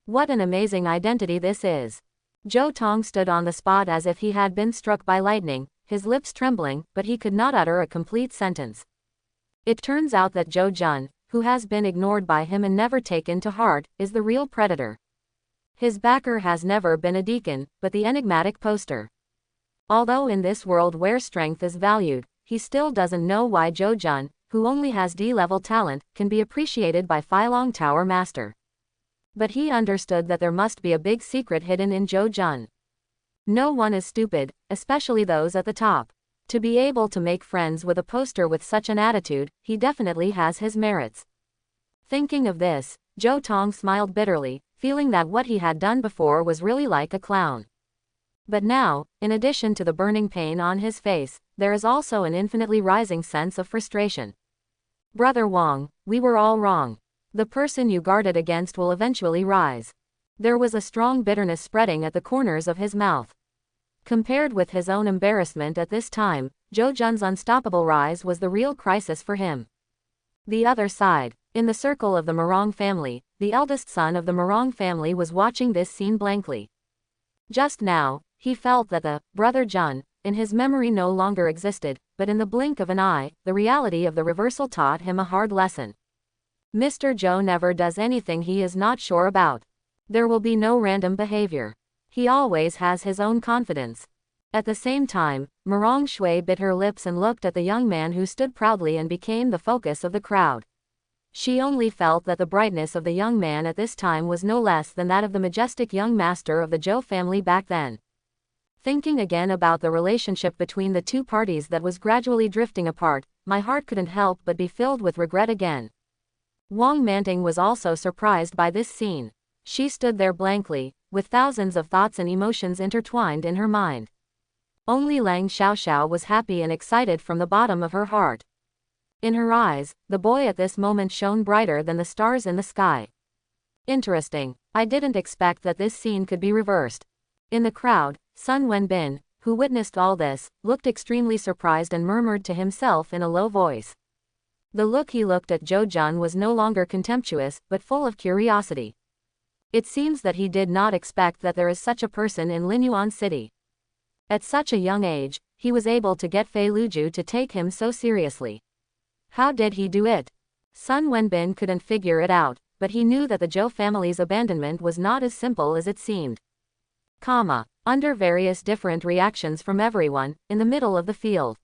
What an amazing identity this is. Zhou Tong stood on the spot as if he had been struck by lightning, his lips trembling, but he could not utter a complete sentence. It turns out that Zhou Jun, who has been ignored by him and never taken to heart, is the real predator. His backer has never been a deacon, but the enigmatic poster. Although in this world where strength is valued, he still doesn't know why Zhou Jun, who only has D-level talent, can be appreciated by Phylong Tower Master. But he understood that there must be a big secret hidden in Zhou Jun. No one is stupid, especially those at the top. To be able to make friends with a poster with such an attitude, he definitely has his merits. Thinking of this, Zhou Tong smiled bitterly, feeling that what he had done before was really like a clown. But now, in addition to the burning pain on his face, there is also an infinitely rising sense of frustration. Brother Wang, we were all wrong. The person you guarded against will eventually rise. There was a strong bitterness spreading at the corners of his mouth. Compared with his own embarrassment at this time, Zhou Jun's unstoppable rise was the real crisis for him. The other side, in the circle of the Morong family, the eldest son of the Morong family was watching this scene blankly. Just now, he felt that the brother Jun, in his memory no longer existed, but in the blink of an eye, the reality of the reversal taught him a hard lesson. Mr. Zhou never does anything he is not sure about. There will be no random behavior. He always has his own confidence. At the same time, Morong Shui bit her lips and looked at the young man who stood proudly and became the focus of the crowd. She only felt that the brightness of the young man at this time was no less than that of the majestic young master of the Zhou family back then. Thinking again about the relationship between the two parties that was gradually drifting apart, my heart couldn't help but be filled with regret again. Wang Manting was also surprised by this scene. She stood there blankly, with thousands of thoughts and emotions intertwined in her mind. Only Lang Xiaoxiao was happy and excited from the bottom of her heart. In her eyes, the boy at this moment shone brighter than the stars in the sky. Interesting. I didn't expect that this scene could be reversed. In the crowd, Sun Wenbin, who witnessed all this, looked extremely surprised and murmured to himself in a low voice. The look he looked at Zhou Jun was no longer contemptuous, but full of curiosity. It seems that he did not expect that there is such a person in Linyuan City. At such a young age, he was able to get Fei Luju to take him so seriously. How did he do it? Sun Wenbin couldn't figure it out, but he knew that the Zhou family's abandonment was not as simple as it seemed. Under various different reactions from everyone, in the middle of the field,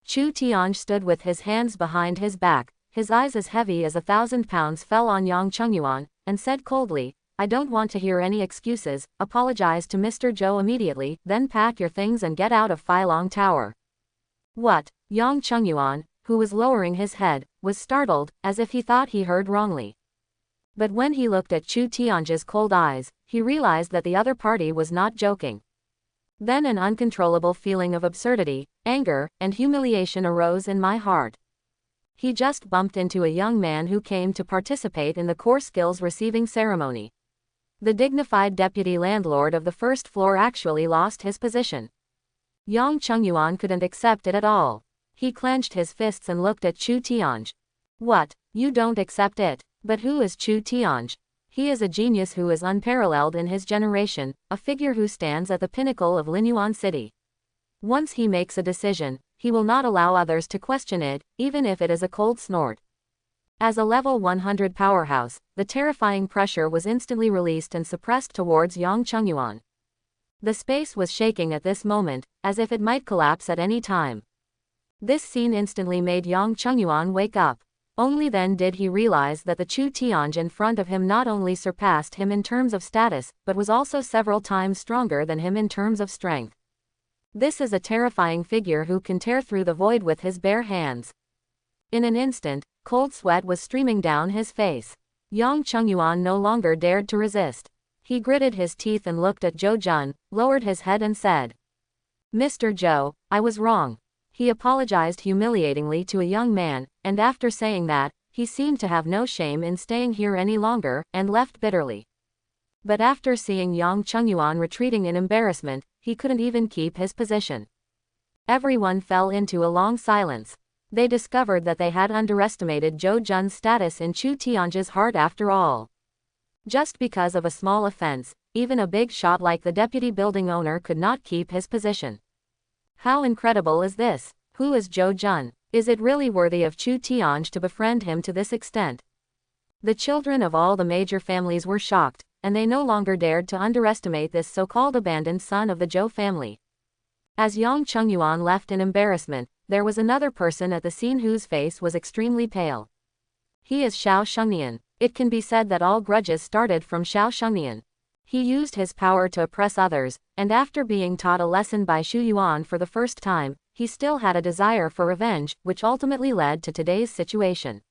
Chu Tianj stood with his hands behind his back, his eyes as heavy as 1,000 pounds fell on Yang Chengyuan, and said coldly, I don't want to hear any excuses, apologize to Mr. Zhou immediately, then pack your things and get out of Phylong Tower. What? Yang Chengyuan, who was lowering his head, was startled, as if he thought he heard wrongly. But when he looked at Chu Tianj's cold eyes, he realized that the other party was not joking. Then an uncontrollable feeling of absurdity, anger, and humiliation arose in my heart. He just bumped into a young man who came to participate in the core skills receiving ceremony. The dignified deputy landlord of the first floor actually lost his position. Yang Chengyuan couldn't accept it at all. He clenched his fists and looked at Chu Tianj. What? You don't accept it? But who is Chu Tianj? He is a genius who is unparalleled in his generation, a figure who stands at the pinnacle of Linyuan City. Once he makes a decision, he will not allow others to question it, even if it is a cold snort. As a level 100 powerhouse, the terrifying pressure was instantly released and suppressed towards Yang Chengyuan. The space was shaking at this moment, as if it might collapse at any time. This scene instantly made Yang Chengyuan wake up. Only then did he realize that the Chu Tianj in front of him not only surpassed him in terms of status, but was also several times stronger than him in terms of strength. This is a terrifying figure who can tear through the void with his bare hands. In an instant, cold sweat was streaming down his face. Yang Chengyuan no longer dared to resist. He gritted his teeth and looked at Zhou Jun, lowered his head and said, "Mr. Zhou, I was wrong." He apologized humiliatingly to a young man, and after saying that, he seemed to have no shame in staying here any longer, and left bitterly. But after seeing Yang Chengyuan retreating in embarrassment, he couldn't even keep his position. Everyone fell into a long silence. They discovered that they had underestimated Zhou Jun's status in Chu Tianj's heart after all. Just because of a small offense, even a big shot like the deputy building owner could not keep his position. How incredible is this? Who is Zhou Jun? Is it really worthy of Chu Tianj to befriend him to this extent? The children of all the major families were shocked, and they no longer dared to underestimate this so-called abandoned son of the Zhou family. As Yang Chengyuan left in embarrassment, there was another person at the scene whose face was extremely pale. He is Xiao Shengnian. It can be said that all grudges started from Xiao Shengnian. He used his power to oppress others, and after being taught a lesson by Xu Yuan for the first time, he still had a desire for revenge, which ultimately led to today's situation.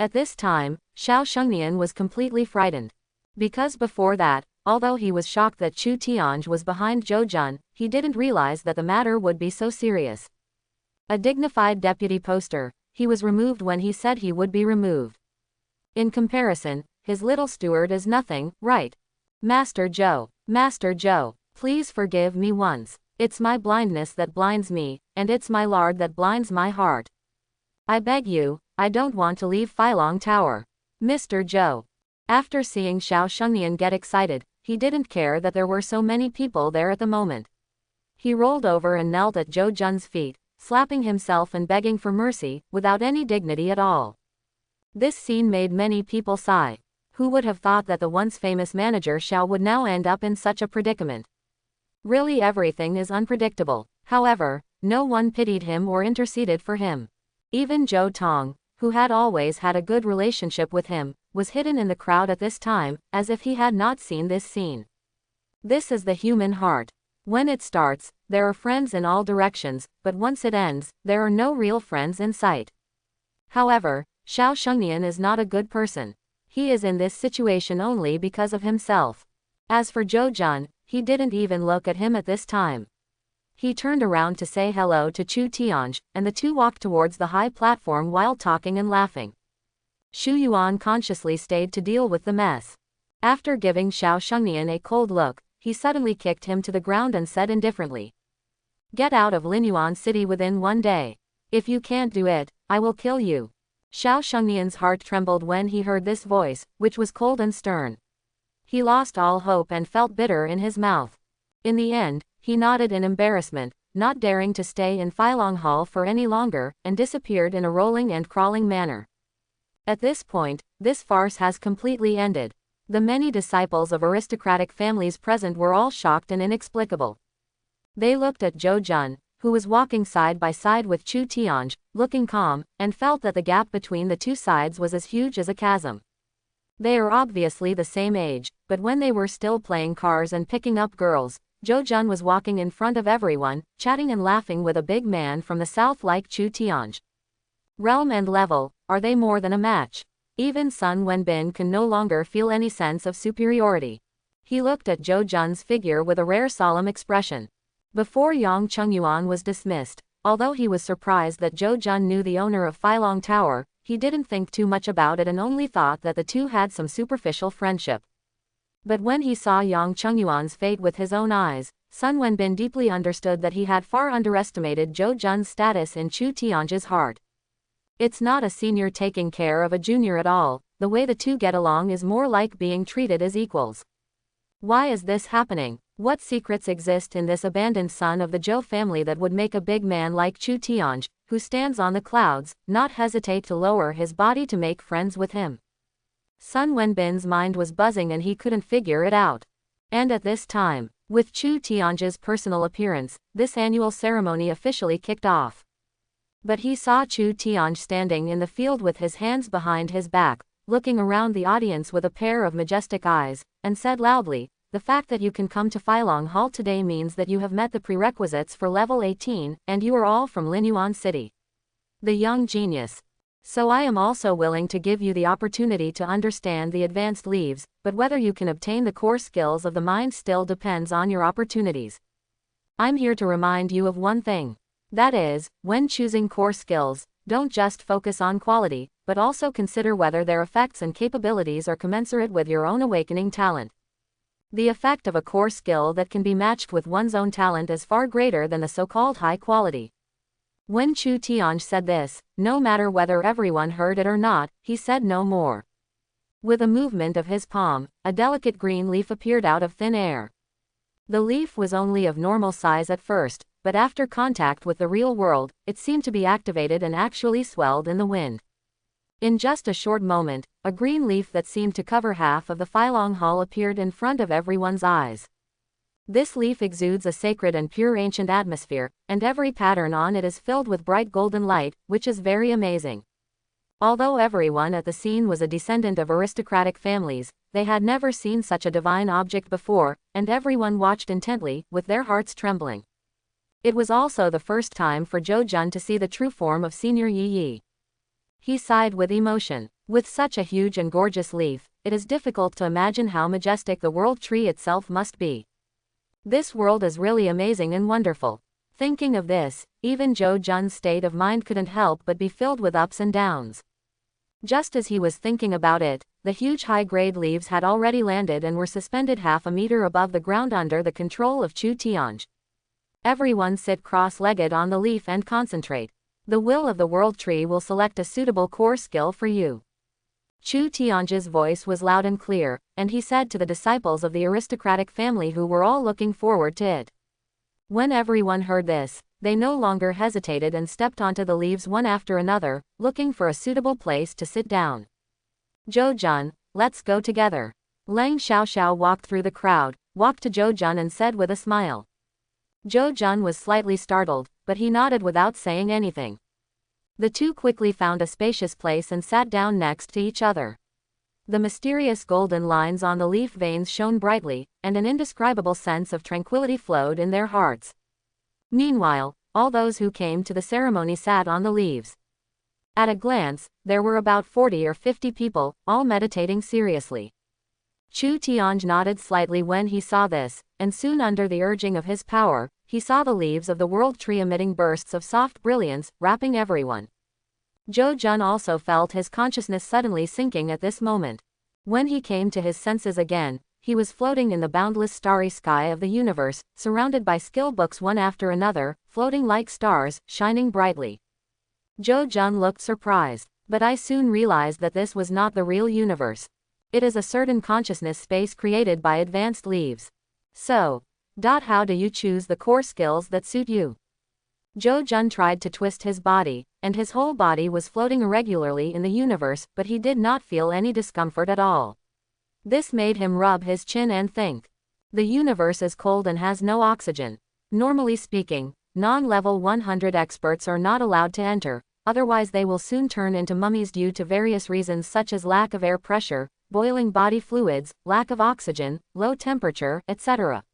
At this time, Xiao Shengnian was completely frightened. Because before that, although he was shocked that Chu Tianj was behind Zhou Jun, he didn't realize that the matter would be so serious. A dignified deputy poster, he was removed when he said he would be removed. In comparison, his little steward is nothing, right? Master Zhou, please forgive me once. It's my blindness that blinds me, and it's my lard that blinds my heart. I beg you, I don't want to leave Filong Tower. Mr. Zhou. After seeing Xiao Shengnian get excited, he didn't care that there were so many people there at the moment. He rolled over and knelt at Zhou Jun's feet, slapping himself and begging for mercy, without any dignity at all. This scene made many people sigh. Who would have thought that the once famous manager Xiao would now end up in such a predicament? Really, everything is unpredictable. However, no one pitied him or interceded for him. Even Zhou Tong, who had always had a good relationship with him, was hidden in the crowd at this time, as if he had not seen this scene. This is the human heart. When it starts, there are friends in all directions, but once it ends, there are no real friends in sight. However, Xiao Shengnian is not a good person. He is in this situation only because of himself. As for Zhou Jun, he didn't even look at him at this time. He turned around to say hello to Chu Tianj, and the two walked towards the high platform while talking and laughing. Xu Yuan consciously stayed to deal with the mess. After giving Xiao Shengnian a cold look, he suddenly kicked him to the ground and said indifferently, "Get out of Linyuan City within 1 day. If you can't do it, I will kill you." Xiao Shengnian's heart trembled when he heard this voice, which was cold and stern. He lost all hope and felt bitter in his mouth. In the end, he nodded in embarrassment, not daring to stay in Filong Hall for any longer, and disappeared in a rolling and crawling manner. At this point, this farce has completely ended. The many disciples of aristocratic families present were all shocked and inexplicable. They looked at Zhou Jun, who was walking side by side with Chu Tianj, looking calm, and felt that the gap between the two sides was as huge as a chasm. They are obviously the same age, but when they were still playing cars and picking up girls, Zhou Jun was walking in front of everyone, chatting and laughing with a big man from the south like Chu Tianj. Realm and level, are they more than a match? Even Sun Wenbin can no longer feel any sense of superiority. He looked at Zhou Jun's figure with a rare solemn expression. Before Yang Chengyuan was dismissed, although he was surprised that Zhou Jun knew the owner of Filong Tower, he didn't think too much about it and only thought that the two had some superficial friendship. But when he saw Yang Chengyuan's fate with his own eyes, Sun Wenbin deeply understood that he had far underestimated Zhou Jun's status in Chu Tianj's heart. It's not a senior taking care of a junior at all, the way the two get along is more like being treated as equals. Why is this happening? What secrets exist in this abandoned son of the Zhou family that would make a big man like Chu Tianj, who stands on the clouds, not hesitate to lower his body to make friends with him? Sun Wenbin's mind was buzzing and he couldn't figure it out. And at this time, With Chu Tianj's personal appearance, this annual ceremony officially kicked off. But he saw Chu Tianj standing in the field with his hands behind his back, looking around the audience with a pair of majestic eyes, and said loudly, "The fact that you can come to Feilong Hall today means that you have met the prerequisites for level 18, and you are all from Linyuan City. The young genius. So I am also willing to give you the opportunity to understand the advanced leaves, but whether you can obtain the core skills of the mind still depends on your opportunities. I'm here to remind you of one thing. That is, when choosing core skills, don't just focus on quality, but also consider whether their effects and capabilities are commensurate with your own awakening talent. The effect of a core skill that can be matched with one's own talent is far greater than the so-called high quality." When Chu Tianj said this, no matter whether everyone heard it or not, he said no more. With a movement of his palm, a delicate green leaf appeared out of thin air. The leaf was only of normal size at first, but after contact with the real world, it seemed to be activated and actually swelled in the wind. In just a short moment, a green leaf that seemed to cover half of the Feilong Hall appeared in front of everyone's eyes. This leaf exudes a sacred and pure ancient atmosphere, and every pattern on it is filled with bright golden light, which is very amazing. Although everyone at the scene was a descendant of aristocratic families, they had never seen such a divine object before, and everyone watched intently, with their hearts trembling. It was also the first time for Zhou Jun to see the true form of Senior Yi Yi. He sighed with emotion. With such a huge and gorgeous leaf, it is difficult to imagine how majestic the world tree itself must be. This world is really amazing and wonderful. Thinking of this, even Zhou Jun's state of mind couldn't help but be filled with ups and downs. Just as he was thinking about it, the huge high-grade leaves had already landed and were suspended half a meter above the ground under the control of Chu Tianj. Everyone sit cross-legged on the leaf and concentrate. The will of the world tree will select a suitable core skill for you. Chu Tianj's voice was loud and clear, and he said to the disciples of the aristocratic family who were all looking forward to it. When everyone heard this, they no longer hesitated and stepped onto the leaves one after another, looking for a suitable place to sit down. "Zhou Jun, let's go together." Lang Xiaoxiao walked through the crowd, walked to Zhou Jun and said with a smile. Zhou Jun was slightly startled, but he nodded without saying anything. The two quickly found a spacious place and sat down next to each other. The mysterious golden lines on the leaf veins shone brightly, and an indescribable sense of tranquility flowed in their hearts. Meanwhile, all those who came to the ceremony sat on the leaves. At a glance, there were about 40 or 50 people, all meditating seriously. Chu Tianj nodded slightly when he saw this, and soon under the urging of his power, he saw the leaves of the world tree emitting bursts of soft brilliance, wrapping everyone. Zhou Jun also felt his consciousness suddenly sinking at this moment. When he came to his senses again, he was floating in the boundless starry sky of the universe, surrounded by skill books one after another, floating like stars, shining brightly. Zhou Jun looked surprised, but I soon realized that this was not the real universe. It is a certain consciousness space created by advanced leaves. So, how do you choose the core skills that suit you? Zhou Jun tried to twist his body, and his whole body was floating irregularly in the universe, but he did not feel any discomfort at all. This made him rub his chin and think. The universe is cold and has no oxygen. Normally speaking, non-level 100 experts are not allowed to enter, otherwise they will soon turn into mummies due to various reasons such as lack of air pressure, boiling body fluids, lack of oxygen, low temperature, etc.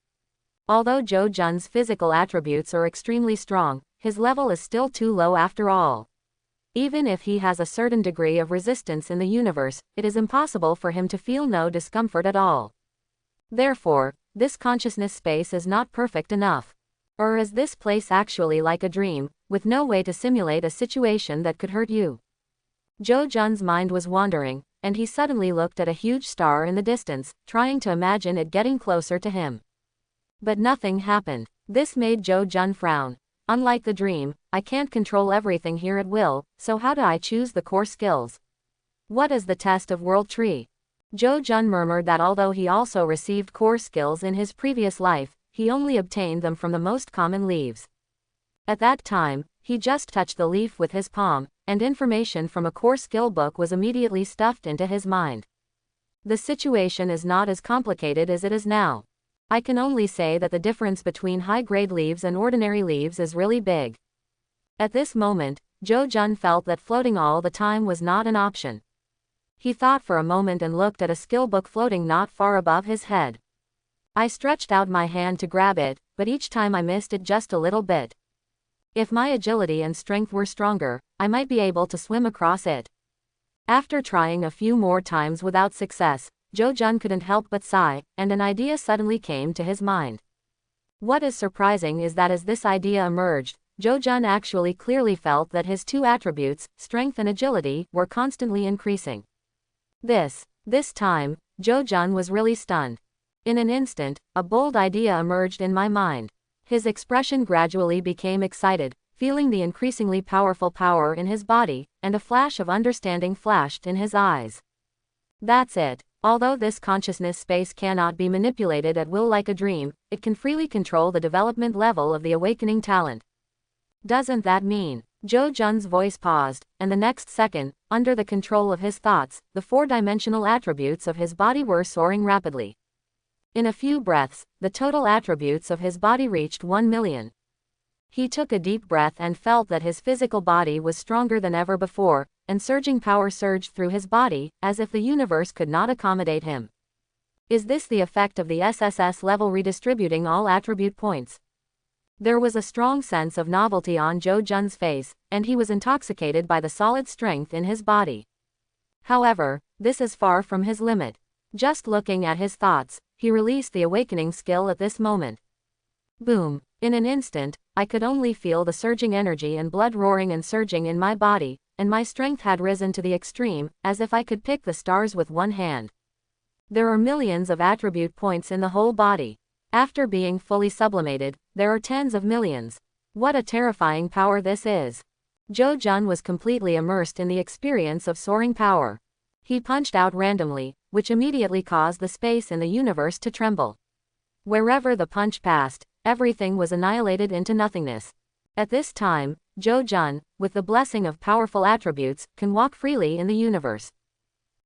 Although Zhou Jun's physical attributes are extremely strong, his level is still too low after all. Even if he has a certain degree of resistance in the universe, it is impossible for him to feel no discomfort at all. Therefore, this consciousness space is not perfect enough. Or is this place actually like a dream, with no way to simulate a situation that could hurt you? Zhou Jun's mind was wandering, and he suddenly looked at a huge star in the distance, trying to imagine it getting closer to him. But nothing happened. This made Zhou Jun frown. Unlike the dream, I can't control everything here at will, so how do I choose the core skills? What is the test of World Tree? Zhou Jun murmured that although he also received core skills in his previous life, he only obtained them from the most common leaves. At that time, he just touched the leaf with his palm, and information from a core skill book was immediately stuffed into his mind. The situation is not as complicated as it is now. I can only say that the difference between high-grade leaves and ordinary leaves is really big. At this moment, Joe Jun felt that floating all the time was not an option. He thought for a moment and looked at a skill book floating not far above his head. I stretched out my hand to grab it, but each time I missed it just a little bit. If my agility and strength were stronger, I might be able to swim across it. After trying a few more times without success, Joe Jun couldn't help but sigh, and an idea suddenly came to his mind. What is surprising is that as this idea emerged, Joe Jun actually clearly felt that his two attributes, strength and agility, were constantly increasing. This time, Joe Jun was really stunned. In an instant, a bold idea emerged in my mind. His expression gradually became excited, feeling the increasingly powerful power in his body, and a flash of understanding flashed in his eyes. That's it. Although this consciousness space cannot be manipulated at will like a dream, it can freely control the development level of the awakening talent. Doesn't that mean? Joe Jun's voice paused, and the next second, under the control of his thoughts, the four-dimensional attributes of his body were soaring rapidly. In a few breaths, the total attributes of his body reached 1 million. He took a deep breath and felt that his physical body was stronger than ever before, and surging power surged through his body, as if the universe could not accommodate him. Is this the effect of the SSS level redistributing all attribute points? There was a strong sense of novelty on Joe Jun's face, and he was intoxicated by the solid strength in his body. However, this is far from his limit. Just looking at his thoughts, he released the awakening skill at this moment. Boom! In an instant, I could only feel the surging energy and blood roaring and surging in my body, and my strength had risen to the extreme, as if I could pick the stars with one hand. There are millions of attribute points in the whole body. After being fully sublimated, there are tens of millions. What a terrifying power this is. Joe Jun was completely immersed in the experience of soaring power. He punched out randomly, which immediately caused the space in the universe to tremble. Wherever the punch passed, everything was annihilated into nothingness. At this time, Joe Jun, with the blessing of powerful attributes, can walk freely in the universe.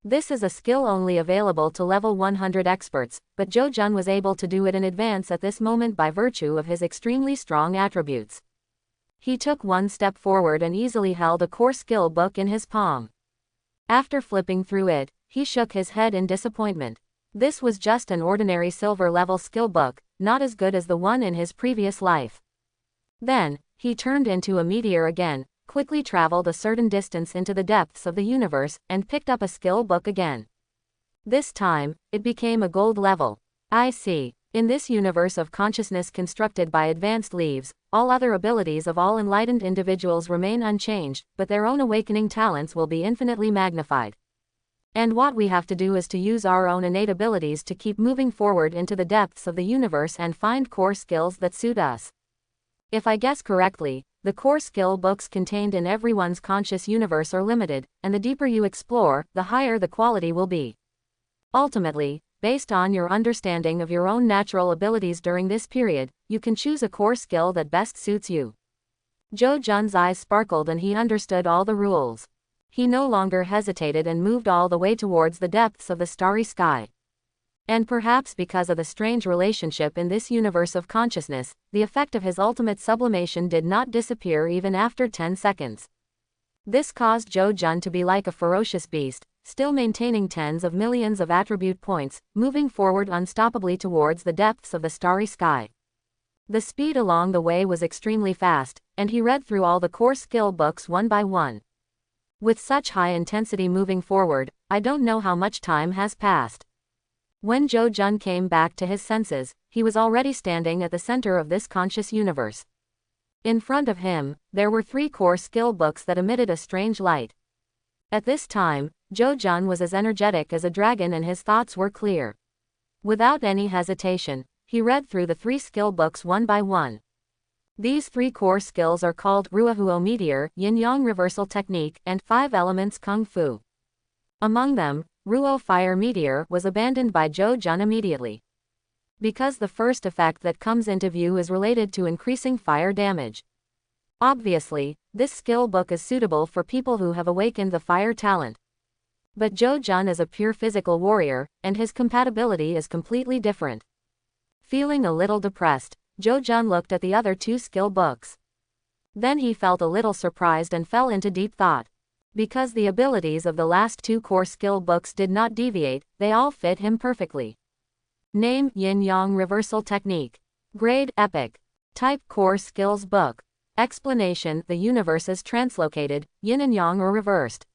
This is a skill only available to level 100 experts, but Joe Jun was able to do it in advance at this moment by virtue of his extremely strong attributes. He took one step forward and easily held a core skill book in his palm. After flipping through it, he shook his head in disappointment. This was just an ordinary silver-level skill book, not as good as the one in his previous life. Then, he turned into a meteor again, quickly traveled a certain distance into the depths of the universe, and picked up a skill book again. This time, it became a gold level. I see. In this universe of consciousness constructed by advanced leaves, all other abilities of all enlightened individuals remain unchanged, but their own awakening talents will be infinitely magnified. And what we have to do is to use our own innate abilities to keep moving forward into the depths of the universe and find core skills that suit us. If I guess correctly, the core skill books contained in everyone's conscious universe are limited, and the deeper you explore, the higher the quality will be. Ultimately, based on your understanding of your own natural abilities during this period, you can choose a core skill that best suits you. Joe Jun's eyes sparkled and he understood all the rules. He no longer hesitated and moved all the way towards the depths of the starry sky. And perhaps because of the strange relationship in this universe of consciousness, the effect of his ultimate sublimation did not disappear even after 10 seconds. This caused Joe Jun to be like a ferocious beast, still maintaining tens of millions of attribute points, moving forward unstoppably towards the depths of the starry sky. The speed along the way was extremely fast, and he read through all the core skill books one by one. With such high intensity moving forward, I don't know how much time has passed. When Joe Jun came back to his senses, he was already standing at the center of this conscious universe. In front of him, there were 3 core skill books that emitted a strange light. At this time, Joe Jun was as energetic as a dragon and his thoughts were clear. Without any hesitation, he read through the 3 skill books one by one. These 3 core skills are called Ruohuo Meteor, Yin-Yang Reversal Technique, and 5 Elements Kung Fu. Among them, Ruo Fire Meteor was abandoned by Joe Jun immediately. Because the first effect that comes into view is related to increasing fire damage. Obviously, this skill book is suitable for people who have awakened the fire talent. But Joe Jun is a pure physical warrior, and his compatibility is completely different. Feeling a little depressed, Jo-jun looked at the other two skill books. Then he felt a little surprised and fell into deep thought. Because the abilities of the last two core skill books did not deviate, they all fit him perfectly. Name: Yin-Yang Reversal Technique. Grade: Epic. Type: Core Skills Book. Explanation: the universe is translocated, yin and yang are reversed.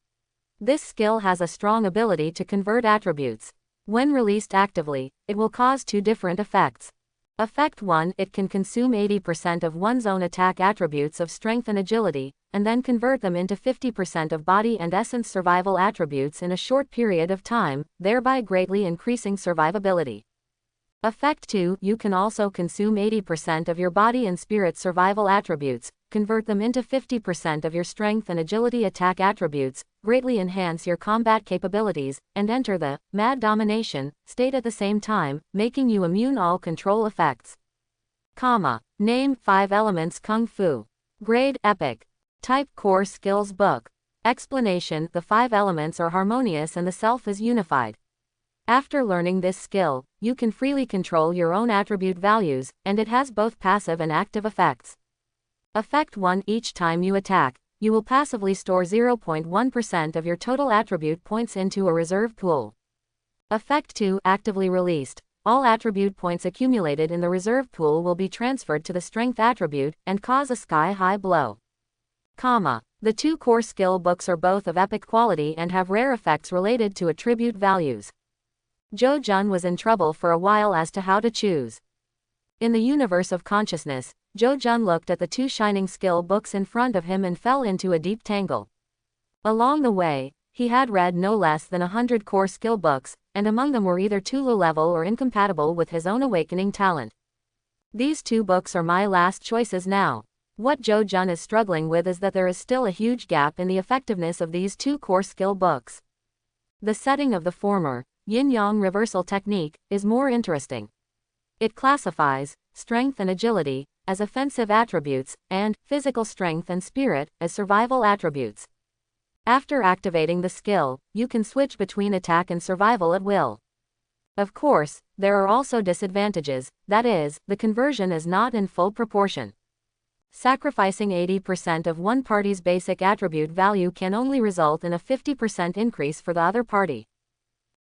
This skill has a strong ability to convert attributes. When released actively, it will cause two different effects. Effect 1: it can consume 80% of one's own attack attributes of strength and agility, and then convert them into 50% of body and essence survival attributes in a short period of time, thereby greatly increasing survivability. Effect 2: you can also consume 80% of your body and spirit survival attributes, convert them into 50% of your strength and agility attack attributes, greatly enhance your combat capabilities, and enter the mad domination state at the same time, making you immune all control effects. Name: 5 Elements Kung Fu. Grade: Epic. Type: Core Skills Book. Explanation: the 5 elements are harmonious and the self is unified. After learning this skill, you can freely control your own attribute values, and it has both passive and active effects. Effect 1: each time you attack, you will passively store 0.1% of your total attribute points into a reserve pool. Effect 2: actively released, all attribute points accumulated in the reserve pool will be transferred to the strength attribute, and cause a sky-high blow. The two core skill books are both of epic quality and have rare effects related to attribute values. Jo-jun was in trouble for a while as to how to choose. In the universe of consciousness, Jo-jun looked at the two shining skill books in front of him and fell into a deep tangle. Along the way, he had read no less than 100 core skill books, and among them were either too low-level or incompatible with his own awakening talent. These two books are my last choices now. What Jo-jun is struggling with is that there is still a huge gap in the effectiveness of these two core skill books. The setting of the former, Yin-Yang Reversal Technique, is more interesting. It classifies strength and agility as offensive attributes, and physical strength and spirit as survival attributes. After activating the skill, you can switch between attack and survival at will. Of course, there are also disadvantages, that is, the conversion is not in full proportion. Sacrificing 80% of one party's basic attribute value can only result in a 50% increase for the other party.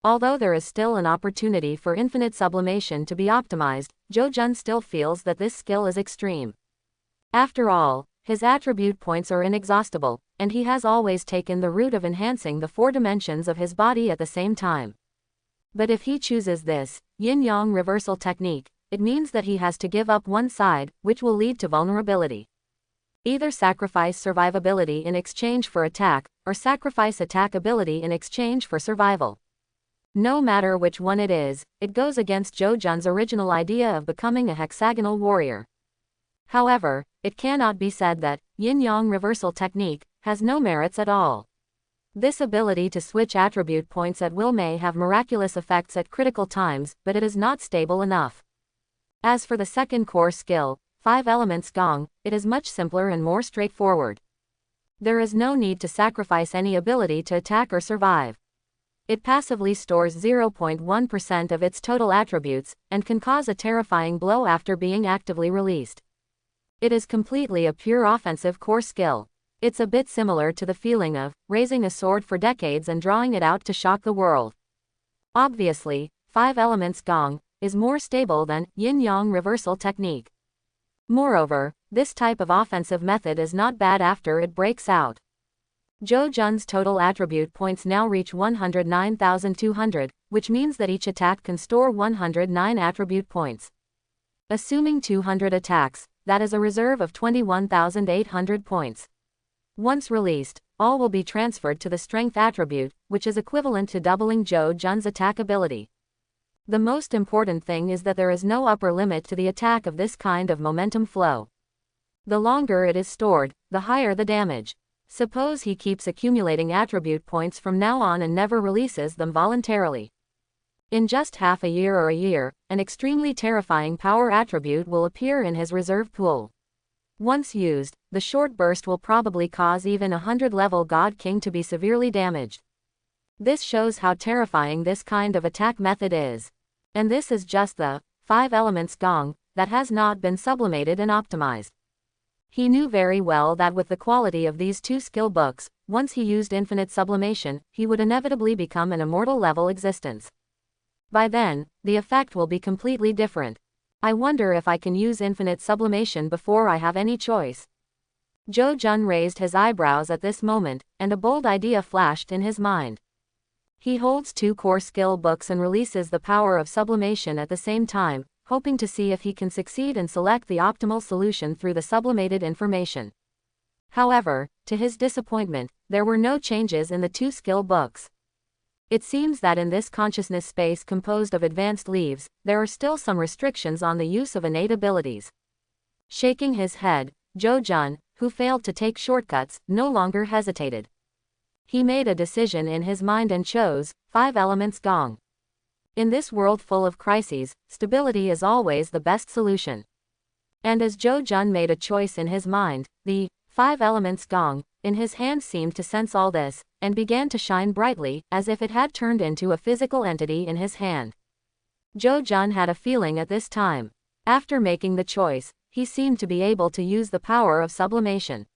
Although there is still an opportunity for infinite sublimation to be optimized, Jo-jun still feels that this skill is extreme. After all, his attribute points are inexhaustible, and he has always taken the route of enhancing the 4 dimensions of his body at the same time. But if he chooses this Yin-Yang Reversal Technique, it means that he has to give up one side, which will lead to vulnerability. Either sacrifice survivability in exchange for attack, or sacrifice attack ability in exchange for survival. No matter which one it is, it goes against Jo-jun's original idea of becoming a hexagonal warrior. However, it cannot be said that Yin-Yang Reversal Technique has no merits at all. This ability to switch attribute points at will may have miraculous effects at critical times, but it is not stable enough. As for the second core skill, 5 Elements Gong, it is much simpler and more straightforward. There is no need to sacrifice any ability to attack or survive. It passively stores 0.1% of its total attributes, and can cause a terrifying blow after being actively released. It is completely a pure offensive core skill. It's a bit similar to the feeling of raising a sword for decades and drawing it out to shock the world. Obviously, 5 Elements Gong is more stable than Yin-Yang Reversal Technique. Moreover, this type of offensive method is not bad after it breaks out. Jo-jun's total attribute points now reach 109,200, which means that each attack can store 109 attribute points. Assuming 200 attacks, that is a reserve of 21,800 points. Once released, all will be transferred to the strength attribute, which is equivalent to doubling Jo-jun's attack ability. The most important thing is that there is no upper limit to the attack of this kind of momentum flow. The longer it is stored, the higher the damage. Suppose he keeps accumulating attribute points from now on and never releases them voluntarily. In just half a year or a year, an extremely terrifying power attribute will appear in his reserve pool. Once used, the short burst will probably cause even a 100-level God King to be severely damaged. This shows how terrifying this kind of attack method is. And this is just the 5 elements gong, that has not been sublimated and optimized. He knew very well that with the quality of these 2 skill books, once he used infinite sublimation, he would inevitably become an immortal level existence. By then, the effect will be completely different. I wonder if I can use infinite sublimation before I have any choice. Zhou Jun raised his eyebrows at this moment, and a bold idea flashed in his mind. He holds 2 core skill books and releases the power of sublimation at the same time, hoping to see if he can succeed and select the optimal solution through the sublimated information. However, to his disappointment, there were no changes in the 2 skill books. It seems that in this consciousness space composed of advanced leaves, there are still some restrictions on the use of innate abilities. Shaking his head, Zhou Jun, who failed to take shortcuts, no longer hesitated. He made a decision in his mind and chose 5 elements gong. In this world full of crises, stability is always the best solution. And as Zhou Jun made a choice in his mind, the 5 elements gong in his hand seemed to sense all this, and began to shine brightly, as if it had turned into a physical entity in his hand. Zhou Jun had a feeling at this time. After making the choice, he seemed to be able to use the power of sublimation.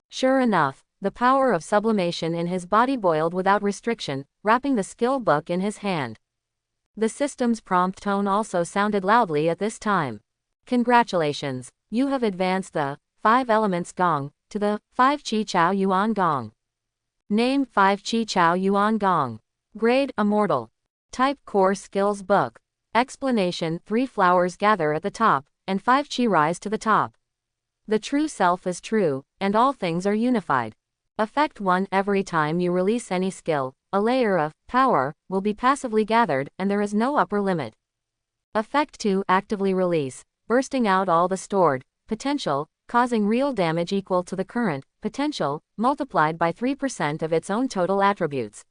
Sure enough, the power of sublimation in his body boiled without restriction, wrapping the skill book in his hand. The system's prompt tone also sounded loudly at this time. Congratulations, you have advanced the 5 elements gong to the 5 Qi Chao Yuan Gong. Name 5 Qi Chao Yuan Gong. Grade Immortal. Type Core Skills Book. Explanation 3 flowers gather at the top, and 5 Qi rise to the top. The true self is true, and all things are unified. Effect 1 Every time you release any skill, a layer of power will be passively gathered, and there is no upper limit. Effect 2 Actively release, bursting out all the stored potential, causing real damage equal to the current potential, multiplied by 3% of its own total attributes.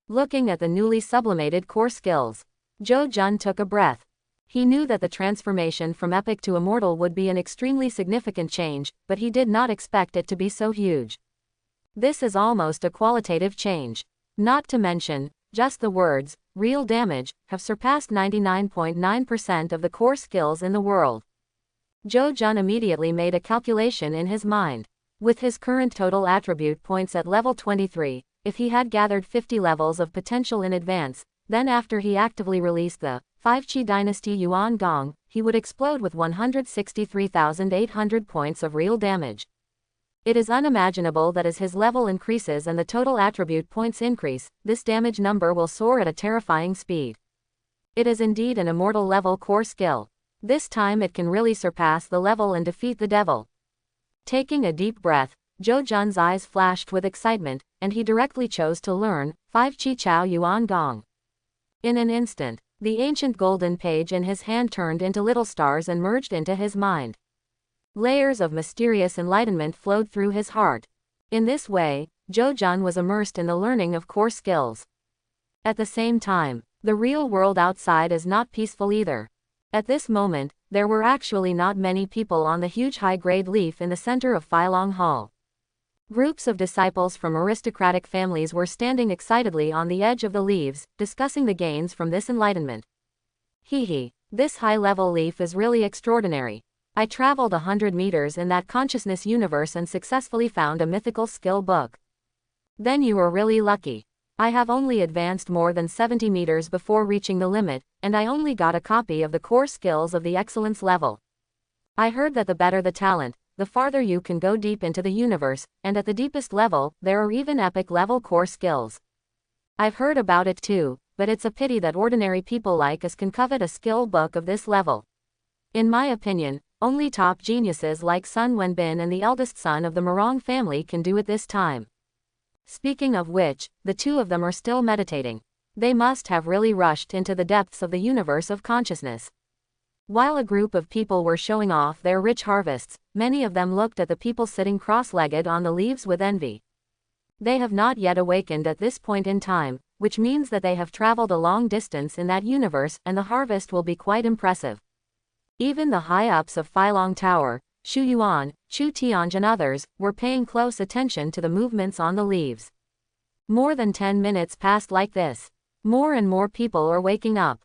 Looking at the newly sublimated core skills, Zhou Jun took a breath. He knew that the transformation from epic to immortal would be an extremely significant change, but he did not expect it to be so huge. This is almost a qualitative change. Not to mention, just the words, real damage, have surpassed 99.9% of the core skills in the world. Zhou Jun immediately made a calculation in his mind. With his current total attribute points at level 23, if he had gathered 50 levels of potential in advance, then after he actively released the 5 Qi Dynasty Yuan Gong, he would explode with 163,800 points of real damage. It is unimaginable that as his level increases and the total attribute points increase, this damage number will soar at a terrifying speed. It is indeed an immortal level core skill. This time it can really surpass the level and defeat the devil. Taking a deep breath, Zhou Jun's eyes flashed with excitement, and he directly chose to learn 5 Qi Chao Yuan Gong. In an instant, the ancient golden page in his hand turned into little stars and merged into his mind. Layers of mysterious enlightenment flowed through his heart. In this way, Zhou Jun was immersed in the learning of core skills. At the same time, the real world outside is not peaceful either. At this moment, there were actually not many people on the huge high-grade leaf in the center of Feilong Hall. Groups of disciples from aristocratic families were standing excitedly on the edge of the leaves, discussing the gains from this enlightenment. Hee, this high-level leaf is really extraordinary. I traveled 100 meters in that consciousness universe and successfully found a mythical skill book. Then you were really lucky. I have only advanced more than 70 meters before reaching the limit, and I only got a copy of the core skills of the excellence level. I heard that the better the talent, the farther you can go deep into the universe, and at the deepest level, there are even epic level core skills. I've heard about it too, but it's a pity that ordinary people like us can covet a skill book of this level. In my opinion, only top geniuses like Sun Wenbin and the eldest son of the Morong family can do it this time. Speaking of which, the two of them are still meditating. They must have really rushed into the depths of the universe of consciousness. While a group of people were showing off their rich harvests, many of them looked at the people sitting cross-legged on the leaves with envy. They have not yet awakened at this point in time, which means that they have traveled a long distance in that universe and the harvest will be quite impressive. Even the high-ups of Feilong Tower, Xu Yuan, Chu Tianj and others, were paying close attention to the movements on the leaves. More than 10 minutes passed like this. More and more people are waking up.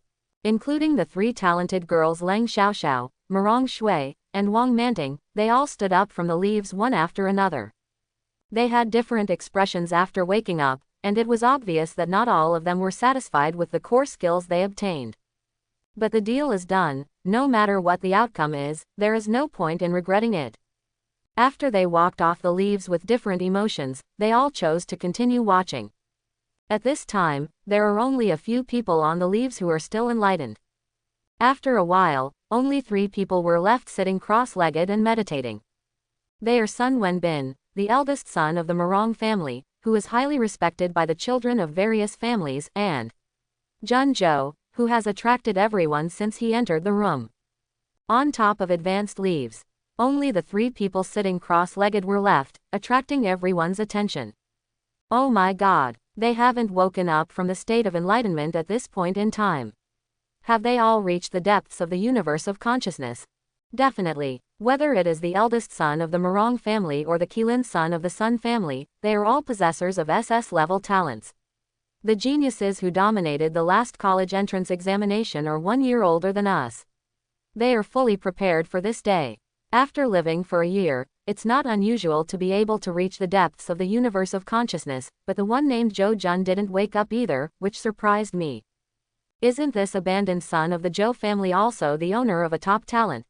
Including the three talented girls Leng Xiaoxiao, Murong Shui, and Wang Manting, they all stood up from the leaves one after another. They had different expressions after waking up, and it was obvious that not all of them were satisfied with the core skills they obtained. But the deal is done, no matter what the outcome is, there is no point in regretting it. After they walked off the leaves with different emotions, they all chose to continue watching. At this time, there are only a few people on the leaves who are still enlightened. After a while, only 3 people were left sitting cross-legged and meditating. They are Sun Wenbin, the eldest son of the Murong family, who is highly respected by the children of various families, and Jun Zhou, who has attracted everyone since he entered the room. On top of advanced leaves, only the 3 people sitting cross-legged were left, attracting everyone's attention. Oh my God, they haven't woken up from the state of enlightenment at this point in time. Have they all reached the depths of the universe of consciousness? Definitely. Whether it is the eldest son of the Murong family or the Qilin son of the Sun family, they are all possessors of SS-level talents. The geniuses who dominated the last college entrance examination are 1 year older than us. They are fully prepared for this day. After living for a year, it's not unusual to be able to reach the depths of the universe of consciousness, but the one named Zhou Jun didn't wake up either, which surprised me. Isn't this abandoned son of the Zhou family also the owner of a top talent?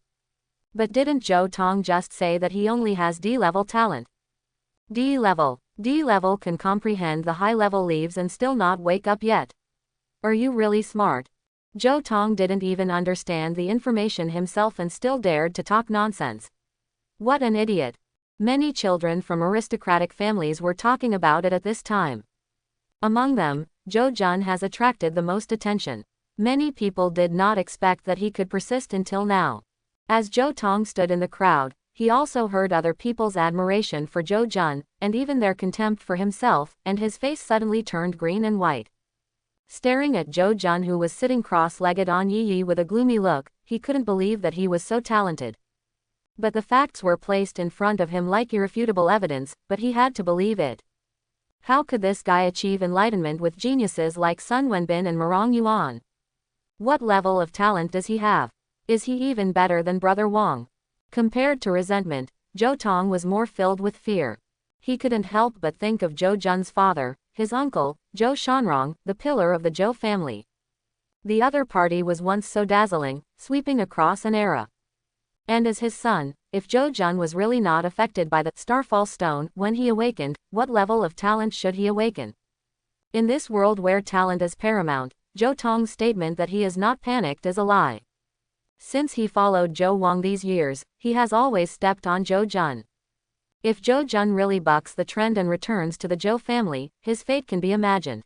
But didn't Zhou Tong just say that he only has D-level talent? D-level. D-level can comprehend the high-level leaves and still not wake up yet. Are you really smart? Zhou Tong didn't even understand the information himself and still dared to talk nonsense. What an idiot. Many children from aristocratic families were talking about it at this time. Among them, Zhou Jun has attracted the most attention. Many people did not expect that he could persist until now. As Zhou Tong stood in the crowd, he also heard other people's admiration for Zhou Jun, and even their contempt for himself, and his face suddenly turned green and white. Staring at Zhou Jun, who was sitting cross-legged on Yi Yi with a gloomy look, he couldn't believe that he was so talented. But the facts were placed in front of him like irrefutable evidence, but he had to believe it. How could this guy achieve enlightenment with geniuses like Sun Wenbin and Murong Yuan? What level of talent does he have? Is he even better than Brother Wang? Compared to resentment, Zhou Tong was more filled with fear. He couldn't help but think of Zhou Jun's father, his uncle, Zhou Shanrong, the pillar of the Zhou family. The other party was once so dazzling, sweeping across an era. And as his son, if Zhou Jun was really not affected by the Starfall Stone when he awakened, what level of talent should he awaken? In this world where talent is paramount, Zhou Tong's statement that he is not panicked is a lie. Since he followed Zhou Wang these years, he has always stepped on Zhou Jun. If Zhou Jun really bucks the trend and returns to the Zhou family, his fate can be imagined.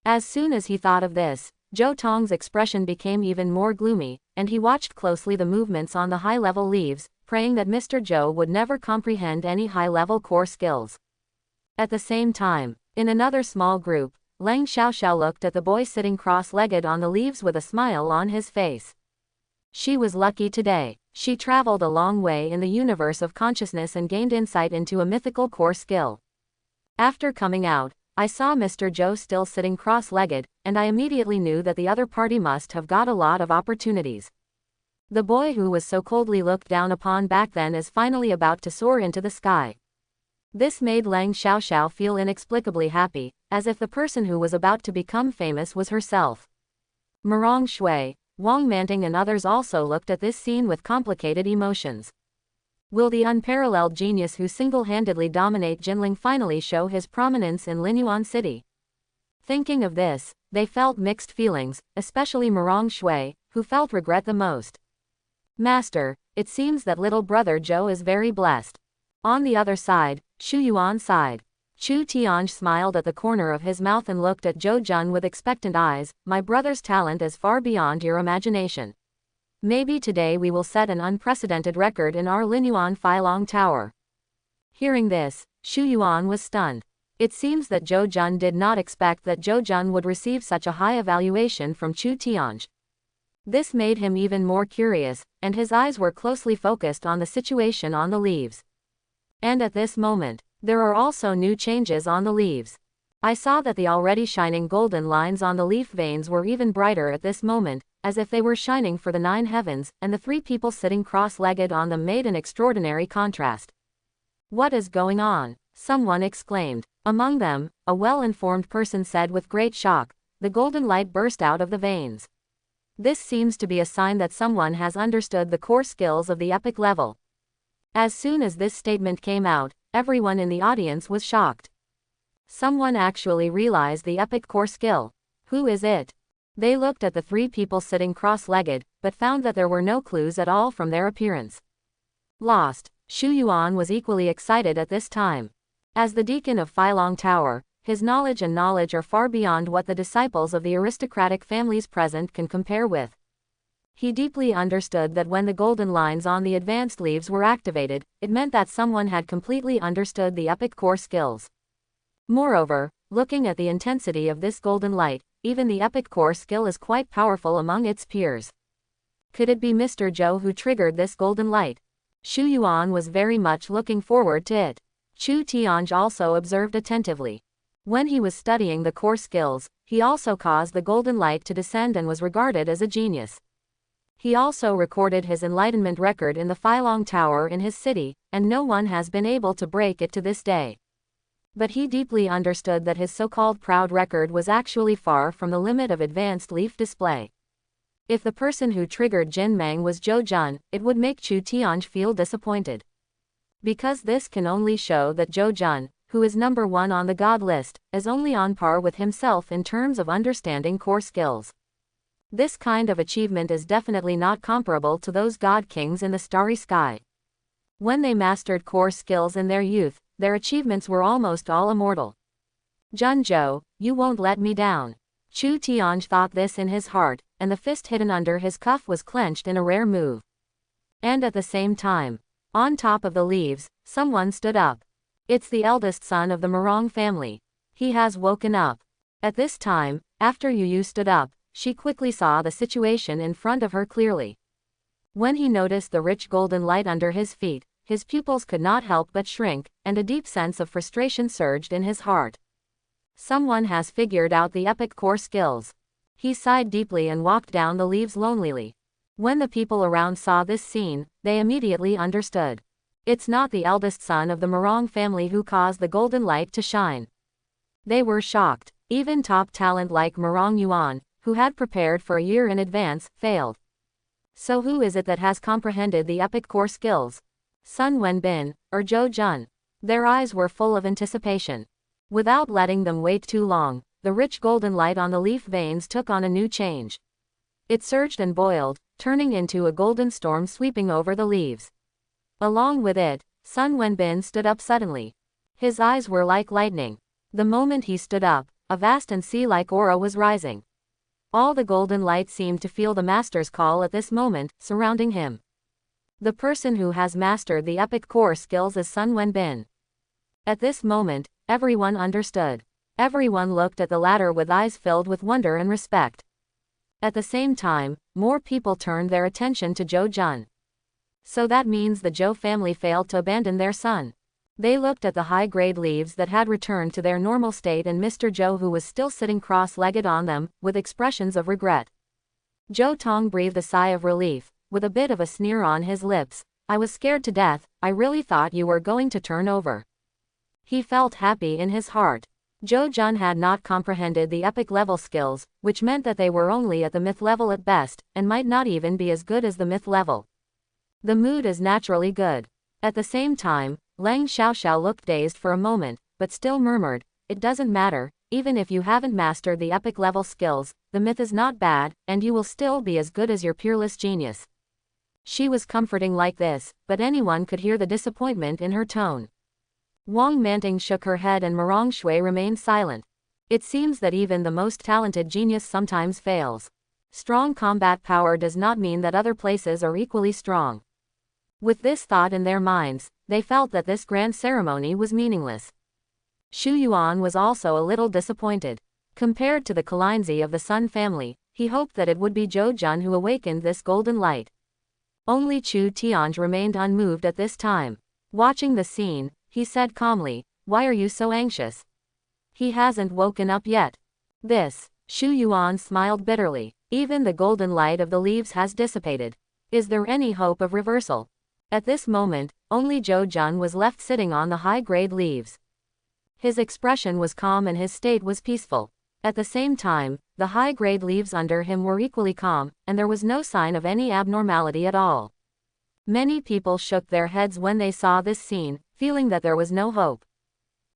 As soon as he thought of this, Zhou Tong's expression became even more gloomy, and he watched closely the movements on the high-level leaves, praying that Mr. Zhou would never comprehend any high-level core skills. At the same time, in another small group, Leng Xiaoxiao looked at the boy sitting cross-legged on the leaves with a smile on his face. She was lucky today. She traveled a long way in the universe of consciousness and gained insight into a mythical core skill. After coming out, I saw Mr. Zhou still sitting cross-legged, and I immediately knew that the other party must have got a lot of opportunities. The boy who was so coldly looked down upon back then is finally about to soar into the sky. This made Leng Xiaoxiao feel inexplicably happy, as if the person who was about to become famous was herself. Murong Shui, Wang Manting and others also looked at this scene with complicated emotions. Will the unparalleled genius who single-handedly dominate Jinling finally show his prominence in Linyuan City? Thinking of this, they felt mixed feelings, especially Murong Shui, who felt regret the most. Master, it seems that little brother Zhou is very blessed. On the other side, Shu Yuan sighed. Chu Tianj smiled at the corner of his mouth and looked at Zhou Jun with expectant eyes. My brother's talent is far beyond your imagination. Maybe today we will set an unprecedented record in our Linyuan Feilong Tower. Hearing this, Shu Yuan was stunned. It seems that Zhou Jun did not expect that Zhou Jun would receive such a high evaluation from Chu Tianj. This made him even more curious, and his eyes were closely focused on the situation on the leaves. And at this moment, there are also new changes on the leaves. I saw that the already shining golden lines on the leaf veins were even brighter at this moment, as if they were shining for the 9 heavens, and the 3 people sitting cross-legged on them made an extraordinary contrast. "What is going on?" someone exclaimed. Among them, a well-informed person said with great shock, "The golden light burst out of the veins." This seems to be a sign that someone has understood the core skills of the epic level. As soon as this statement came out, everyone in the audience was shocked. Someone actually realized the epic core skill. Who is it? They looked at the 3 people sitting cross-legged, but found that there were no clues at all from their appearance. Lost. Xu Yuan was equally excited at this time. As the deacon of Filong Tower, his knowledge are far beyond what the disciples of the aristocratic families present can compare with. He deeply understood that when the golden lines on the advanced leaves were activated, it meant that someone had completely understood the epic core skills. Moreover, looking at the intensity of this golden light, even the epic core skill is quite powerful among its peers. Could it be Mr. Zhou who triggered this golden light? Xu Yuan was very much looking forward to it. Chu Tianj also observed attentively. When he was studying the core skills, he also caused the golden light to descend and was regarded as a genius. He also recorded his enlightenment record in the Filong Tower in his city, and no one has been able to break it to this day. But he deeply understood that his so-called proud record was actually far from the limit of advanced leaf display. If the person who triggered Jin Meng was Zhou Jun, it would make Chu Tianj feel disappointed. Because this can only show that Zhou Jun, who is number 1 on the god list, is only on par with himself in terms of understanding core skills. This kind of achievement is definitely not comparable to those god kings in the starry sky. When they mastered core skills in their youth, their achievements were almost all immortal. Jun Zhou, you won't let me down. Chu Tianj thought this in his heart, and the fist hidden under his cuff was clenched in a rare move. And at the same time, on top of the leaves, someone stood up. It's the eldest son of the Morong family. He has woken up. At this time, after Yu stood up, she quickly saw the situation in front of her clearly. When he noticed the rich golden light under his feet, his pupils could not help but shrink, and a deep sense of frustration surged in his heart. Someone has figured out the epic core skills. He sighed deeply and walked down the leaves lonely. When the people around saw this scene, they immediately understood. It's not the eldest son of the Morong family who caused the golden light to shine. They were shocked. Even top talent like Morong Yuan, who had prepared for a year in advance, failed. So who is it that has comprehended the epic core skills? Sun Wenbin, or Zhou Jun? Their eyes were full of anticipation. Without letting them wait too long, the rich golden light on the leaf veins took on a new change. It surged and boiled, turning into a golden storm sweeping over the leaves. Along with it, Sun Wenbin stood up suddenly. His eyes were like lightning. The moment he stood up, a vast and sea-like aura was rising. All the golden light seemed to feel the master's call at this moment, surrounding him. The person who has mastered the epic core skills is Sun Wenbin. At this moment, everyone understood. Everyone looked at the latter with eyes filled with wonder and respect. At the same time, more people turned their attention to Zhou Jun. So that means the Zhou family failed to abandon their son. They looked at the high-grade leaves that had returned to their normal state and Mr. Zhou who was still sitting cross-legged on them, with expressions of regret. Zhou Tong breathed a sigh of relief, with a bit of a sneer on his lips. I was scared to death, I really thought you were going to turn over. He felt happy in his heart. Zhou Jun had not comprehended the epic level skills, which meant that they were only at the myth level at best, and might not even be as good as the myth level. The mood is naturally good. At the same time, Lang Xiaoxiao looked dazed for a moment, but still murmured, it doesn't matter, even if you haven't mastered the epic level skills, the myth is not bad, and you will still be as good as your peerless genius. She was comforting like this, but anyone could hear the disappointment in her tone. Wang Manting shook her head and Morong Shui remained silent. It seems that even the most talented genius sometimes fails. Strong combat power does not mean that other places are equally strong. With this thought in their minds, they felt that this grand ceremony was meaningless. Xu Yuan was also a little disappointed. Compared to the Kalinzi of the Sun family, he hoped that it would be Zhou Jun who awakened this golden light. Only Chu Tianj remained unmoved at this time. Watching the scene, he said calmly, why are you so anxious? He hasn't woken up yet. This Xu Yuan smiled bitterly. Even the golden light of the leaves has dissipated. Is there any hope of reversal? At this moment, only Zhou Jun was left sitting on the high-grade leaves. His expression was calm and his state was peaceful. At the same time, the high-grade leaves under him were equally calm, and there was no sign of any abnormality at all. Many people shook their heads when they saw this scene, feeling that there was no hope.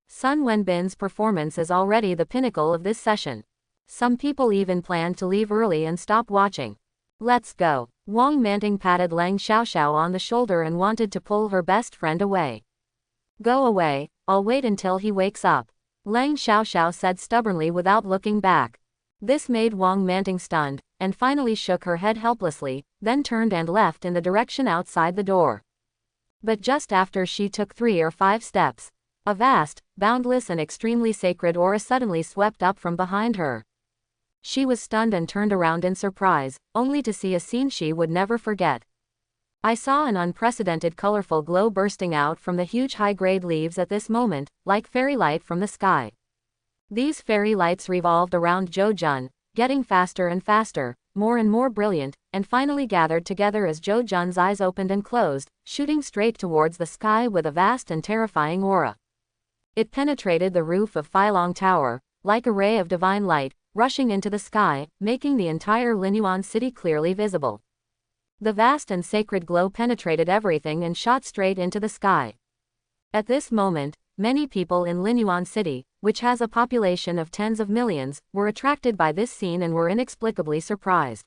Sun Wenbin's performance is already the pinnacle of this session. Some people even planned to leave early and stop watching. Let's go. Wang Manting patted Lang Xiaoxiao on the shoulder and wanted to pull her best friend away. Go away, I'll wait until he wakes up. Lang Xiaoxiao said stubbornly without looking back. This made Wang Manting stunned, and finally shook her head helplessly, then turned and left in the direction outside the door. But just after she took 3 or 5 steps, a vast, boundless and extremely sacred aura suddenly swept up from behind her. She was stunned and turned around in surprise, only to see a scene she would never forget. I saw an unprecedented colorful glow bursting out from the huge high-grade leaves at this moment, like fairy light from the sky. These fairy lights revolved around Zhou Jun, getting faster and faster, more and more brilliant, and finally gathered together as Zhou Jun's eyes opened and closed, shooting straight towards the sky with a vast and terrifying aura. It penetrated the roof of Feilong Tower, like a ray of divine light, rushing into the sky, making the entire Linyuan city clearly visible. The vast and sacred glow penetrated everything and shot straight into the sky. At this moment, many people in Linyuan city, which has a population of tens of millions, were attracted by this scene and were inexplicably surprised.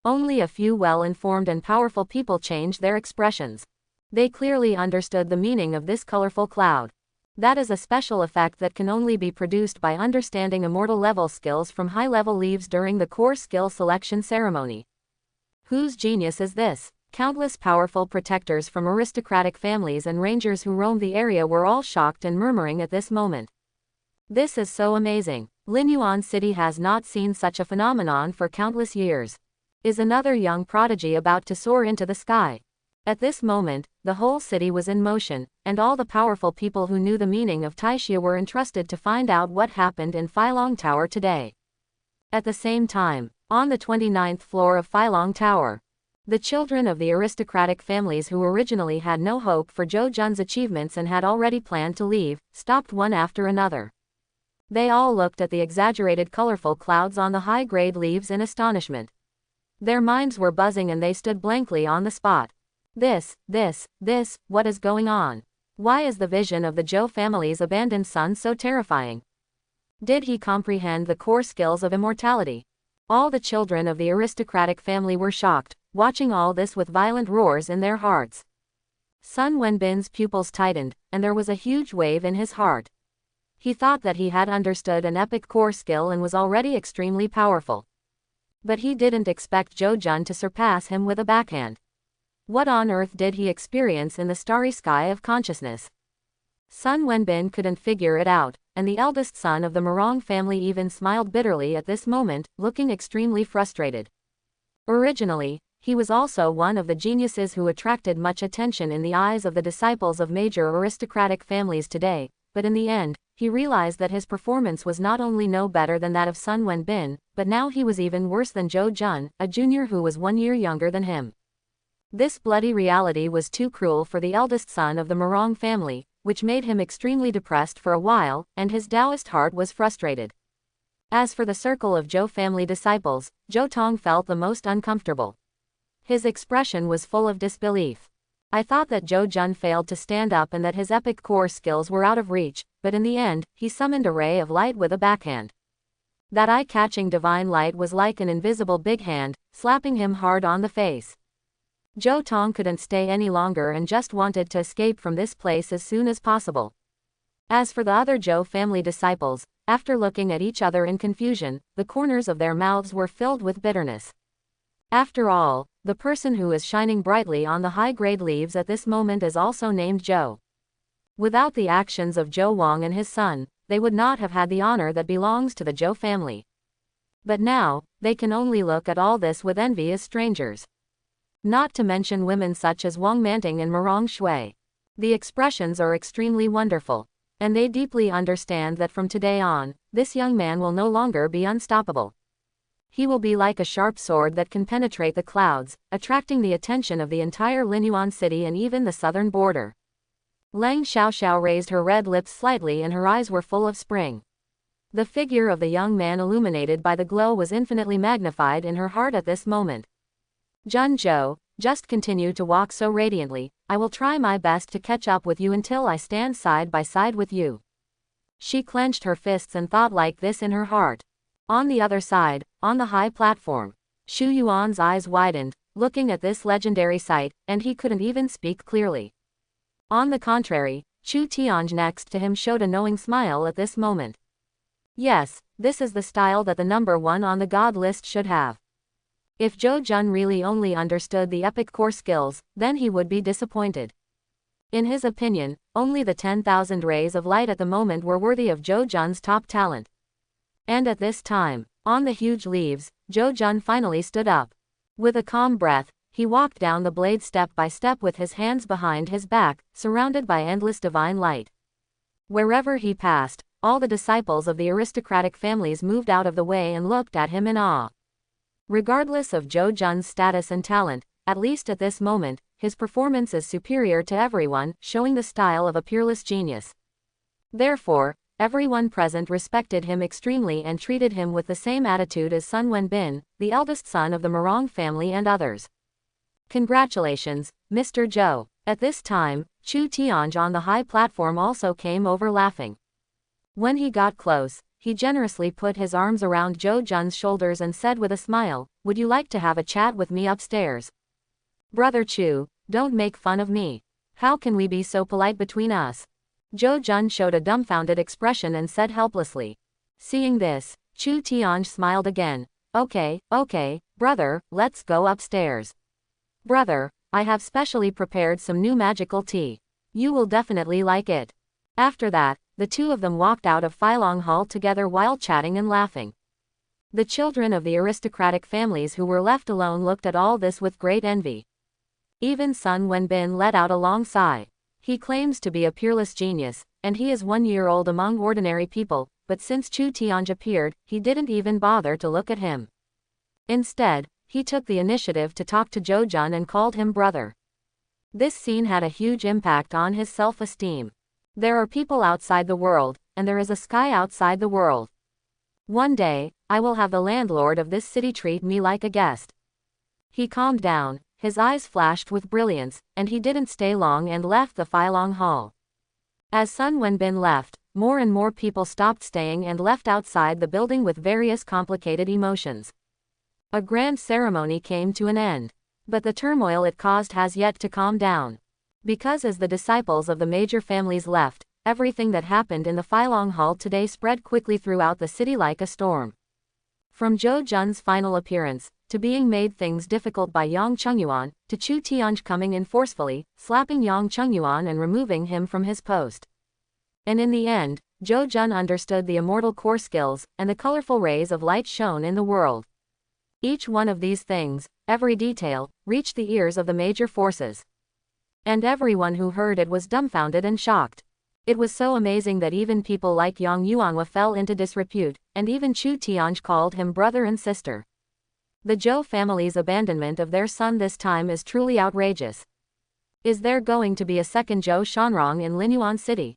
Only a few well-informed and powerful people changed their expressions. They clearly understood the meaning of this colorful cloud. That is a special effect that can only be produced by understanding immortal level skills from high-level leaves during the core skill selection ceremony. Whose genius is this? Countless powerful protectors from aristocratic families and rangers who roamed the area were all shocked and murmuring at this moment. This is so amazing. Linyuan City has not seen such a phenomenon for countless years. Is another young prodigy about to soar into the sky? At this moment, the whole city was in motion, and all the powerful people who knew the meaning of Taixia were entrusted to find out what happened in Feilong Tower today. At the same time, on the 29th floor of Feilong Tower, the children of the aristocratic families who originally had no hope for Zhou Jun's achievements and had already planned to leave, stopped one after another. They all looked at the exaggerated colorful clouds on the high-grade leaves in astonishment. Their minds were buzzing and they stood blankly on the spot. This, what is going on? Why is the vision of the Zhou family's abandoned son so terrifying? Did he comprehend the core skills of immortality? All the children of the aristocratic family were shocked, watching all this with violent roars in their hearts. Sun Wenbin's pupils tightened, and there was a huge wave in his heart. He thought that he had understood an epic core skill and was already extremely powerful. But he didn't expect Zhou Jun to surpass him with a backhand. What on earth did he experience in the starry sky of consciousness? Sun Wenbin couldn't figure it out, and the eldest son of the Morong family even smiled bitterly at this moment, looking extremely frustrated. Originally, he was also one of the geniuses who attracted much attention in the eyes of the disciples of major aristocratic families today, but in the end, he realized that his performance was not only no better than that of Sun Wenbin, but now he was even worse than Zhou Jun, a junior who was 1 year younger than him. This bloody reality was too cruel for the eldest son of the Morong family, which made him extremely depressed for a while, and his Taoist heart was frustrated. As for the circle of Zhou family disciples, Zhou Tong felt the most uncomfortable. His expression was full of disbelief. I thought that Zhou Jun failed to stand up and that his epic core skills were out of reach, but in the end, he summoned a ray of light with a backhand. That eye-catching divine light was like an invisible big hand, slapping him hard on the face. Zhou Tong couldn't stay any longer and just wanted to escape from this place as soon as possible. As for the other Zhou family disciples, after looking at each other in confusion, the corners of their mouths were filled with bitterness. After all, the person who is shining brightly on the high-grade leaves at this moment is also named Zhou. Without the actions of Zhou Wang and his son, they would not have had the honor that belongs to the Zhou family. But now, they can only look at all this with envy as strangers. Not to mention women such as Wang Manting and Morong Shui. The expressions are extremely wonderful, and they deeply understand that from today on, this young man will no longer be unstoppable. He will be like a sharp sword that can penetrate the clouds, attracting the attention of the entire Linyuan city and even the southern border. Lang Xiaoxiao raised her red lips slightly and her eyes were full of spring. The figure of the young man illuminated by the glow was infinitely magnified in her heart at this moment. Jun Zhou, just continue to walk so radiantly, I will try my best to catch up with you until I stand side by side with you. She clenched her fists and thought like this in her heart. On the other side, on the high platform, Xu Yuan's eyes widened, looking at this legendary sight, and he couldn't even speak clearly. On the contrary, Chu Tianj next to him showed a knowing smile at this moment. Yes, this is the style that the number one on the god list should have. If Zhou Jun really only understood the epic core skills, then he would be disappointed. In his opinion, only the 10,000 rays of light at the moment were worthy of Zhou Jun's top talent. And at this time, on the huge leaves, Zhou Jun finally stood up. With a calm breath, he walked down the blade step by step with his hands behind his back, surrounded by endless divine light. Wherever he passed, all the disciples of the aristocratic families moved out of the way and looked at him in awe. Regardless of Zhou Jun's status and talent, at least at this moment, his performance is superior to everyone, showing the style of a peerless genius. Therefore, everyone present respected him extremely and treated him with the same attitude as Sun Wenbin, the eldest son of the Morong family and others. Congratulations, Mr. Zhou. At this time, Chu Tianj on the high platform also came over laughing. When he got close, he generously put his arms around Zhou Jun's shoulders and said with a smile, "Would you like to have a chat with me upstairs?" "Brother Chu, don't make fun of me. How can we be so polite between us?" Zhou Jun showed a dumbfounded expression and said helplessly. Seeing this, Chu Tianj smiled again. Okay, brother, let's go upstairs. Brother, I have specially prepared some new magical tea. You will definitely like it." After that, the two of them walked out of Filong Hall together while chatting and laughing. The children of the aristocratic families who were left alone looked at all this with great envy. Even Sun Wenbin let out a long sigh. He claims to be a peerless genius, and he is 1 year old among ordinary people, but since Chu Tianj appeared, he didn't even bother to look at him. Instead, he took the initiative to talk to Zhou Jun and called him brother. This scene had a huge impact on his self-esteem. There are people outside the world, and there is a sky outside the world. One day, I will have the landlord of this city treat me like a guest. He calmed down, his eyes flashed with brilliance, and he didn't stay long and left the Filong Hall. As Sun Wenbin left, more and more people stopped staying and left outside the building with various complicated emotions. A grand ceremony came to an end. But the turmoil it caused has yet to calm down. Because as the disciples of the major families left, everything that happened in the Filong Hall today spread quickly throughout the city like a storm. From Zhou Jun's final appearance, to being made things difficult by Yang Chengyuan, to Chu Tianj coming in forcefully, slapping Yang Chengyuan and removing him from his post. And in the end, Zhou Jun understood the immortal core skills, and the colorful rays of light shone in the world. Each one of these things, every detail, reached the ears of the major forces. And everyone who heard it was dumbfounded and shocked. It was so amazing that even people like Yang Yuanhua fell into disrepute, and even Chu Tianj called him brother and sister. The Zhou family's abandonment of their son this time is truly outrageous. Is there going to be a second Zhou Shanrong in Linyuan City?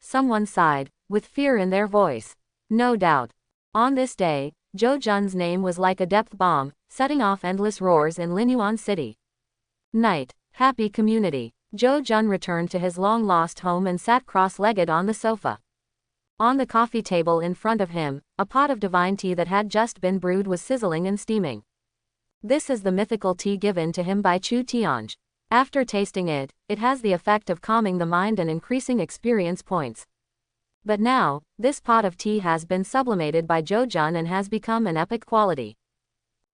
Someone sighed, with fear in their voice. No doubt. On this day, Zhou Jun's name was like a depth bomb, setting off endless roars in Linyuan City. Night. Happy community. Zhou Jun returned to his long-lost home and sat cross-legged on the sofa. On the coffee table in front of him, a pot of divine tea that had just been brewed was sizzling and steaming. This is the mythical tea given to him by Chu Tianj. After tasting it, it has the effect of calming the mind and increasing experience points. But now, this pot of tea has been sublimated by Zhou Jun and has become an epic quality.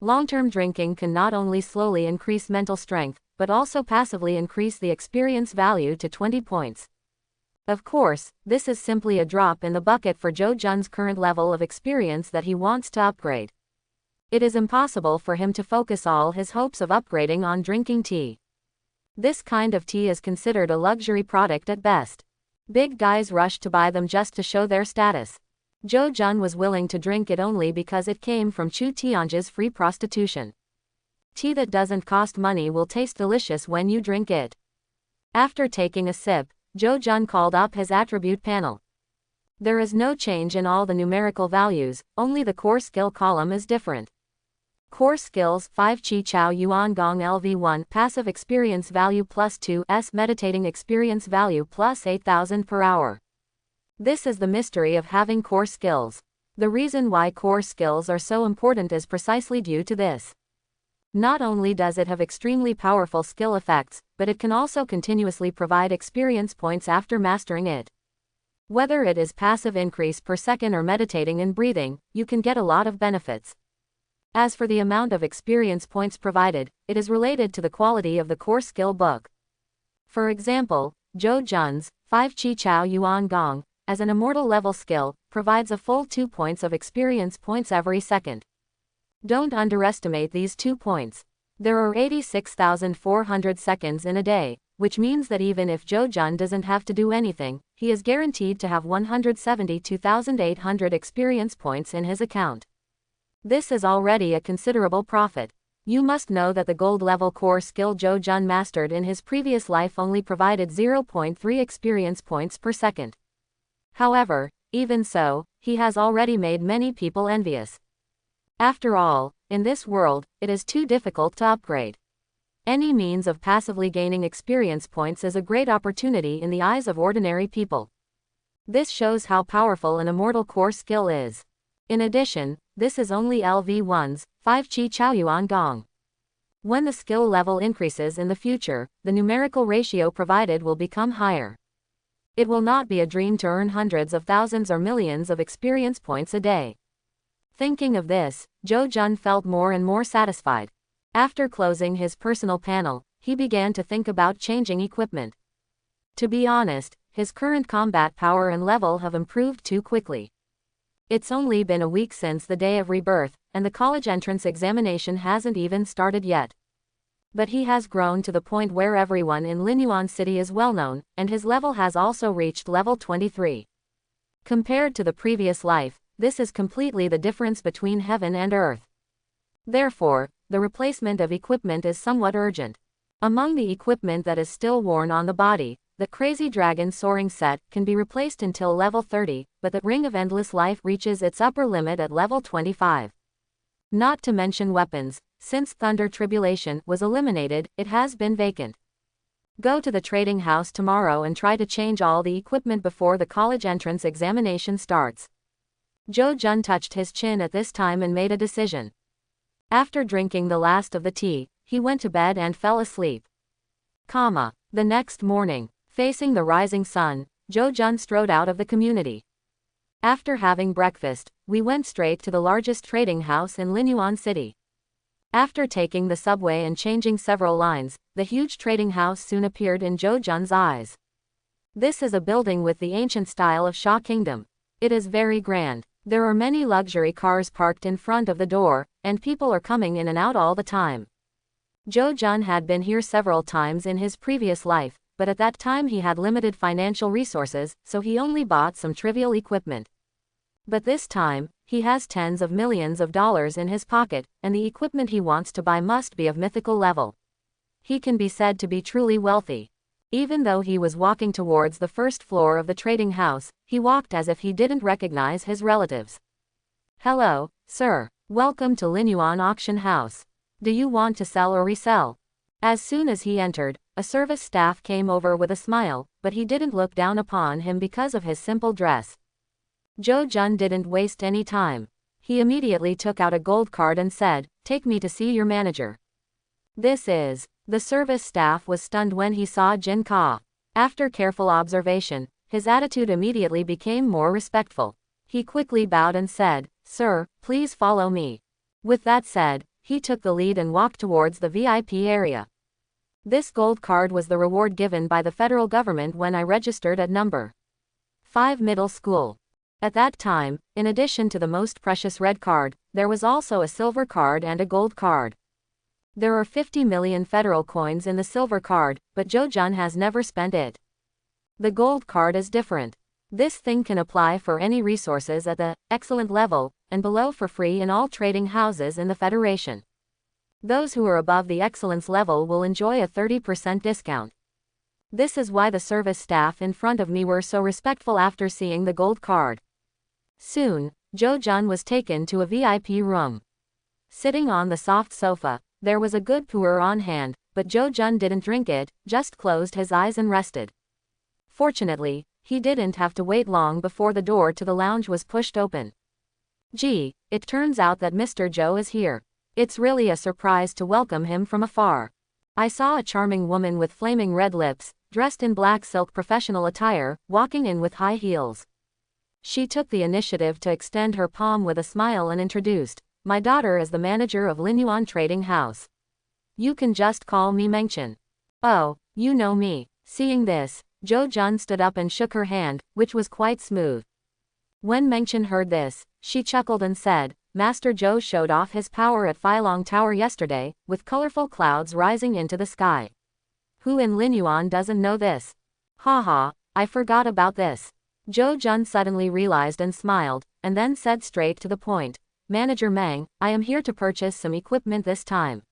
Long-term drinking can not only slowly increase mental strength, but also passively increase the experience value to 20 points. Of course, this is simply a drop in the bucket for Zhou Jun's current level of experience that he wants to upgrade. It is impossible for him to focus all his hopes of upgrading on drinking tea. This kind of tea is considered a luxury product at best. Big guys rush to buy them just to show their status. Jo Jun was willing to drink it only because it came from Chu Tianjie's free prostitution. Tea that doesn't cost money will taste delicious when you drink it. After taking a sip, Jo Jun called up his attribute panel. There is no change in all the numerical values, only the core skill column is different. Core skills 5 Qi Chao Yuan Gong LV1 passive experience value plus 2 S meditating experience value plus 8,000 per hour. This is the mystery of having core skills. The reason why core skills are so important is precisely due to this. Not only does it have extremely powerful skill effects, but it can also continuously provide experience points after mastering it. Whether it is passive increase per second or meditating and breathing, you can get a lot of benefits. As for the amount of experience points provided, it is related to the quality of the core skill book. For example, Jo Jun's 5 Qi Chao Yuan Gong, as an immortal level skill, provides a full 2 points of experience points every second. Don't underestimate these 2 points. There are 86,400 seconds in a day, which means that even if Jo Jun doesn't have to do anything, he is guaranteed to have 172,800 experience points in his account. This is already a considerable profit. You must know that the gold level core skill Jo Jun mastered in his previous life only provided 0.3 experience points per second. However, even so, he has already made many people envious. After all, in this world, it is too difficult to upgrade. Any means of passively gaining experience points is a great opportunity in the eyes of ordinary people. This shows how powerful an immortal core skill is. In addition, this is only LV1's 5 Qi Chao Yuan Gong. When the skill level increases in the future, the numerical ratio provided will become higher. It will not be a dream to earn hundreds of thousands or millions of experience points a day. Thinking of this, Jo Jun felt more and more satisfied. After closing his personal panel, he began to think about changing equipment. To be honest, his current combat power and level have improved too quickly. It's only been a week since the day of rebirth, and the college entrance examination hasn't even started yet. But he has grown to the point where everyone in Linyuan City is well known, and his level has also reached level 23. Compared to the previous life, this is completely the difference between heaven and earth. Therefore, the replacement of equipment is somewhat urgent. Among the equipment that is still worn on the body, the Crazy Dragon Soaring Set can be replaced until level 30, but the Ring of Endless Life reaches its upper limit at level 25. Not to mention weapons, since Thunder Tribulation was eliminated, it has been vacant. Go to the trading house tomorrow and try to change all the equipment before the college entrance examination starts. Jo Jun touched his chin at this time and made a decision. After drinking the last of the tea, he went to bed and fell asleep. The next morning, facing the rising sun, Jo Jun strode out of the community. After having breakfast, we went straight to the largest trading house in Linyuan City. After taking the subway and changing several lines, the huge trading house soon appeared in Jo Jun's eyes. This is a building with the ancient style of Xia Kingdom. It is very grand. There are many luxury cars parked in front of the door, and people are coming in and out all the time. Jo Jun had been here several times in his previous life, but at that time he had limited financial resources, so he only bought some trivial equipment. But this time, he has tens of millions of dollars in his pocket, and the equipment he wants to buy must be of mythical level. He can be said to be truly wealthy. Even though he was walking towards the first floor of the trading house, he walked as if he didn't recognize his relatives. "Hello, sir. Welcome to Linyuan Auction House. Do you want to sell or resell?" As soon as he entered, a service staff came over with a smile, but he didn't look down upon him because of his simple dress. Jo Jun didn't waste any time. He immediately took out a gold card and said, "Take me to see your manager." This is. The service staff was stunned when he saw Jin Ka. After careful observation, his attitude immediately became more respectful. He quickly bowed and said, "Sir, please follow me." With that said, he took the lead and walked towards the VIP area. This gold card was the reward given by the federal government when I registered at number 5 middle school. At that time, in addition to the most precious red card, there was also a silver card and a gold card. There are 50 million federal coins in the silver card, but Jo Jun has never spent it. The gold card is different. This thing can apply for any resources at the excellent level, and below for free in all trading houses in the Federation. Those who are above the excellence level will enjoy a 30% discount. This is why the service staff in front of me were so respectful after seeing the gold card. Soon, Jo-jun was taken to a VIP room. Sitting on the soft sofa, there was a good pu'er on hand, but Jo-jun didn't drink it, just closed his eyes and rested. Fortunately, he didn't have to wait long before the door to the lounge was pushed open. Gee, it turns out that Mr. Jo is here. It's really a surprise to welcome him from afar. I saw a charming woman with flaming red lips, dressed in black silk professional attire, walking in with high heels. She took the initiative to extend her palm with a smile and introduced, "My daughter is the manager of Linyuan Trading House. You can just call me Mengchen." "Oh, you know me." Seeing this, Jo-jun stood up and shook her hand, which was quite smooth. When Mengchen heard this, she chuckled and said, "Master Jo showed off his power at Phylong Tower yesterday, with colorful clouds rising into the sky. Who in Linyuan doesn't know this? Haha, I forgot about this." Jo-jun suddenly realized and smiled, and then said straight to the point, "Manager Meng, I am here to purchase some equipment this time."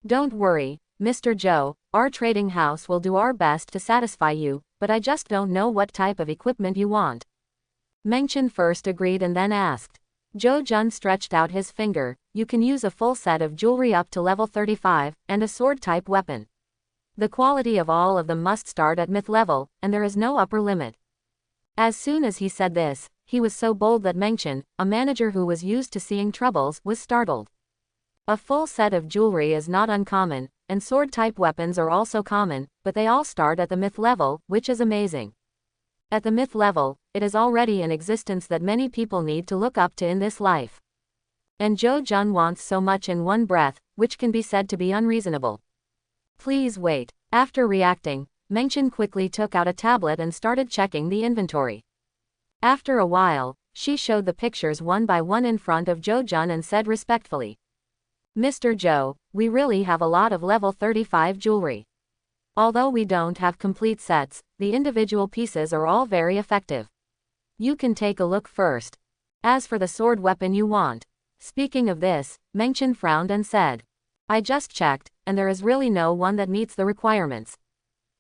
"Don't worry, Mr. Jo, our trading house will do our best to satisfy you, but I just don't know what type of equipment you want." Mengchen first agreed and then asked. Jo-jun stretched out his finger, "You can use a full set of jewelry up to level 35, and a sword-type weapon. The quality of all of them must start at myth level, and there is no upper limit." As soon as he said this, he was so bold that Mengchen, a manager who was used to seeing troubles, was startled. A full set of jewelry is not uncommon, and sword-type weapons are also common, but they all start at the myth level, which is amazing. At the myth level, it is already an existence that many people need to look up to in this life. And Jo-jun wants so much in one breath, which can be said to be unreasonable. "Please wait." After reacting, Mengchen quickly took out a tablet and started checking the inventory. After a while, she showed the pictures one by one in front of Jo-jun and said respectfully, "Mr. Jo, we really have a lot of level 35 jewelry. Although we don't have complete sets, the individual pieces are all very effective. You can take a look first. As for the sword weapon you want." Speaking of this, Mengchen frowned and said, "I just checked, and there is really no one that meets the requirements.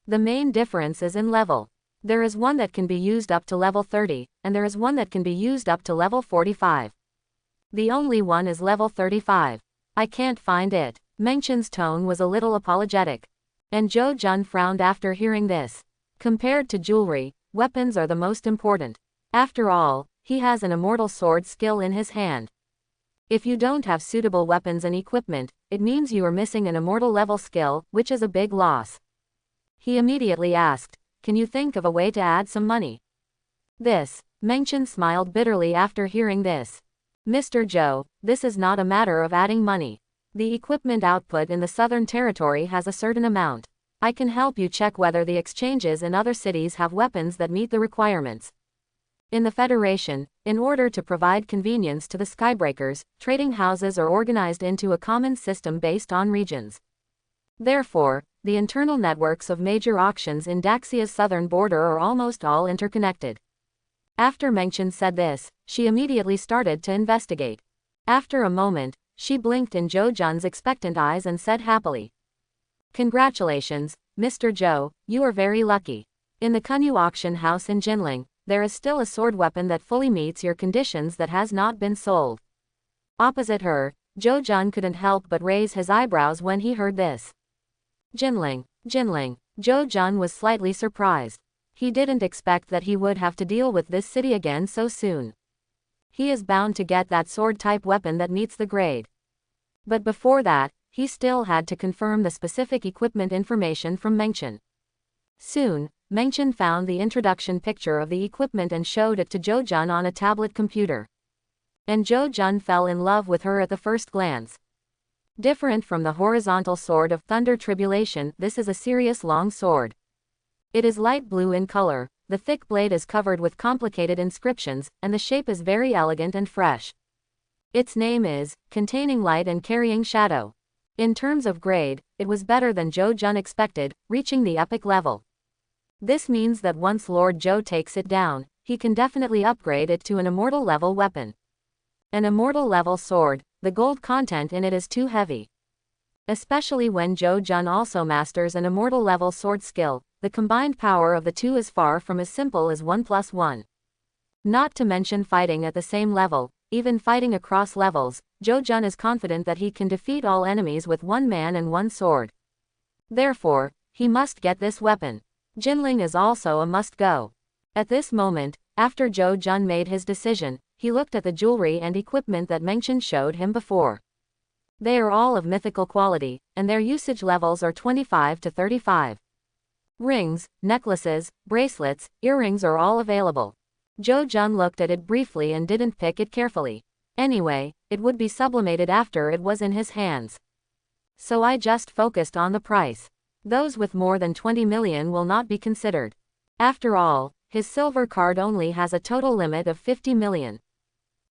The main difference is in level. There is one that can be used up to level 30, and there is one that can be used up to level 45. The only one is level 35. I can't find it." Mengchen's tone was a little apologetic. And Jo-jun frowned after hearing this. Compared to jewelry, weapons are the most important. After all, he has an immortal sword skill in his hand. If you don't have suitable weapons and equipment, it means you are missing an immortal level skill, which is a big loss. He immediately asked, "Can you think of a way to add some money?" Mengchen smiled bitterly after hearing this. "Mr. Jo, this is not a matter of adding money. The equipment output in the Southern Territory has a certain amount. I can help you check whether the exchanges in other cities have weapons that meet the requirements. In the Federation, in order to provide convenience to the Skybreakers, trading houses are organized into a common system based on regions. Therefore, the internal networks of major auctions in Daxia's southern border are almost all interconnected." After Mengchen said this, she immediately started to investigate. After a moment, she blinked in Jo-jun's expectant eyes and said happily, "Congratulations, Mr. Jo, you are very lucky. In the Kunyu auction house in Jinling, there is still a sword weapon that fully meets your conditions that has not been sold." Opposite her, Jo-jun couldn't help but raise his eyebrows when he heard this. Jinling. Jo-jun was slightly surprised. He didn't expect that he would have to deal with this city again so soon. He is bound to get that sword-type weapon that meets the grade. But before that, he still had to confirm the specific equipment information from Mengchen. Soon, Mengchen found the introduction picture of the equipment and showed it to Jo-jun on a tablet computer. And Jo-jun fell in love with her at the first glance. Different from the horizontal sword of Thunder Tribulation, this is a serious long sword. It is light blue in color, the thick blade is covered with complicated inscriptions, and the shape is very elegant and fresh. Its name is, Containing Light and Carrying Shadow. In terms of grade, it was better than Jo-jun expected, reaching the epic level. This means that once Lord Jo takes it down, he can definitely upgrade it to an immortal level weapon. An immortal level sword, the gold content in it is too heavy. Especially when Zhou Jun also masters an immortal level sword skill, the combined power of the two is far from as simple as 1 plus 1. Not to mention fighting at the same level, even fighting across levels, Zhou Jun is confident that he can defeat all enemies with one man and one sword. Therefore, he must get this weapon. Jinling is also a must-go. At this moment, after Zhou Jun made his decision, he looked at the jewelry and equipment that Mengchen showed him before. They are all of mythical quality, and their usage levels are 25 to 35. Rings, necklaces, bracelets, earrings are all available. Zhou Jun looked at it briefly and didn't pick it carefully. Anyway, it would be sublimated after it was in his hands. So I just focused on the price. Those with more than 20 million will not be considered. After all, his silver card only has a total limit of 50 million.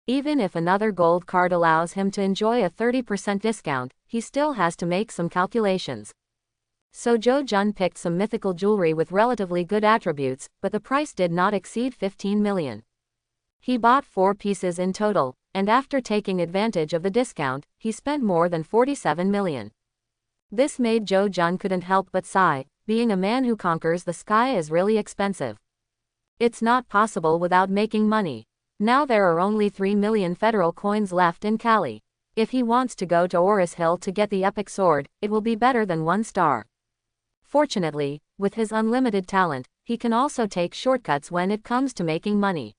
Even if another gold card allows him to enjoy a 30% discount, he still has to make some calculations. So Zhou Jun picked some mythical jewelry with relatively good attributes, but the price did not exceed 15 million. He bought 4 pieces in total, and after taking advantage of the discount, he spent more than 47 million. This made Zhou Jun couldn't help but sigh. Being a man who conquers the sky is really expensive. It's not possible without making money. Now there are only 3 million federal coins left in Cali. If he wants to go to Oris Hill to get the epic sword, it will be better than 1 star. Fortunately, with his unlimited talent, he can also take shortcuts when it comes to making money.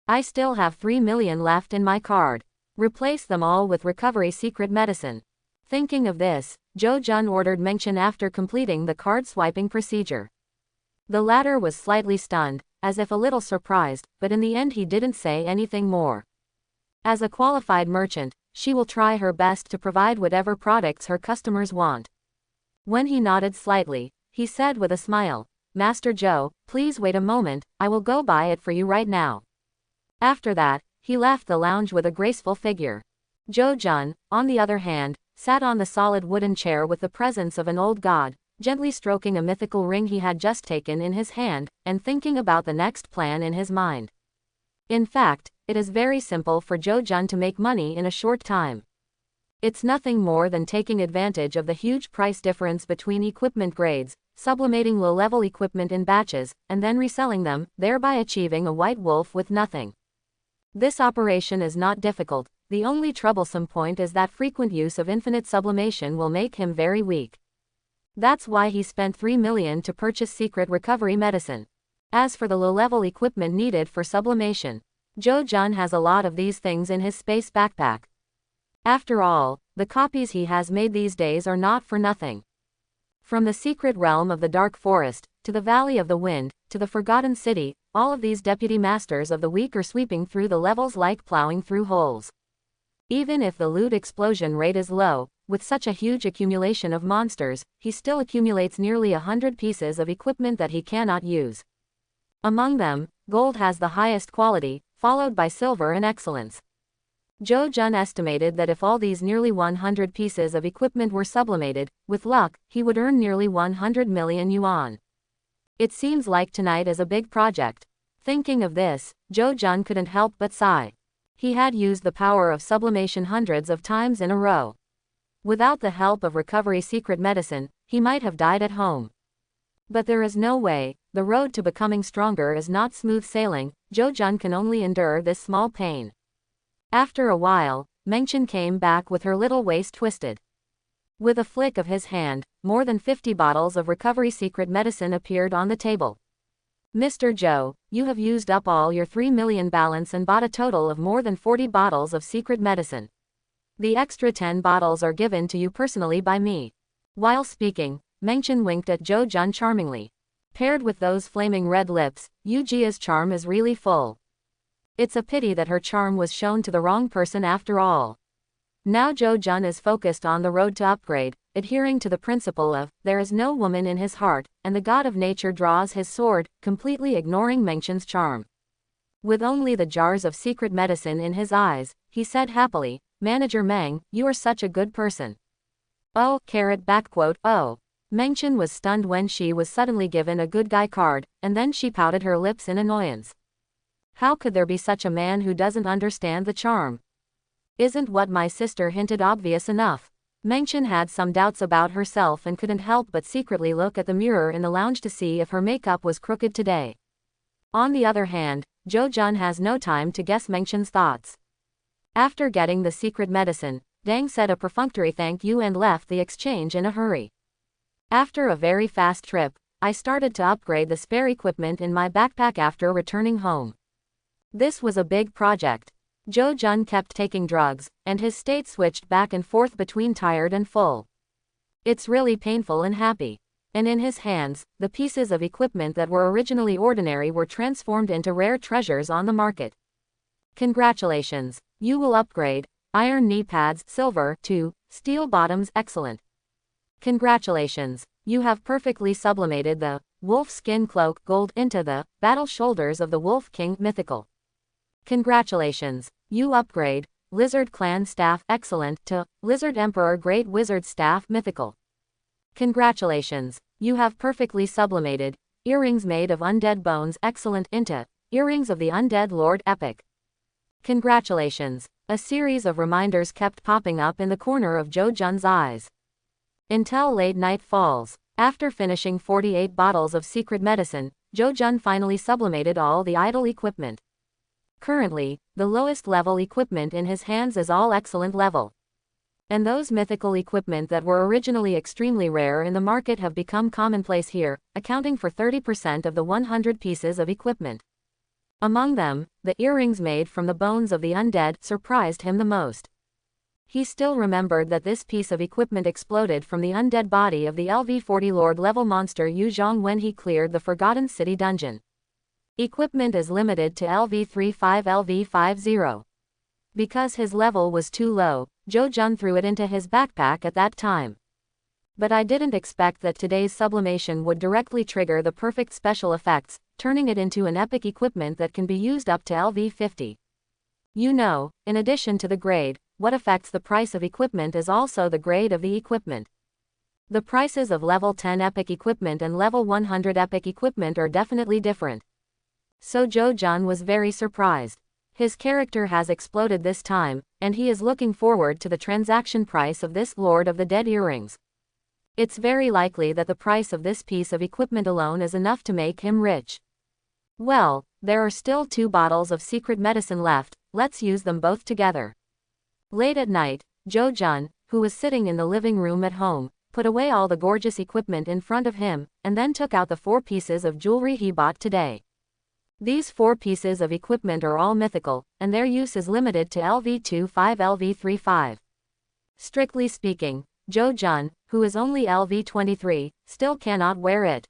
I still have 3 million left in my card. Replace them all with recovery secret medicine. Thinking of this, Zhou Jun ordered Mengchen after completing the card swiping procedure. The latter was slightly stunned, as if a little surprised, but in the end he didn't say anything more. As a qualified merchant, she will try her best to provide whatever products her customers want. When he nodded slightly, he said with a smile, "Master Zhou, please wait a moment, I will go buy it for you right now." After that, he left the lounge with a graceful figure. Zhou Jun, on the other hand, sat on the solid wooden chair with the presence of an old god, gently stroking a mythical ring he had just taken in his hand, and thinking about the next plan in his mind. In fact, it is very simple for Zhou Jun to make money in a short time. It's nothing more than taking advantage of the huge price difference between equipment grades, sublimating low-level equipment in batches, and then reselling them, thereby achieving a white wolf with nothing. This operation is not difficult. The only troublesome point is that frequent use of infinite sublimation will make him very weak. That's why he spent 3 million to purchase secret recovery medicine. As for the low-level equipment needed for sublimation, Zhou Jun has a lot of these things in his space backpack. After all, the copies he has made these days are not for nothing. From the secret realm of the Dark Forest, to the Valley of the Wind, to the Forgotten City, all of these deputy masters of the weak are sweeping through the levels like plowing through holes. Even if the loot explosion rate is low, with such a huge accumulation of monsters, he still accumulates nearly 100 pieces of equipment that he cannot use. Among them, gold has the highest quality, followed by silver and excellence. Zhou Jun estimated that if all these nearly 100 pieces of equipment were sublimated, with luck, he would earn nearly 100 million yuan. It seems like tonight is a big project. Thinking of this, Zhou Jun couldn't help but sigh. He had used the power of sublimation hundreds of times in a row. Without the help of recovery secret medicine, he might have died at home. But there is no way, the road to becoming stronger is not smooth sailing. Zhou Jun can only endure this small pain. After a while, Mengchen came back with her little waist twisted. With a flick of his hand, more than 50 bottles of recovery secret medicine appeared on the table. "Mr. Zhou, you have used up all your 3 million balance and bought a total of more than 40 bottles of secret medicine. The extra 10 bottles are given to you personally by me." While speaking, Mengchen winked at Zhou Jun charmingly. Paired with those flaming red lips, Yu Jia's charm is really full. It's a pity that her charm was shown to the wrong person after all. Now Zhou Jun is focused on the road to upgrade, adhering to the principle of, there is no woman in his heart, and the god of nature draws his sword, completely ignoring Mengchen's charm. With only the jars of secret medicine in his eyes, he said happily, "Manager Meng, you are such a good person." Oh, oh. Mengchen was stunned when she was suddenly given a good guy card, and then she pouted her lips in annoyance. How could there be such a man who doesn't understand the charm? Isn't what my sister hinted obvious enough? Mengchen had some doubts about herself and couldn't help but secretly look at the mirror in the lounge to see if her makeup was crooked today. On the other hand, Zhou Jun has no time to guess Mengchen's thoughts. After getting the secret medicine, Deng said a perfunctory thank you and left the exchange in a hurry. After a very fast trip, I started to upgrade the spare equipment in my backpack after returning home. This was a big project. Zhou Jun kept taking drugs, and his state switched back and forth between tired and full. It's really painful and happy. And in his hands, the pieces of equipment that were originally ordinary were transformed into rare treasures on the market. Congratulations, you will upgrade. Iron knee pads, silver, to steel bottoms, excellent. Congratulations, you have perfectly sublimated the wolf skin cloak, gold, into the battle shoulders of the Wolf King, mythical. Congratulations, you upgrade. Lizard clan staff, excellent, to Lizard Emperor Great Wizard staff, mythical. Congratulations, you have perfectly sublimated. Earrings made of undead bones, excellent, into Earrings of the Undead Lord, epic. Congratulations. A series of reminders kept popping up in the corner of Zhou Jun's eyes. Until late night falls. After finishing 48 bottles of secret medicine, Zhou Jun finally sublimated all the idle equipment. Currently, the lowest level equipment in his hands is all excellent level. And those mythical equipment that were originally extremely rare in the market have become commonplace here, accounting for 30% of the 100 pieces of equipment. Among them, the earrings made from the bones of the undead surprised him the most. He still remembered that this piece of equipment exploded from the undead body of the LV-40 Lord level monster Yu Zhong when he cleared the Forgotten City dungeon. Equipment is limited to LV-35 LV-50. Because his level was too low, Zhou Jun threw it into his backpack at that time. But I didn't expect that today's sublimation would directly trigger the perfect special effects, turning it into an epic equipment that can be used up to LV-50. You know, in addition to the grade, what affects the price of equipment is also the grade of the equipment. The prices of level 10 epic equipment and level 100 epic equipment are definitely different. So Zhou Jun was very surprised. His character has exploded this time, and he is looking forward to the transaction price of this Lord of the Dead earrings. It's very likely that the price of this piece of equipment alone is enough to make him rich. Well, there are still 2 bottles of secret medicine left, let's use them both together. Late at night, Zhou Jun, who was sitting in the living room at home, put away all the gorgeous equipment in front of him, and then took out the 4 pieces of jewelry he bought today. These 4 pieces of equipment are all mythical, and their use is limited to LV-25 LV-35. Strictly speaking, Zhou Jun, who is only LV-23, still cannot wear it.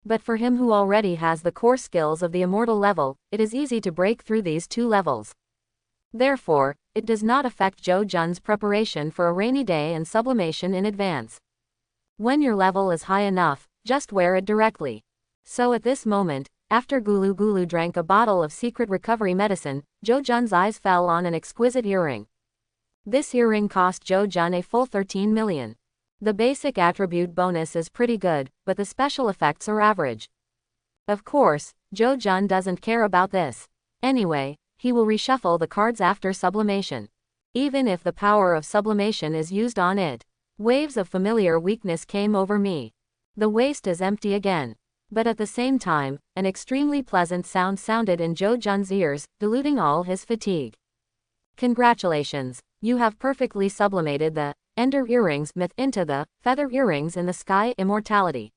But for him who already has the core skills of the Immortal level, it is easy to break through these 2 levels. Therefore, it does not affect Zhou Jun's preparation for a rainy day and sublimation in advance. When your level is high enough, just wear it directly. So at this moment, after Gulu Gulu drank a bottle of secret recovery medicine, Zhou Jun's eyes fell on an exquisite earring. This earring cost Zhou Jun a full 13 million. The basic attribute bonus is pretty good, but the special effects are average. Of course, Zhou Jun doesn't care about this. Anyway, he will reshuffle the cards after sublimation. Even if the power of sublimation is used on it. Waves of familiar weakness came over me. The waist is empty again. But at the same time, an extremely pleasant sound sounded in Zhou Jun's ears, diluting all his fatigue. Congratulations, you have perfectly sublimated the Ender earrings myth into the feather earrings in the sky, immortality.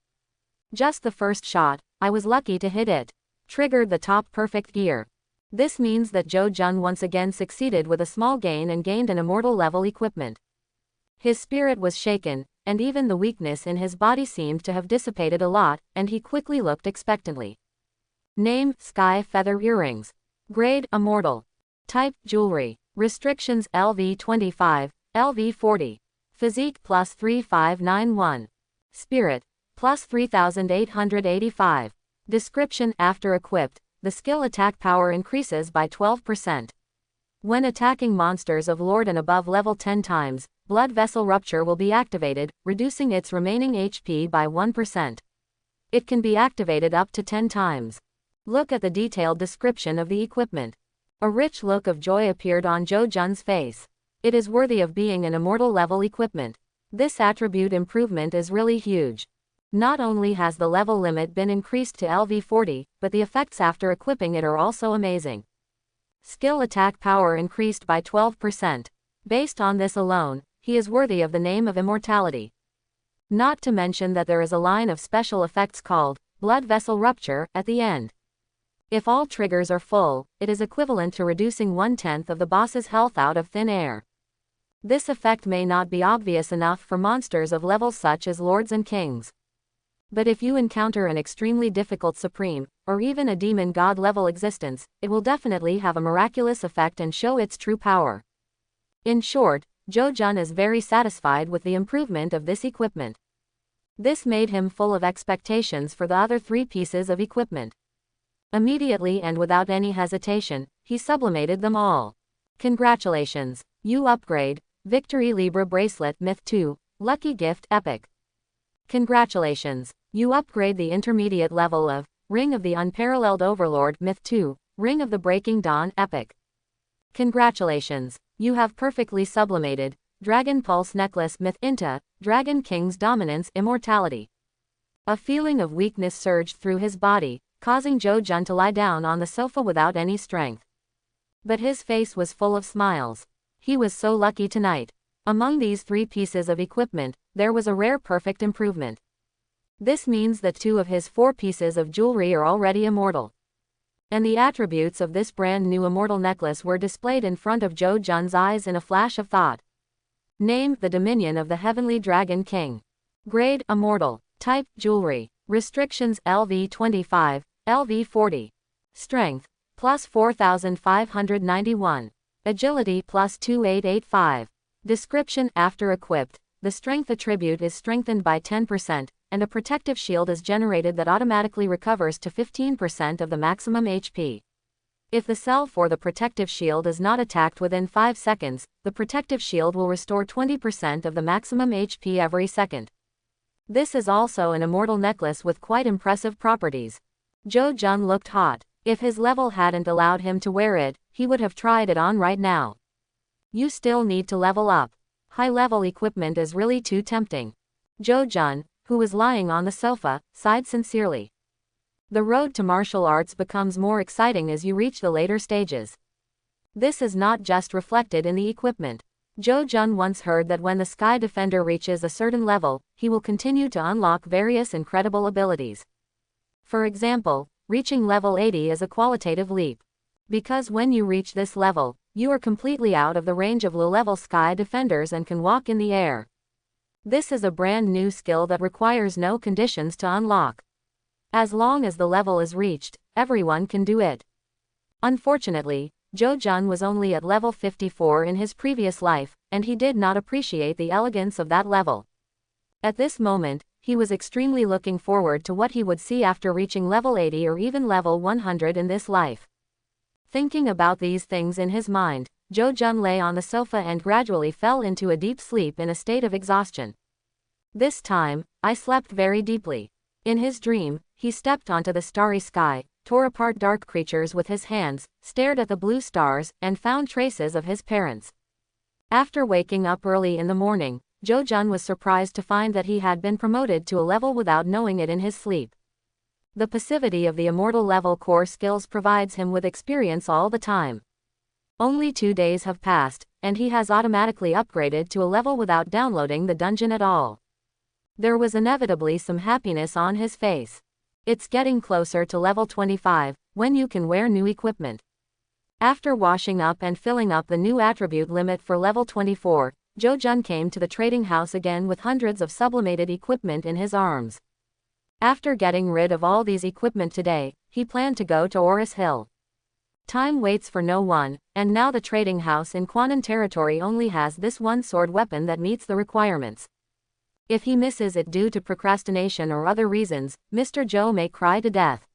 Just the first shot, I was lucky to hit it. Triggered the top perfect gear. This means that Zhou Jun once again succeeded with a small gain and gained an immortal level equipment. His spirit was shaken, and even the weakness in his body seemed to have dissipated a lot, and he quickly looked expectantly. Name, Sky Feather Earrings. Grade, Immortal. Type, Jewelry. Restrictions, LV-25, LV-40. Physique, plus 3591. Spirit, plus 3885. Description, after equipped, the skill attack power increases by 12%. When attacking monsters of Lord and above level 10 times, Blood Vessel Rupture will be activated, reducing its remaining HP by 1%. It can be activated up to 10 times. Look at the detailed description of the equipment. A rich look of joy appeared on Joe Jun's face. It is worthy of being an immortal level equipment. This attribute improvement is really huge. Not only has the level limit been increased to LV40, but the effects after equipping it are also amazing. Skill attack power increased by 12%. Based on this alone, he is worthy of the name of immortality. Not to mention that there is a line of special effects called blood vessel rupture at the end. If all triggers are full, it is equivalent to reducing 1/10 of the boss's health out of thin air. This effect may not be obvious enough for monsters of levels such as lords and kings. But if you encounter an extremely difficult supreme, or even a demon god level existence, it will definitely have a miraculous effect and show its true power. In short, Joe Jun is very satisfied with the improvement of this equipment. This made him full of expectations for the other 3 pieces of equipment. Immediately and without any hesitation, he sublimated them all. Congratulations! You upgrade, Victory Libra Bracelet Myth 2, Lucky Gift Epic. Congratulations! You upgrade the intermediate level of Ring of the Unparalleled Overlord Myth 2, Ring of the Breaking Dawn Epic. Congratulations! You have perfectly sublimated Dragon Pulse Necklace Myth into Dragon King's Dominance Immortality. A feeling of weakness surged through his body, causing Joe Jun to lie down on the sofa without any strength. But his face was full of smiles. He was so lucky tonight. Among these 3 pieces of equipment, there was a rare perfect improvement. This means that 2 of his 4 pieces of jewelry are already immortal. And the attributes of this brand new immortal necklace were displayed in front of Joe Jun's eyes in a flash of thought. Name: the Dominion of the Heavenly Dragon King. Grade: Immortal. Type: Jewelry. Restrictions: LV25, LV40. Strength: plus 4,591. Agility: plus 2885. Description: after equipped, the strength attribute is strengthened by 10%, and a protective shield is generated that automatically recovers to 15% of the maximum HP. If the self or the protective shield is not attacked within 5 seconds, the protective shield will restore 20% of the maximum HP every second. This is also an immortal necklace with quite impressive properties. Joe Jun looked hot. If his level hadn't allowed him to wear it, he would have tried it on right now. You still need to level up. High-level equipment is really too tempting. Joe Jun, who was lying on the sofa, sighed sincerely. The road to martial arts becomes more exciting as you reach the later stages. This is not just reflected in the equipment. Joe Jun once heard that when the Sky Defender reaches a certain level, he will continue to unlock various incredible abilities. For example, reaching level 80 is a qualitative leap. Because when you reach this level, you are completely out of the range of low-level Sky Defenders and can walk in the air. This is a brand new skill that requires no conditions to unlock. As long as the level is reached, everyone can do it. Unfortunately, Joe Jun was only at level 54 in his previous life, and he did not appreciate the elegance of that level. At this moment, he was extremely looking forward to what he would see after reaching level 80 or even level 100 in this life. Thinking about these things in his mind, Joe Jun lay on the sofa and gradually fell into a deep sleep in a state of exhaustion. This time, I slept very deeply. In his dream, he stepped onto the starry sky, tore apart dark creatures with his hands, stared at the blue stars, and found traces of his parents. After waking up early in the morning, Joe Jun was surprised to find that he had been promoted to a level without knowing it in his sleep. The passivity of the immortal level core skills provides him with experience all the time. Only 2 days have passed, and he has automatically upgraded to a level without downloading the dungeon at all. There was inevitably some happiness on his face. It's getting closer to level 25, when you can wear new equipment. After washing up and filling up the new attribute limit for level 24, Joe Jun came to the trading house again with hundreds of sublimated equipment in his arms. After getting rid of all these equipment today, he planned to go to Oris Hill. Time waits for no one, and now the trading house in Quanon territory only has this one sword weapon that meets the requirements. If he misses it due to procrastination or other reasons, Mr. Joe may cry to death.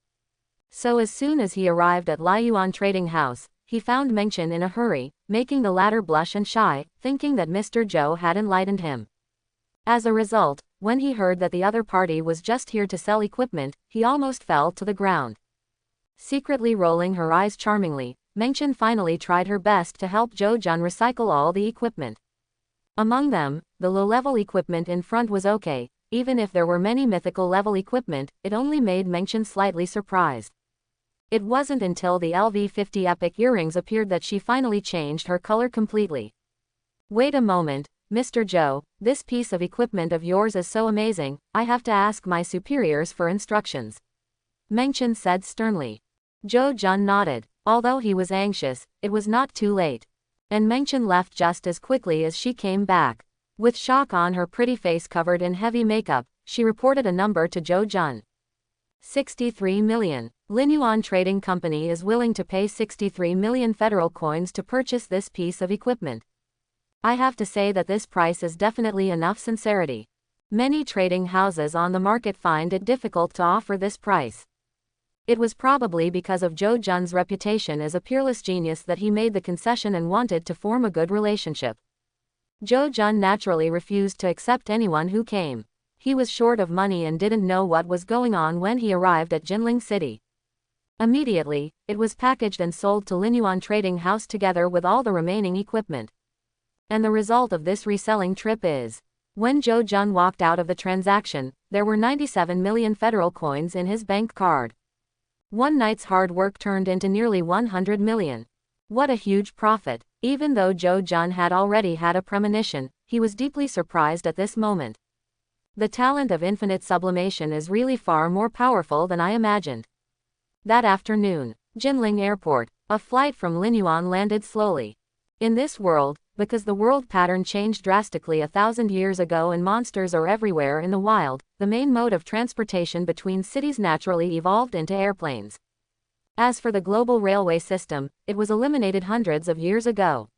So as soon as he arrived at Liuan Trading House, he found Mengchen in a hurry, making the latter blush and shy, thinking that Mr. Joe had enlightened him. As a result, when he heard that the other party was just here to sell equipment, he almost fell to the ground. Secretly rolling her eyes charmingly, Mengchen finally tried her best to help Jo Jun recycle all the equipment. Among them, the low-level equipment in front was okay. Even if there were many mythical level equipment, it only made Mengchen slightly surprised. It wasn't until the LV50 epic earrings appeared that she finally changed her color completely. Wait a moment, Mr. Zhou, this piece of equipment of yours is so amazing, I have to ask my superiors for instructions. Mengchen said sternly. Zhou Jun nodded. Although he was anxious, it was not too late. And Mengchen left just as quickly as she came back. With shock on her pretty face covered in heavy makeup, she reported a number to Zhou Jun. 63 million. Lin Yuan Trading Company is willing to pay 63 million federal coins to purchase this piece of equipment. I have to say that this price is definitely enough sincerity. Many trading houses on the market find it difficult to offer this price. It was probably because of Zhou Jun's reputation as a peerless genius that he made the concession and wanted to form a good relationship. Zhou Jun naturally refused to accept anyone who came. He was short of money and didn't know what was going on when he arrived at Jinling City. Immediately, it was packaged and sold to Lin Yuan Trading House together with all the remaining equipment. And the result of this reselling trip is, when Zhou Jun walked out of the transaction, there were 97 million federal coins in his bank card. One night's hard work turned into nearly 100 million. What a huge profit. Even though Zhou Jun had already had a premonition, he was deeply surprised at this moment. The talent of infinite sublimation is really far more powerful than I imagined. That afternoon, Jinling Airport, a flight from Linyuan landed slowly. In this world, because the world pattern changed drastically 1,000 years ago and monsters are everywhere in the wild, the main mode of transportation between cities naturally evolved into airplanes. As for the global railway system, it was eliminated hundreds of years ago.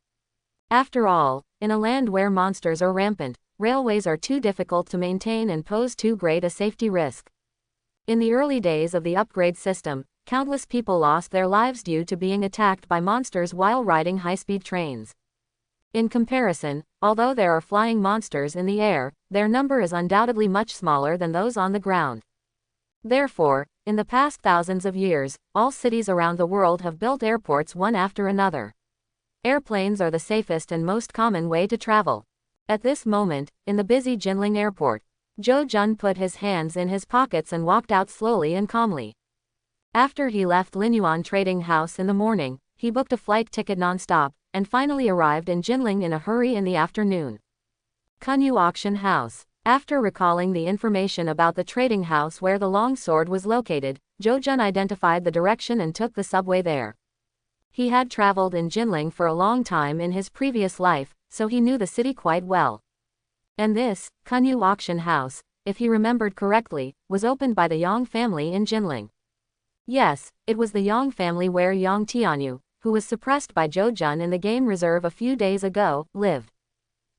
After all, in a land where monsters are rampant, railways are too difficult to maintain and pose too great a safety risk. In the early days of the upgrade system, countless people lost their lives due to being attacked by monsters while riding high-speed trains. In comparison, although there are flying monsters in the air, their number is undoubtedly much smaller than those on the ground. Therefore, in the past thousands of years, all cities around the world have built airports one after another. Airplanes are the safest and most common way to travel. At this moment, in the busy Jinling Airport, Zhou Jun put his hands in his pockets and walked out slowly and calmly. After he left Linyuan Trading House in the morning, he booked a flight ticket non-stop, and finally arrived in Jinling in a hurry in the afternoon. Kunyu Auction House. After recalling the information about the trading house where the long sword was located, Zhou Jun identified the direction and took the subway there. He had traveled in Jinling for a long time in his previous life, so he knew the city quite well. And this, Kunyu Auction House, if he remembered correctly, was opened by the Yang family in Jinling. Yes, it was the Yang family where Yang Tianyu, who was suppressed by Zhou Jun in the game reserve a few days ago, lived.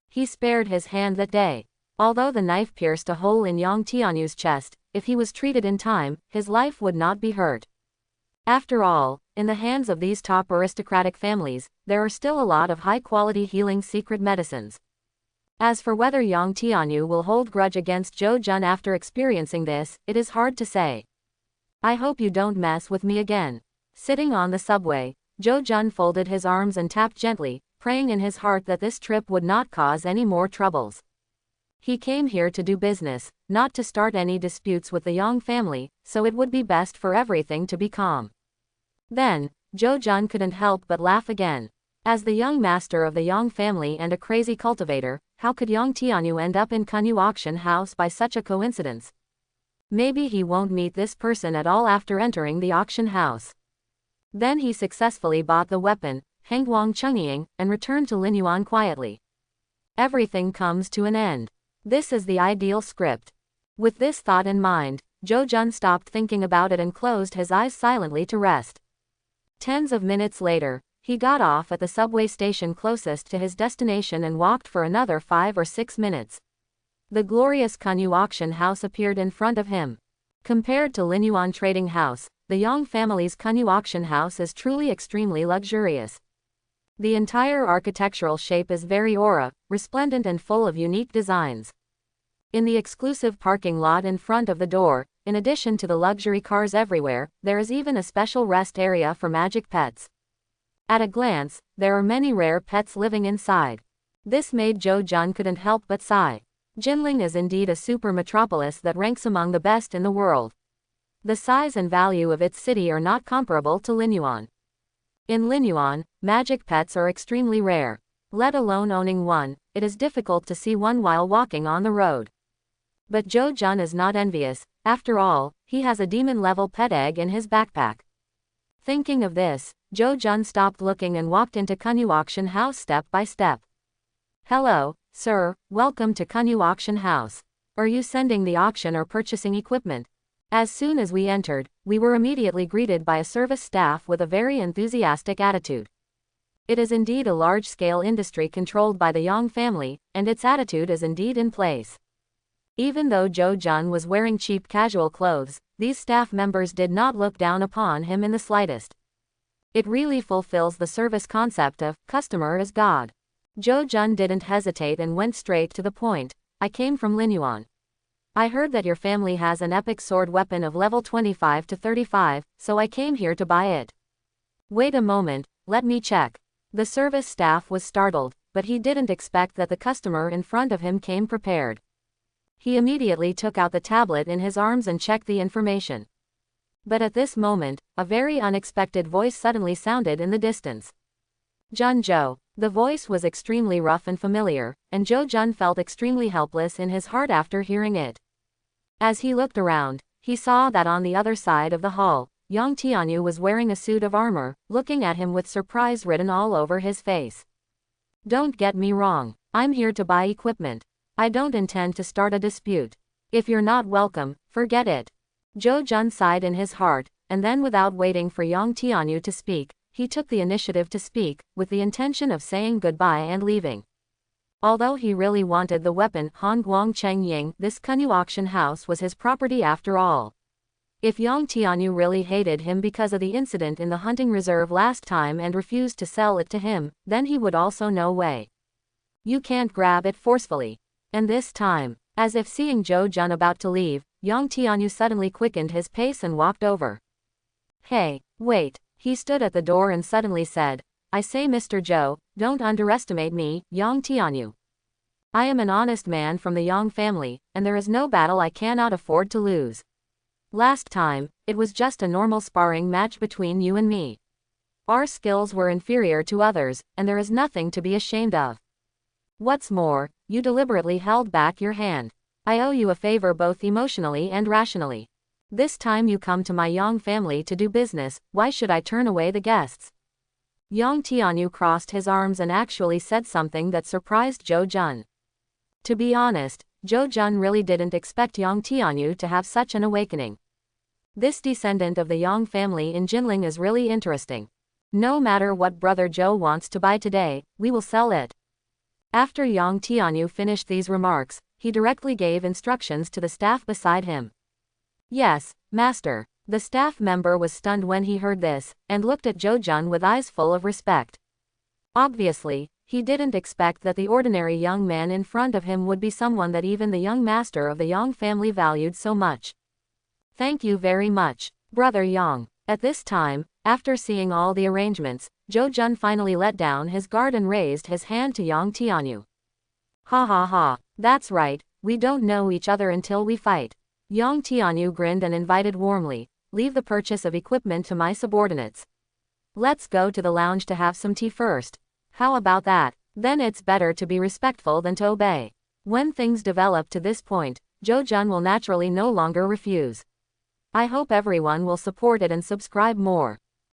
He spared his hand that day. Although the knife pierced a hole in Yang Tianyu's chest, if he was treated in time, his life would not be hurt. After all, in the hands of these top aristocratic families, there are still a lot of high-quality healing secret medicines. As for whether Yang Tianyu will hold grudge against Zhou Jun after experiencing this, it is hard to say. I hope you don't mess with me again. Sitting on the subway, Zhou Jun folded his arms and tapped gently, praying in his heart that this trip would not cause any more troubles. He came here to do business, not to start any disputes with the Yang family, so it would be best for everything to be calm. Then, Zhou Jun couldn't help but laugh again. As the young master of the Yang family and a crazy cultivator, how could Yang Tianyu end up in Kunyu Auction House by such a coincidence? Maybe he won't meet this person at all after entering the auction house. Then he successfully bought the weapon, Hangguang Chungying, and returned to Linyuan quietly. Everything comes to an end. This is the ideal script. With this thought in mind, Zhou Jun stopped thinking about it and closed his eyes silently to rest. Tens of minutes later, he got off at the subway station closest to his destination and walked for another 5 or 6 minutes. The glorious Kunyu Auction House appeared in front of him. Compared to Linyuan Trading House, the Yang family's Kunyu Auction House is truly extremely luxurious. The entire architectural shape is very aura, resplendent and full of unique designs. In the exclusive parking lot in front of the door, in addition to the luxury cars everywhere, there is even a special rest area for magic pets. At a glance, there are many rare pets living inside. This made Zhou Jun couldn't help but sigh. Jinling is indeed a super metropolis that ranks among the best in the world. The size and value of its city are not comparable to Linyuan. In Linyuan, magic pets are extremely rare. Let alone owning one, it is difficult to see one while walking on the road. But Zhou Jun is not envious. After all, he has a demon-level pet egg in his backpack. Thinking of this, Zhou Jun stopped looking and walked into Kunyu Auction House step by step. Hello, sir, welcome to Kunyu Auction House. Are you sending the auction or purchasing equipment? As soon as we entered, we were immediately greeted by a service staff with a very enthusiastic attitude. It is indeed a large-scale industry controlled by the Yang family, and its attitude is indeed in place. Even though Zhou Jun was wearing cheap casual clothes, these staff members did not look down upon him in the slightest. It really fulfills the service concept of customer is God. Zhou Jun didn't hesitate and went straight to the point. I came from Linyuan. I heard that your family has an epic sword weapon of level 25 to 35, so I came here to buy it. Wait a moment, let me check. The service staff was startled, but he didn't expect that the customer in front of him came prepared. He immediately took out the tablet in his arms and checked the information. But at this moment, a very unexpected voice suddenly sounded in the distance. Jun Zhou. The voice was extremely rough and familiar, and Zhou Jun felt extremely helpless in his heart after hearing it. As he looked around, he saw that on the other side of the hall, Yang Tianyu was wearing a suit of armor, looking at him with surprise written all over his face. Don't get me wrong, I'm here to buy equipment. I don't intend to start a dispute. If you're not welcome, forget it. Zhou Jun sighed in his heart, and then without waiting for Yang Tianyu to speak, he took the initiative to speak, with the intention of saying goodbye and leaving. Although he really wanted the weapon Han Guang Cheng Ying, this Kunyu auction house was his property after all. If Yang Tianyu really hated him because of the incident in the hunting reserve last time and refused to sell it to him, then he would also no way. You can't grab it forcefully. And this time, as if seeing Zhou Jun about to leave, Yang Tianyu suddenly quickened his pace and walked over. Hey, wait. He stood at the door and suddenly said, I say Mr. Zhou, don't underestimate me, Yang Tianyu. I am an honest man from the Yang family, and there is no battle I cannot afford to lose. Last time, it was just a normal sparring match between you and me. Our skills were inferior to others, and there is nothing to be ashamed of. What's more, you deliberately held back your hand. I owe you a favor both emotionally and rationally. This time you come to my Yang family to do business, why should I turn away the guests? Yang Tianyu crossed his arms and actually said something that surprised Zhou Jun. To be honest, Zhou Jun really didn't expect Yang Tianyu to have such an awakening. This descendant of the Yang family in Jinling is really interesting. No matter what Brother Zhou wants to buy today, we will sell it. After Yang Tianyu finished these remarks, he directly gave instructions to the staff beside him. Yes, master. The staff member was stunned when he heard this, and looked at Zhou Jun with eyes full of respect. Obviously, he didn't expect that the ordinary young man in front of him would be someone that even the young master of the Yang family valued so much. Thank you very much, Brother Yang. At this time, after seeing all the arrangements, Zhou Jun finally let down his guard and raised his hand to Yang Tianyu. Ha ha ha, that's right, we don't know each other until we fight. Yang Tianyu grinned and invited warmly, leave the purchase of equipment to my subordinates. Let's go to the lounge to have some tea first. How about that? Then it's better to be respectful than to obey. When things develop to this point, Zhou Jun will naturally no longer refuse. I hope everyone will support it and subscribe more.